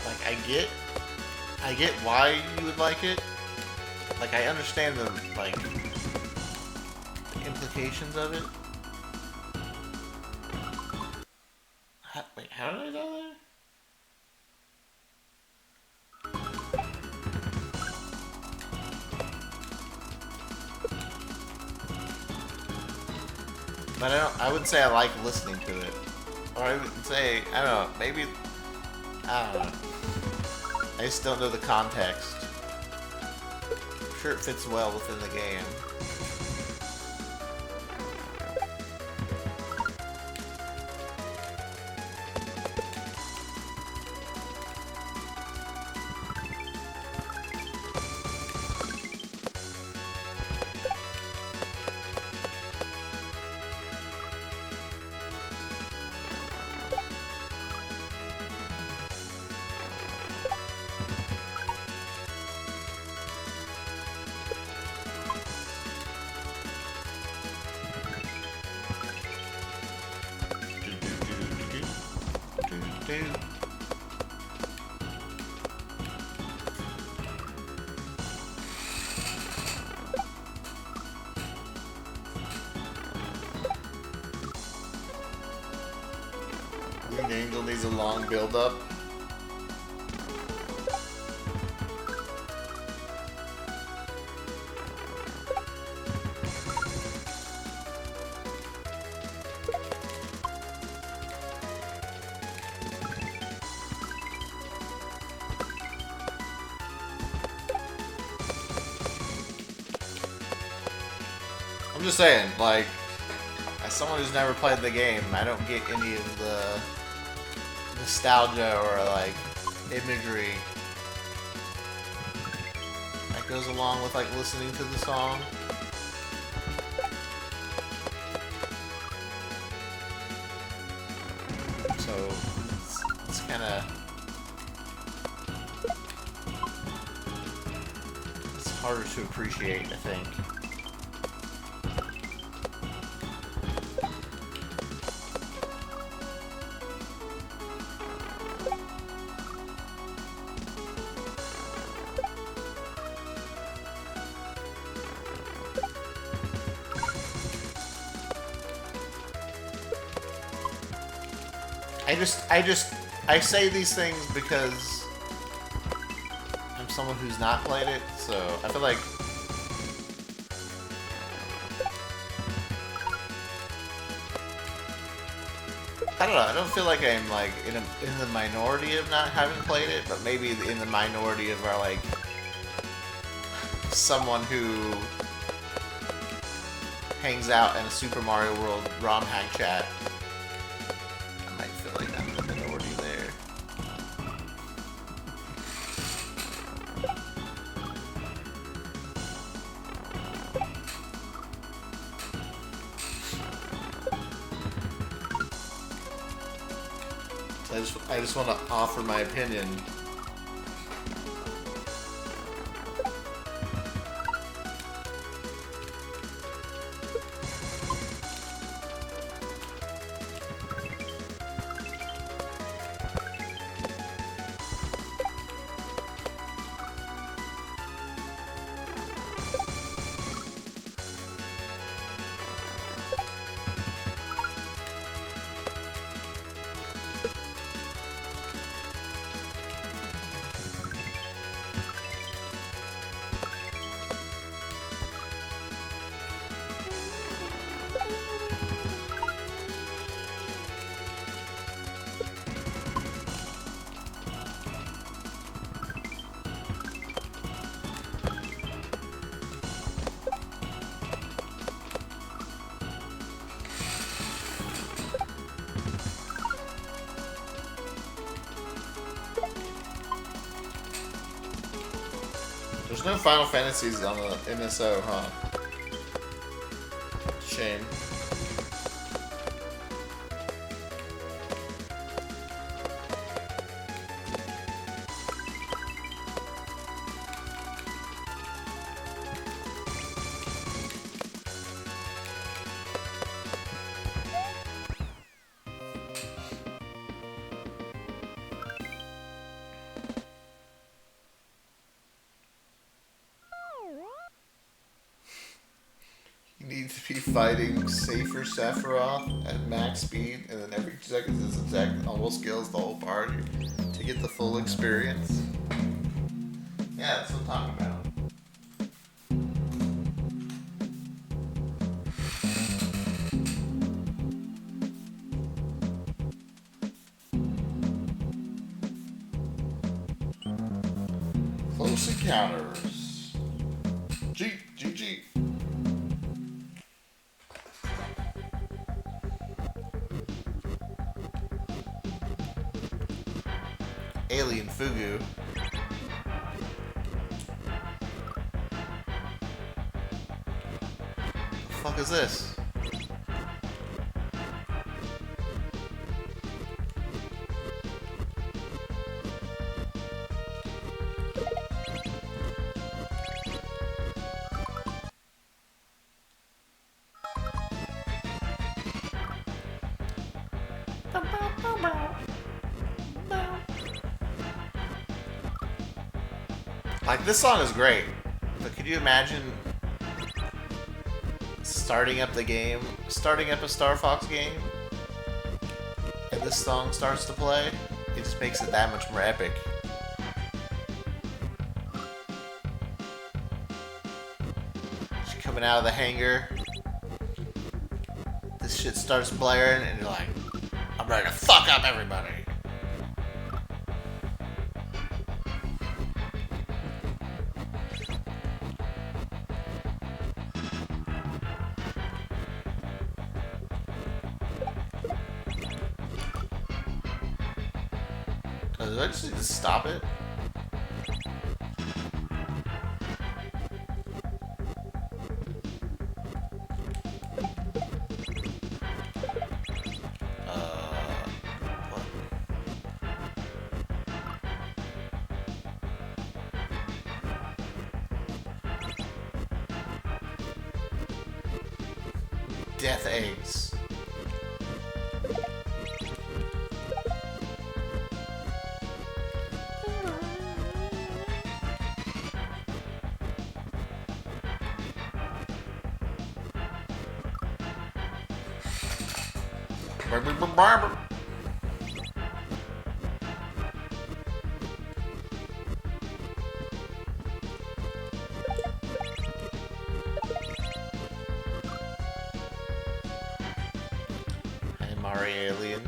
Like, I get why you would like it. Like, I understand the, like, the implications of it. Wait, how did I go there? But I wouldn't say I like listening to it. Or I would say, I don't know, maybe, I don't know. I just don't know the context. I'm sure it fits well within the game. Winged Angel needs a long build-up. I'm just saying, like, as someone who's never played the game, I don't get any of the nostalgia or, like, imagery that goes along with, like, listening to the song. So, it's kind of... it's harder to appreciate, I think. I say these things because I'm someone who's not played it, so I feel like I don't know. I don't feel like I'm like in the minority of not having played it, but maybe in the minority of our like someone who hangs out in a Super Mario World ROM hack chat. I might feel like I'm in the minority there. I just want to offer my opinion. There's no Final Fantasies on the NSO, huh? Shame. You need to be fighting Safer Sephiroth at max speed, and then every 2 seconds his attack almost kills the whole party to get the full experience. Yeah, that's what I'm talking about. Close Encounters. GG. Alien Fugu. The fuck is this? Like, this song is great, but could you imagine starting up the game, starting up a Star Fox game, and this song starts to play? It just makes it that much more epic. Just coming out of the hangar, this shit starts blaring, and you're like, I'm ready to fuck up everybody. Do I just need to stop it? What? Death eggs. Hey, Mario Alien.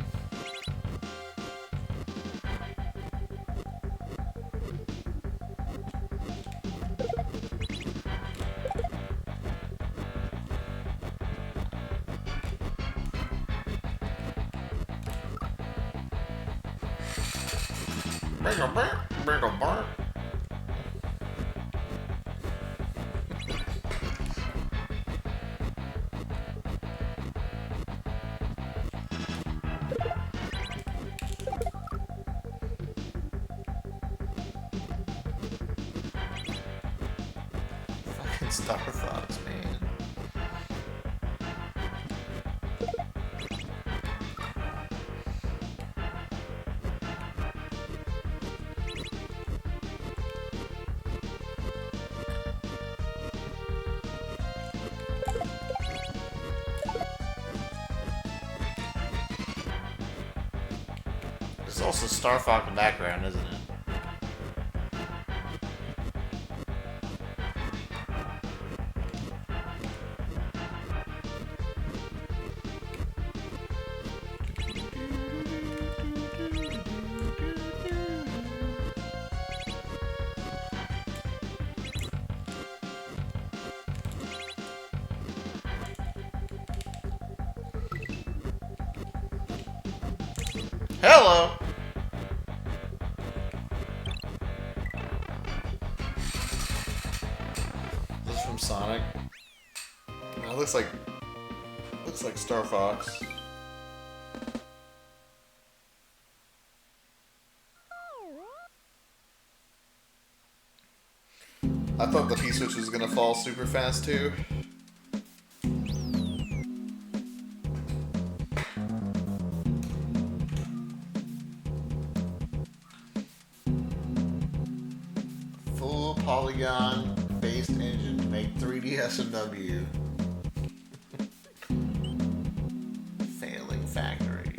Fucking Star Fox, man. There's also Star Fox in the background, isn't it? Hello! This is from Sonic. No, it looks like Star Fox. I thought the P-switch was gonna fall super fast too. Full polygon based engine to make 3D S&W. Failing factory.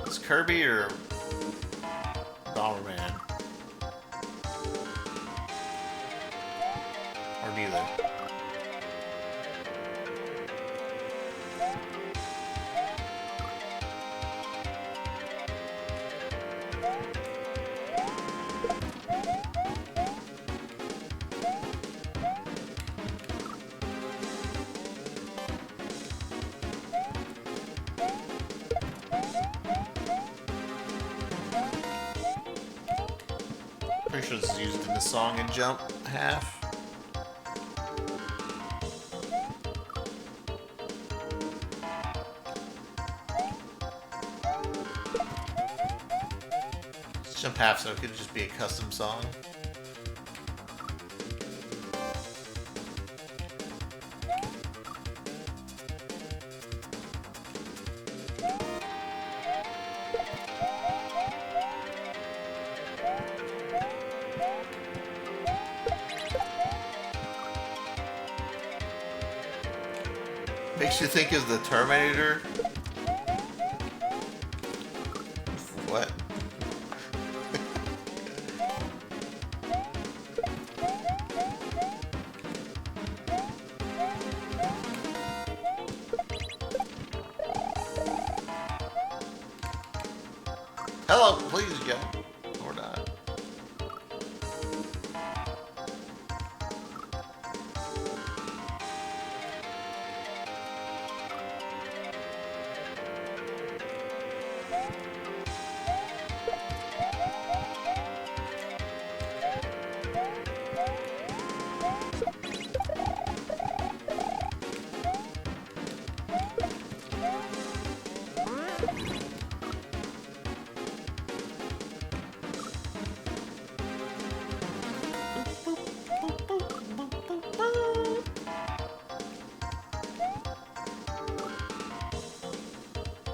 Is Kirby or Bomberman? Or neither? Pretty sure this is used in the song and jump half. Jump half, so it could just be a custom song. Makes you think of the Terminator. What? Hello, please go. Or not.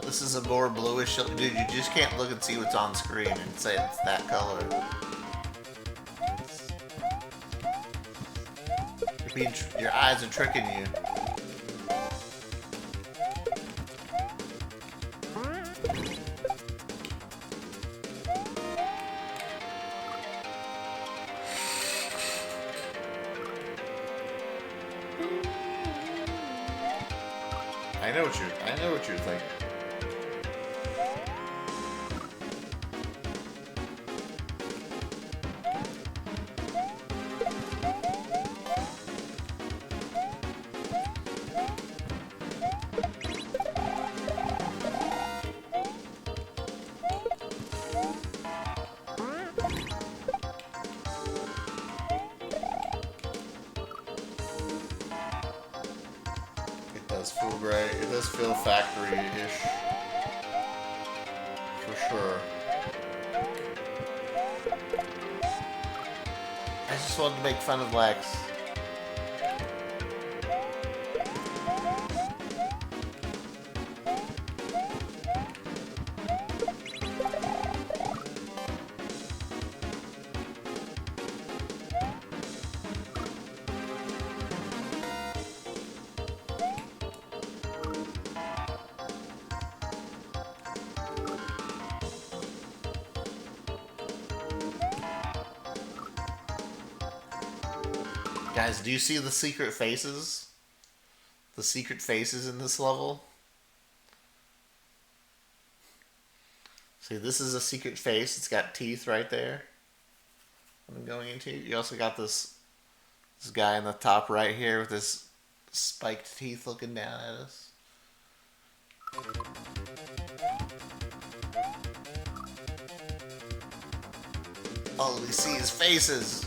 This is a more bluish. Dude, you just can't look and see what's on screen and say it's that color. Your eyes are tricking you. I know what you're thinking. does feel factory-ish. For sure. I just wanted to make fun of Lex. Guys, do you see the secret faces? The secret faces in this level? See, this is a secret face. It's got teeth right there. I'm going into. You also got this guy in the top right here with his spiked teeth looking down at us. All we see is faces.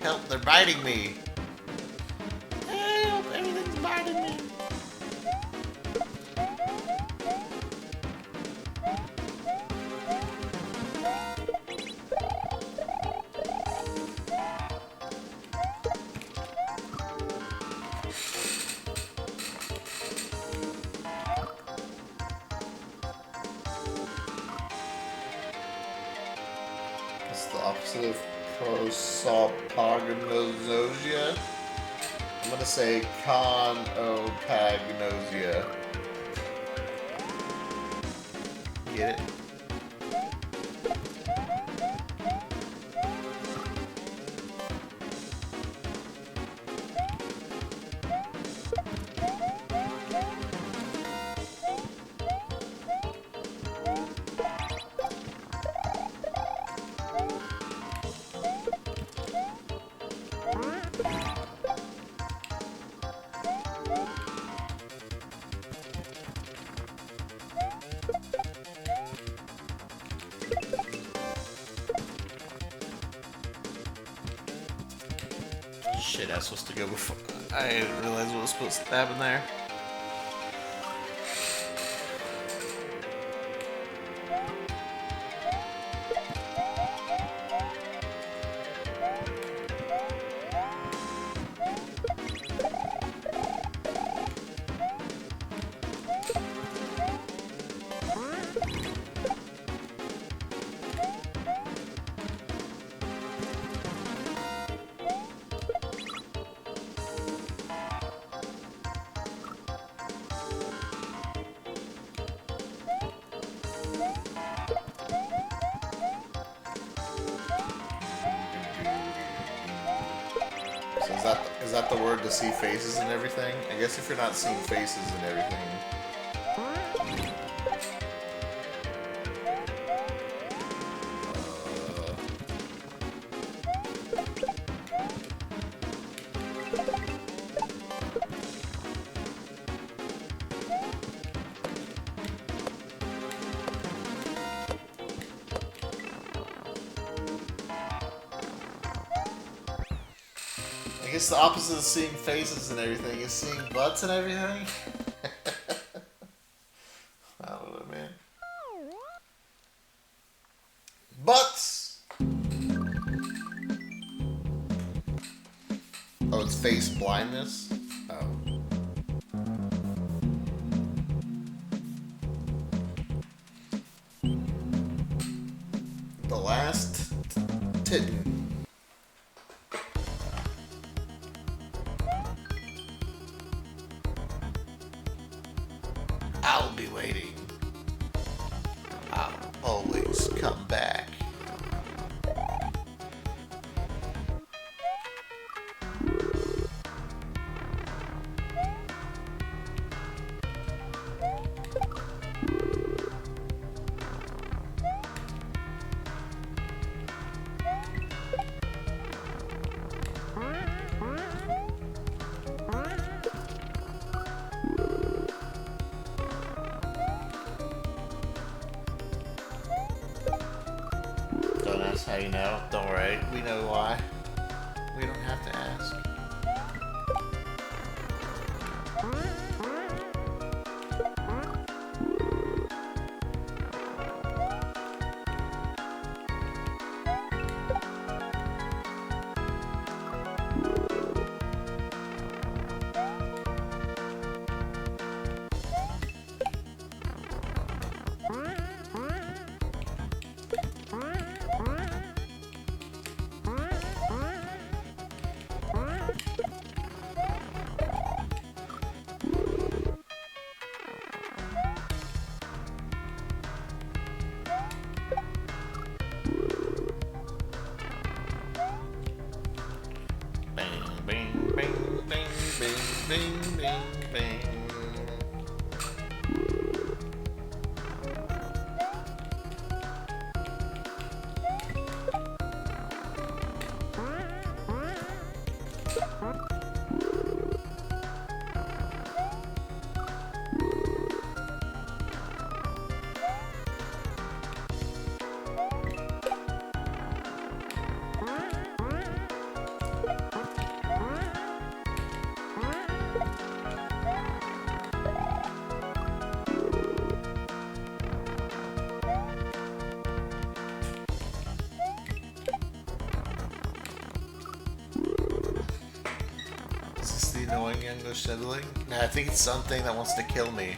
Help, they're biting me. Help, everything's biting me. It's the opposite of prosopagnosia. I'm gonna say conopagnosia. Get it? Shit, I was supposed to go before. I didn't realize what was supposed to happen there. So is that the word to see faces and everything? I guess if you're not seeing faces and everything. I guess the opposite of seeing faces and everything is seeing butts and everything. I don't know, man. Butts! Oh, it's face blindness? Oh. The last titten. I'll be waiting. I'll always come back. you know. Don't worry. We know why. We don't have to ask. Bing, bing, bing, bing, bing, bing, bing. Is this the annoying younger sibling? Nah, I think it's something that wants to kill me.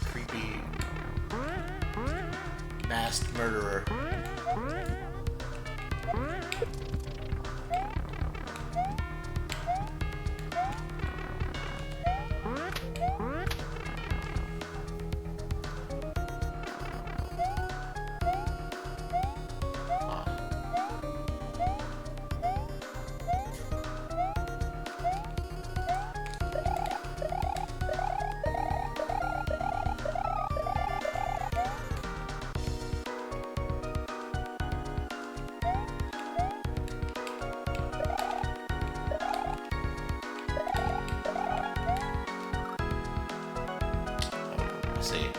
Creepy masked murderer. See.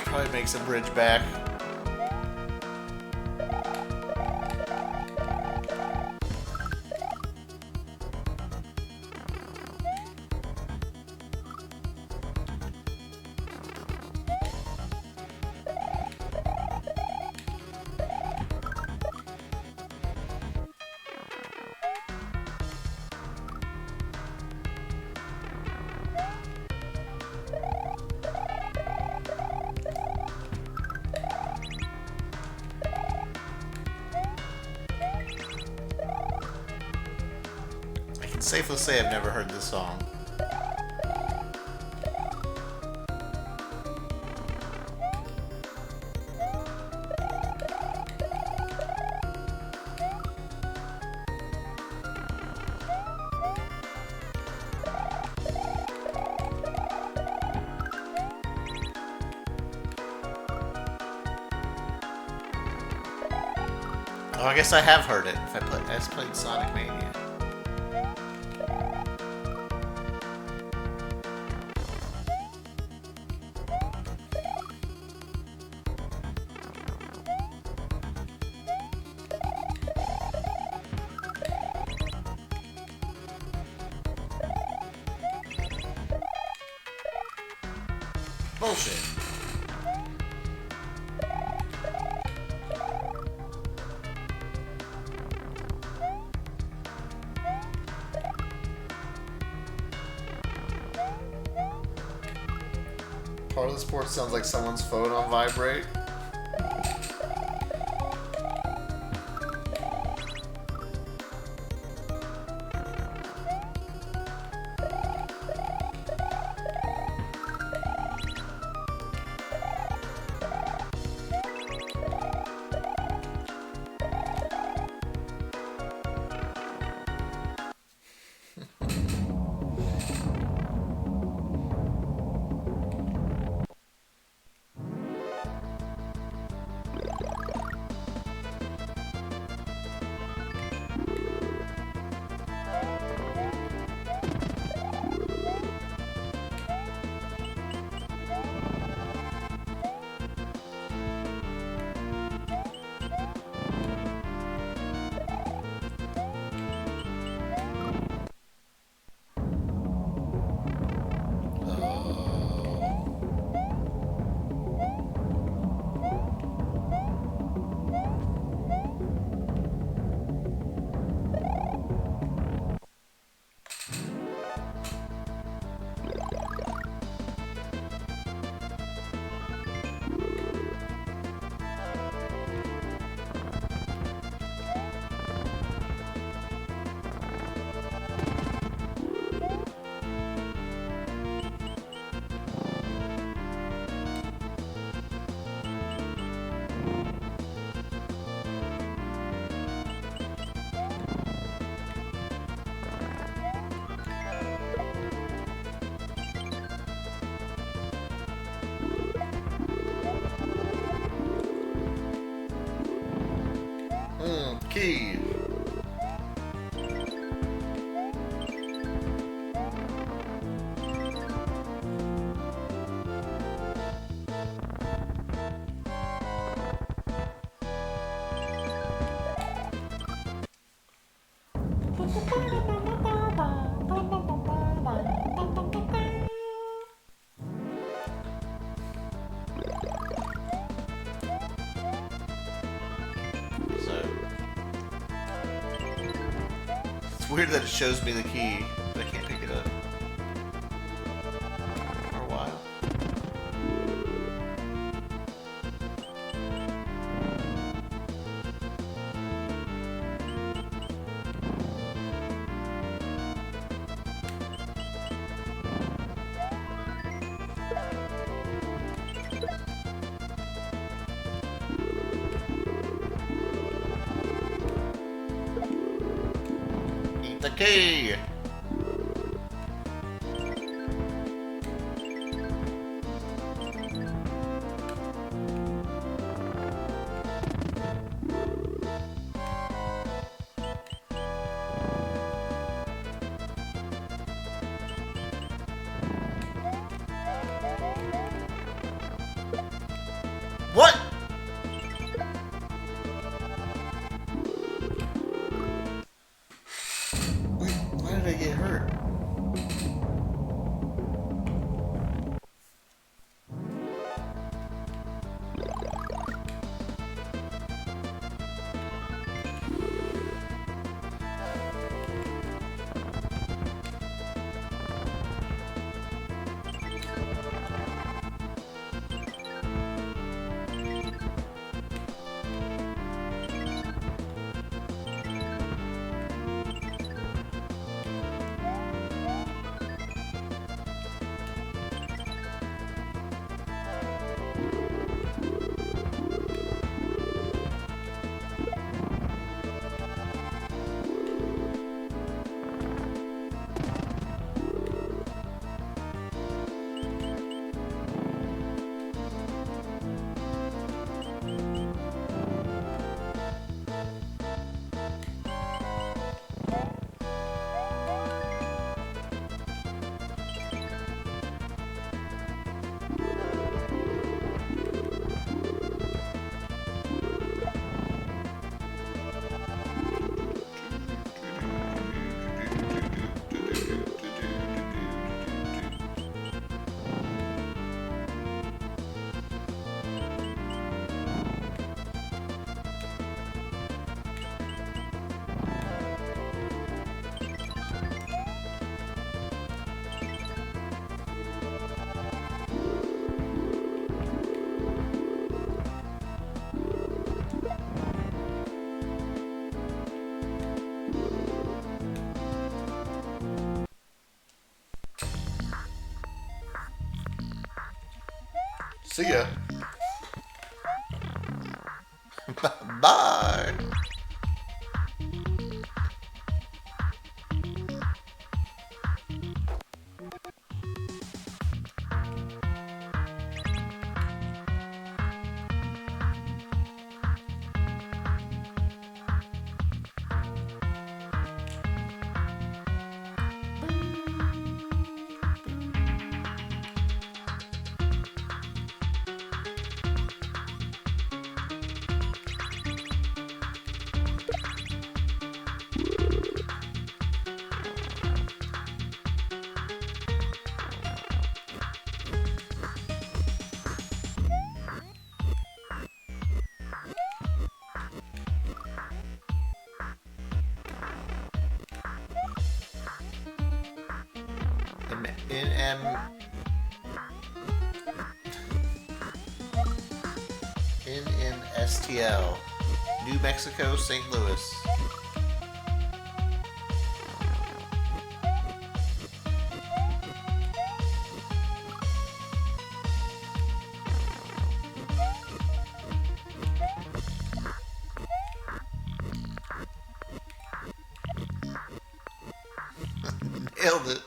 Probably makes a bridge back. It's safe to say I've never heard this song. Oh, I guess I have heard it. If I just played Sonic Mania. Bullshit. Part of the sport sounds like someone's phone on vibrate. Key. It's weird that it shows me the key, but I can't pick it up. For a while. Eat the key! What? Wait, why did I See ya. Bye. NNSTL, New Mexico, St. Louis. Nailed it.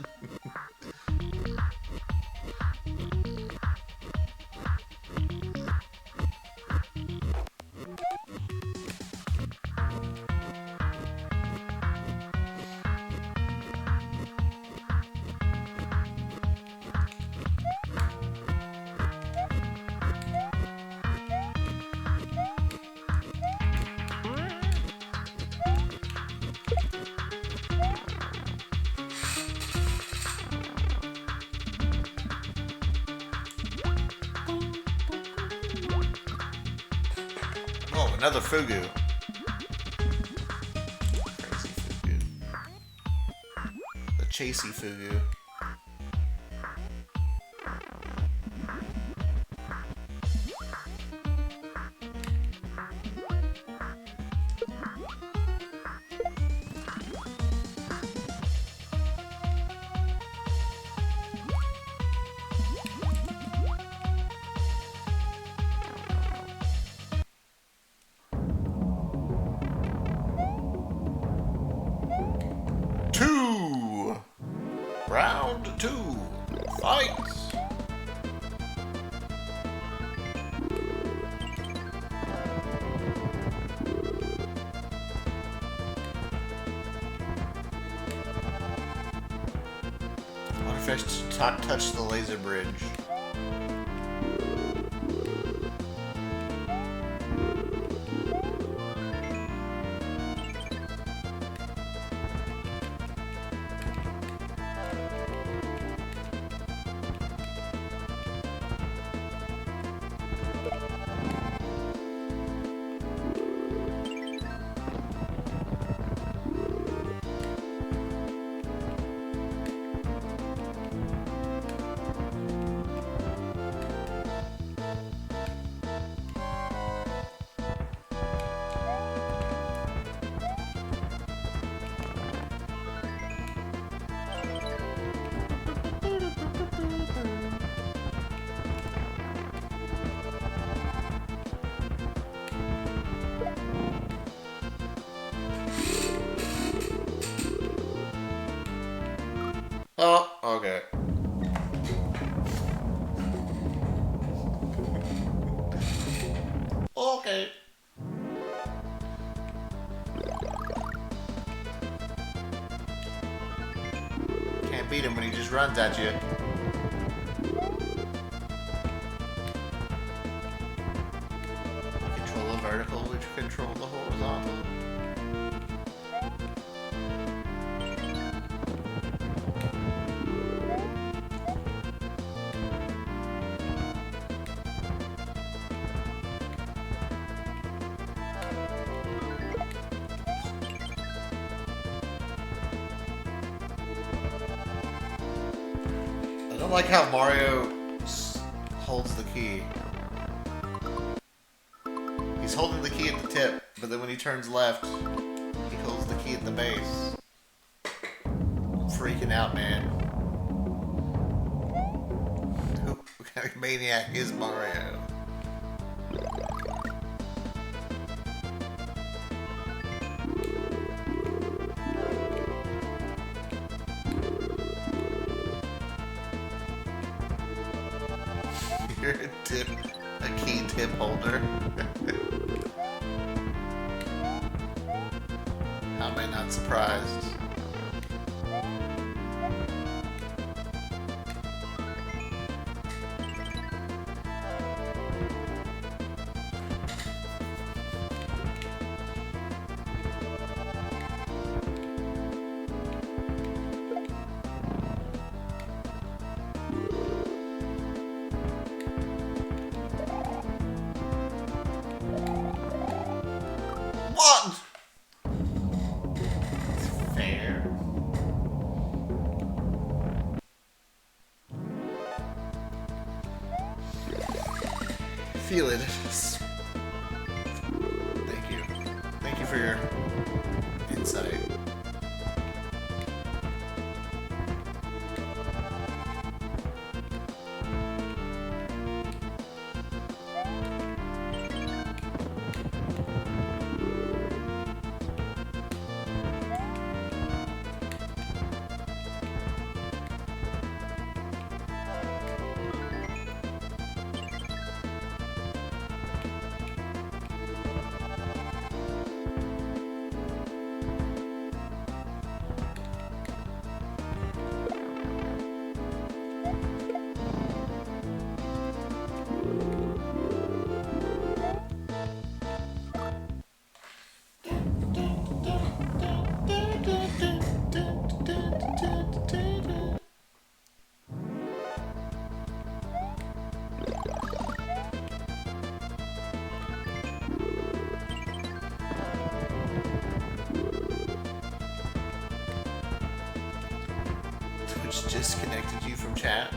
Oh, another Fugu. Crazy Fugu. The Chasey Fugu. Round 2. Fight! I wonder if I touch the laser bridge. Oh, okay. Okay. Can't beat him when he just runs at you. Control the vertical, which control the horizontal. I don't like how Mario holds the key. He's holding the key at the tip, but then when he turns left, he holds the key at the base. I'm freaking out, man. Maniac is Mario. You're a key tip holder. How am I not surprised? What? Fair. Feel it. Thank you. Thank you for your insight. Twitch disconnected you from chat?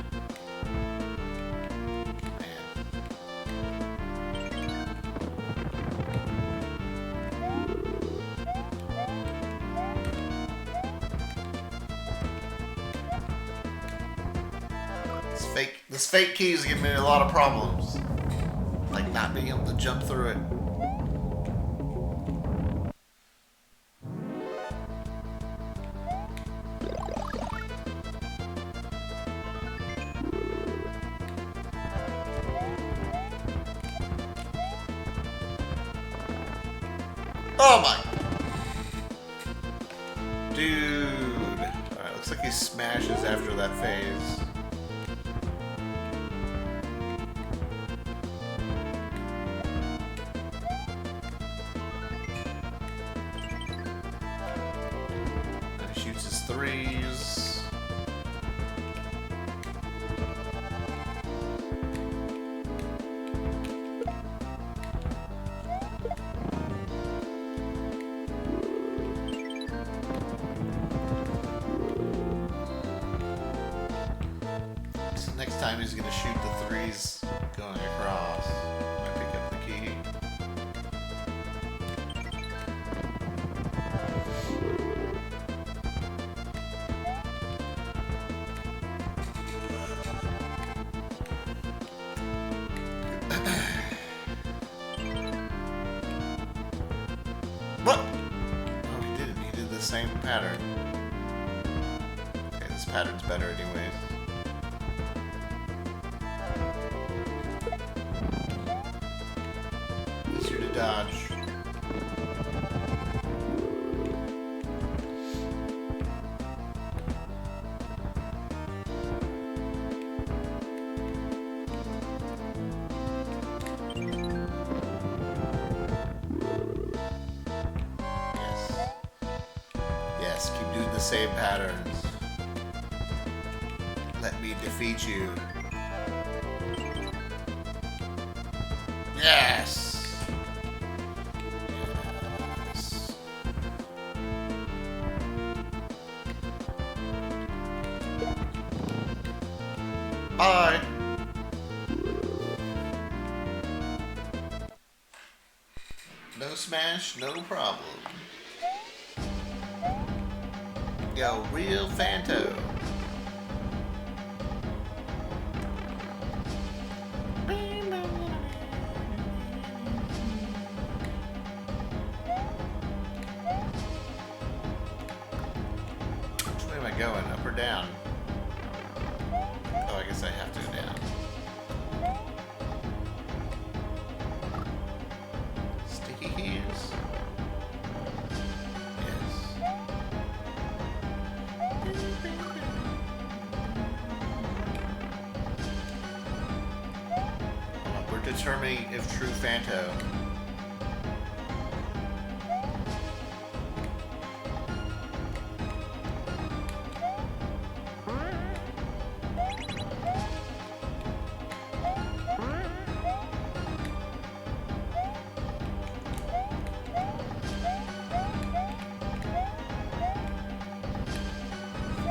This fake key is giving me a lot of problems. Like not being able to jump through it. Oh my! Dude! Alright, looks like he smashes after that phase. And he shoots his threes. Next time he's gonna shoot the threes going across. I pick up the key. What? Oh, he didn't. He did the same pattern. Okay, this pattern's better anyways. Easier to dodge. Yes, keep doing the same patterns. Let me defeat you. Yes! Yes. Bye! No smash, no problem. Yo, real Fanto. down? Oh, I guess I have to go down. Sticky heels. Yes. We're determining if true Fanto.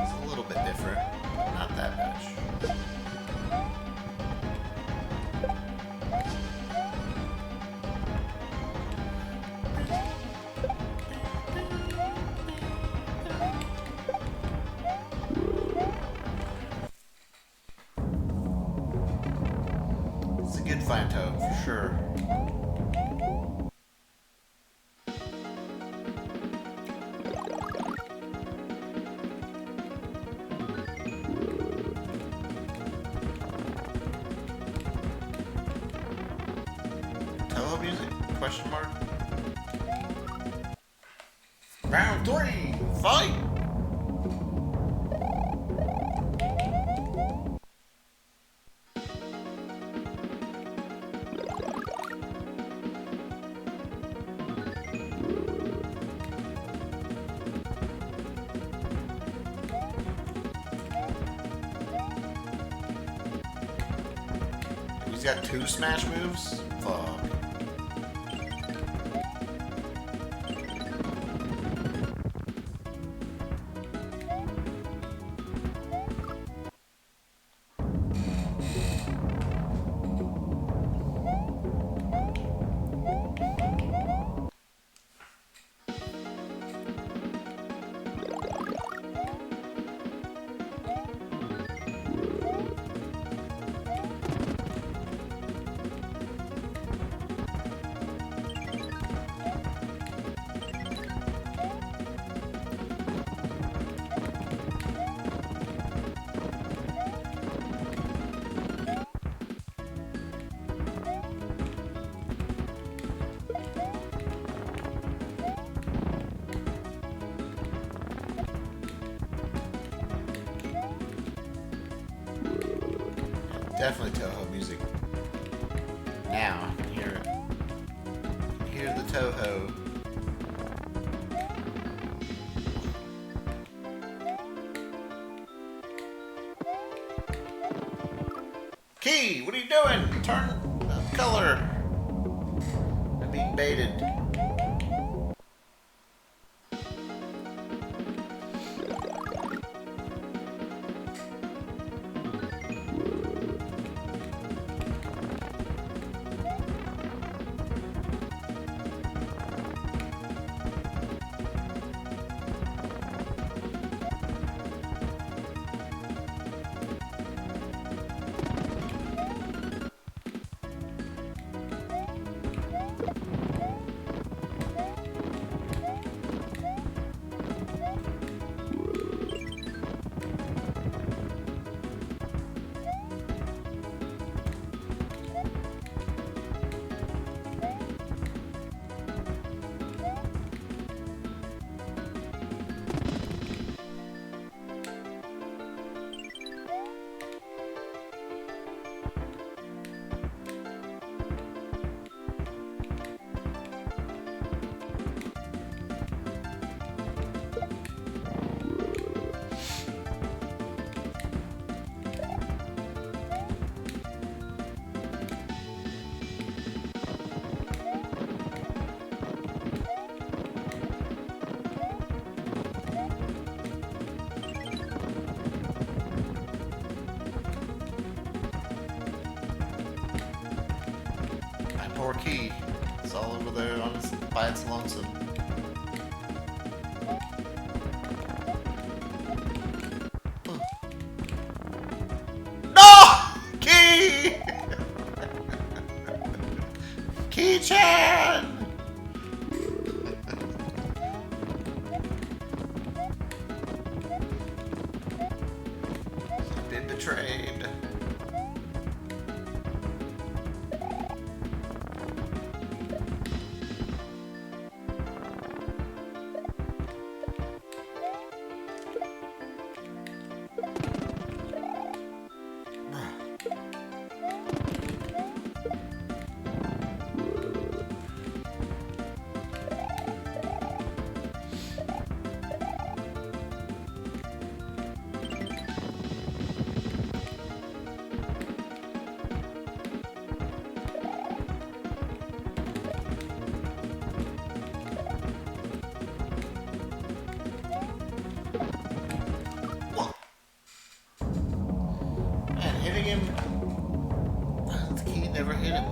It's a little bit different, not that much. It's a good Fanto, for sure. Toho music? Question mark? Round 3, fight! He's got 2 smash moves? Fuck. Definitely Toho music. Now, I can hear it. Hear the Toho. Key, what are you doing? Turn the color. I'm being baited. Poor Key. It's all over there on its, by its lonesome. No! Key! Key-chan! hit him.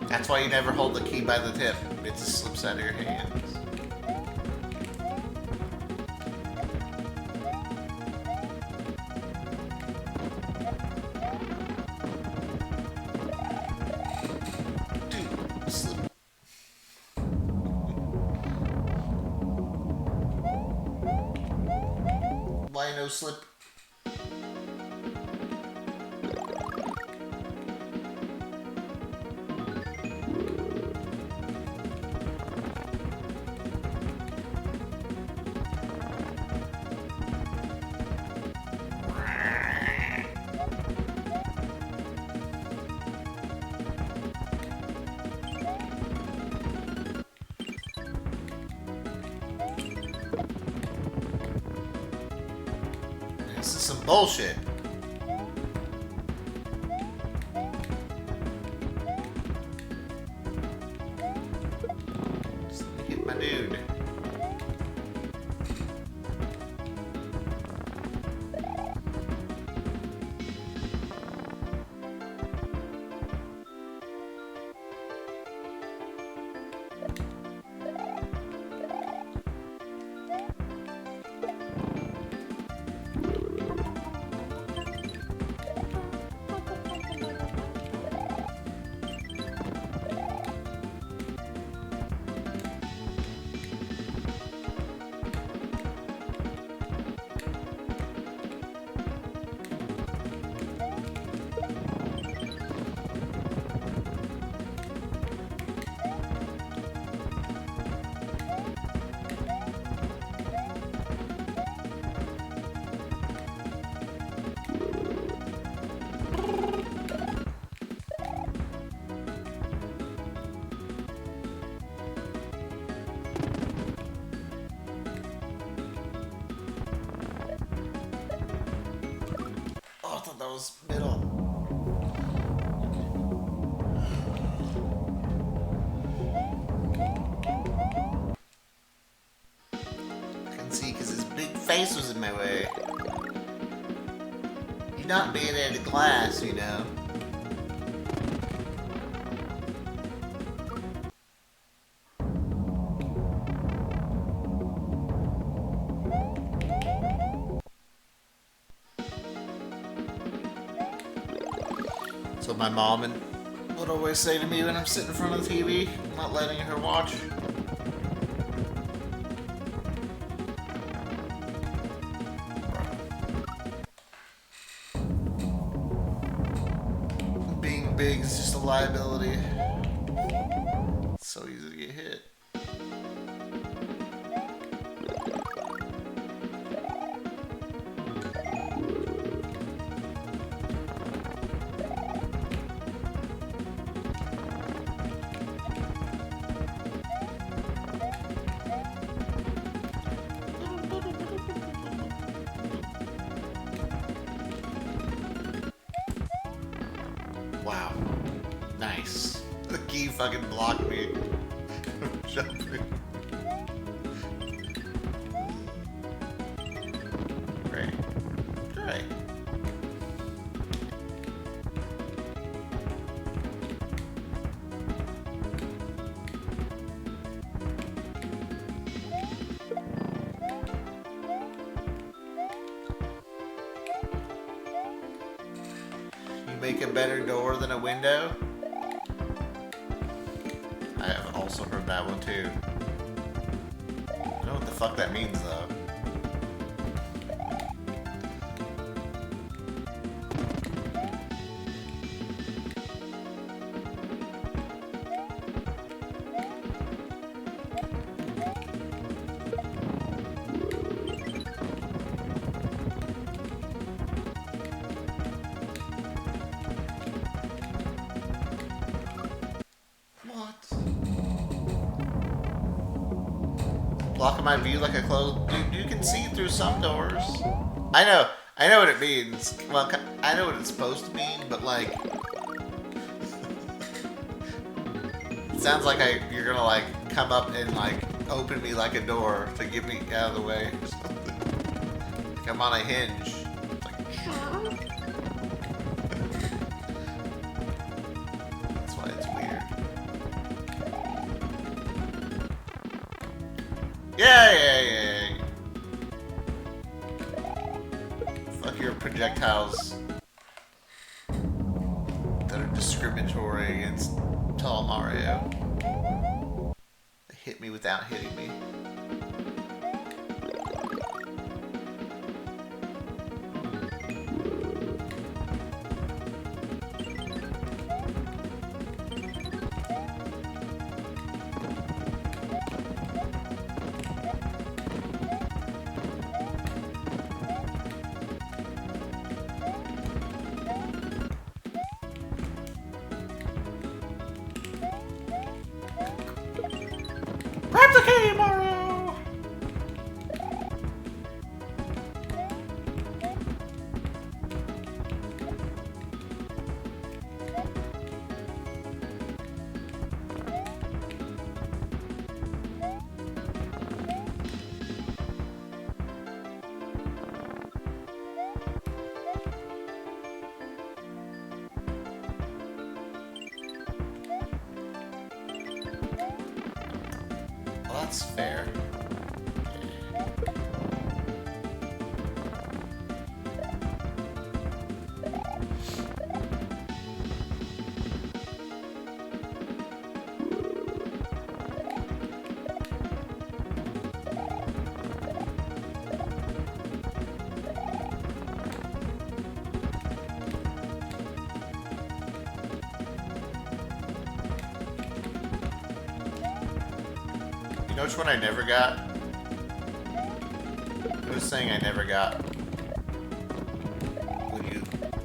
That's why you never hold the key by the tip. It just slips out of your hands. Dude, slip. Why no slip? This is some bullshit. Just hit my dude. Oh, I thought that was middle. I can see because his big face was in my way. You're not made out of glass, you know. So my mom would always say to me when I'm sitting in front of the TV, I'm not letting her watch. Being big is just a liability. It's so easy to get hit. Wow. Nice. The key fucking blocked me from jumping. Great. Great. Make a better door than a window? I have also heard that one too. I don't know what the fuck that means though. Blocking my view like a closed... Dude, you can see through some doors. I know what it means. Well, I know what it's supposed to mean, but like... it sounds like you're gonna like come up and like open me like a door to get me out of the way or something. Like I'm on a hinge. Like, that's why it's weird. Yay! Fuck your projectiles that are discriminatory against tall Mario. They hit me without hitting me. Grab the key, Mario! Well, that's fair. You know which one I never got? Who was saying I never got? When you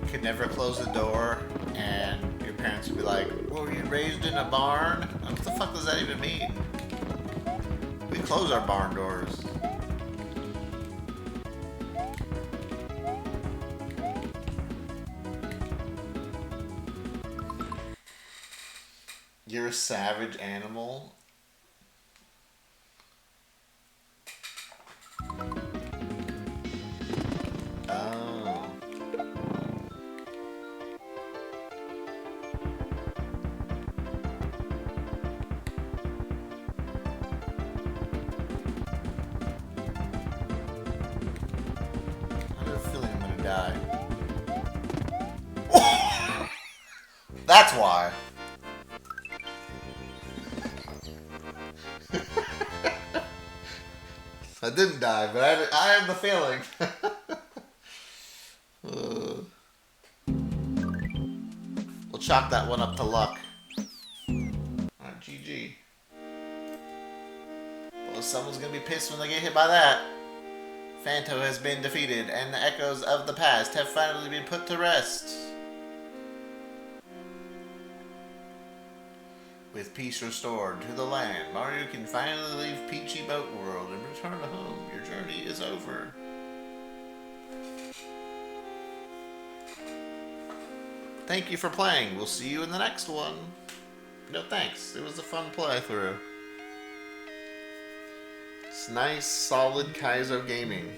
could never close the door and your parents would be like, well, were you raised in a barn? What the fuck does that even mean? We close our barn doors. You're a savage animal. Oh. I have a feeling I'm gonna die. That's why. I didn't die, but I have the feeling. We'll chalk that one up to luck. Alright, GG. Well, someone's gonna be pissed when they get hit by that. Phanto has been defeated, and the echoes of the past have finally been put to rest. With peace restored to the land, Mario can finally leave Peachy Boat World and return home. Your journey is over. Thank you for playing. We'll see you in the next one. No thanks. It was a fun playthrough. It's nice, solid Kaizo gaming.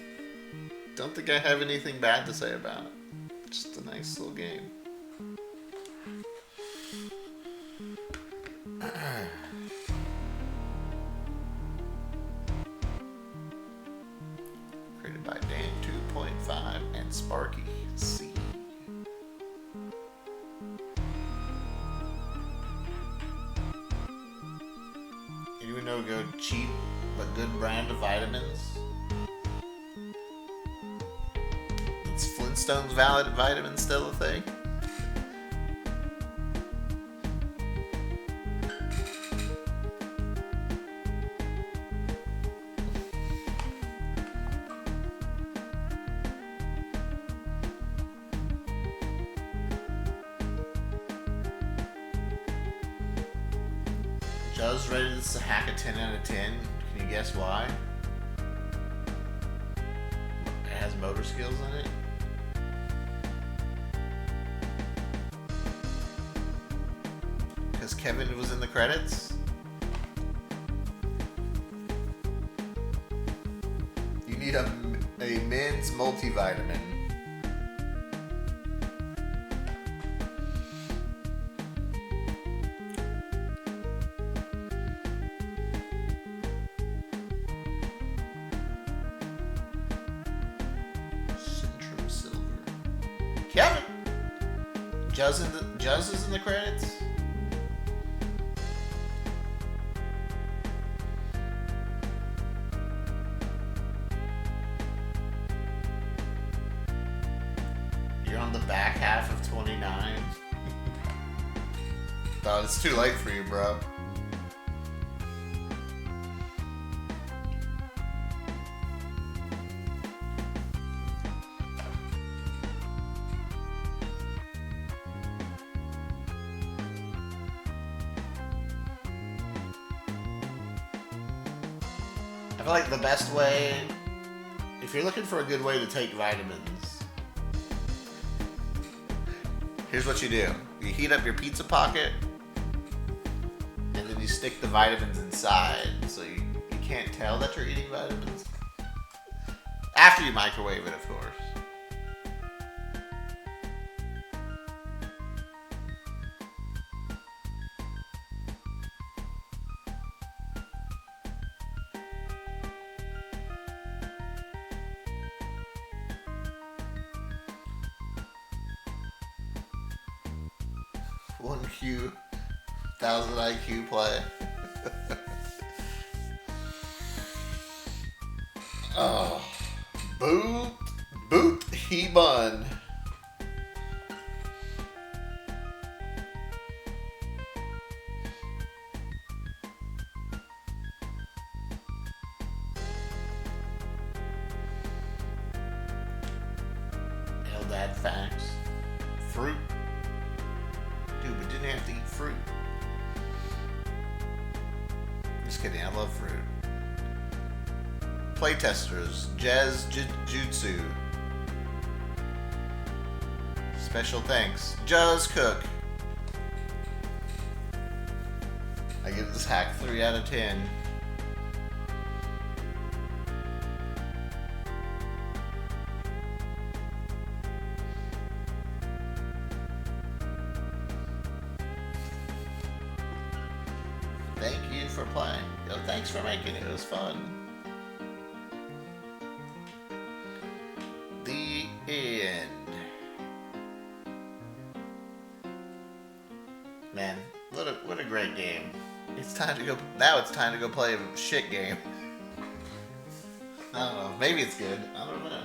Don't think I have anything bad to say about it. Just a nice little game. Created by Dan 2.5 and Sparky C. Anyone know go cheap but good brand of vitamins? Is Flintstones valid vitamins still a thing? Juz rated this a hack a 10 out of 10. Can you guess why? It has motor skills in it. Because Kevin was in the credits. need a men's multivitamin. Centrum Silver. Kevin! Juzz is in the credits? You're on the back half of 29. Thought it's too late for you, bro. I feel like the best way, if you're looking for a good way to take vitamins, here's what you do. You heat up your pizza pocket, and then you stick the vitamins inside, so you can't tell that you're eating vitamins. After you microwave it, of course. One Q, 1000 IQ play. Oh, boot he bun. Eldad facts. Fruit. Dude, we didn't have to eat fruit. Just kidding, I love fruit. Playtesters, Jazz Jutsu. Special thanks, Jazz Cook. I give this hack 3 out of 10. Thank you for playing. Yo, thanks for making it. It was fun. The end. Man, what a great game. It's time to go. Now it's time to go play a shit game. I don't know. Maybe it's good. I don't know.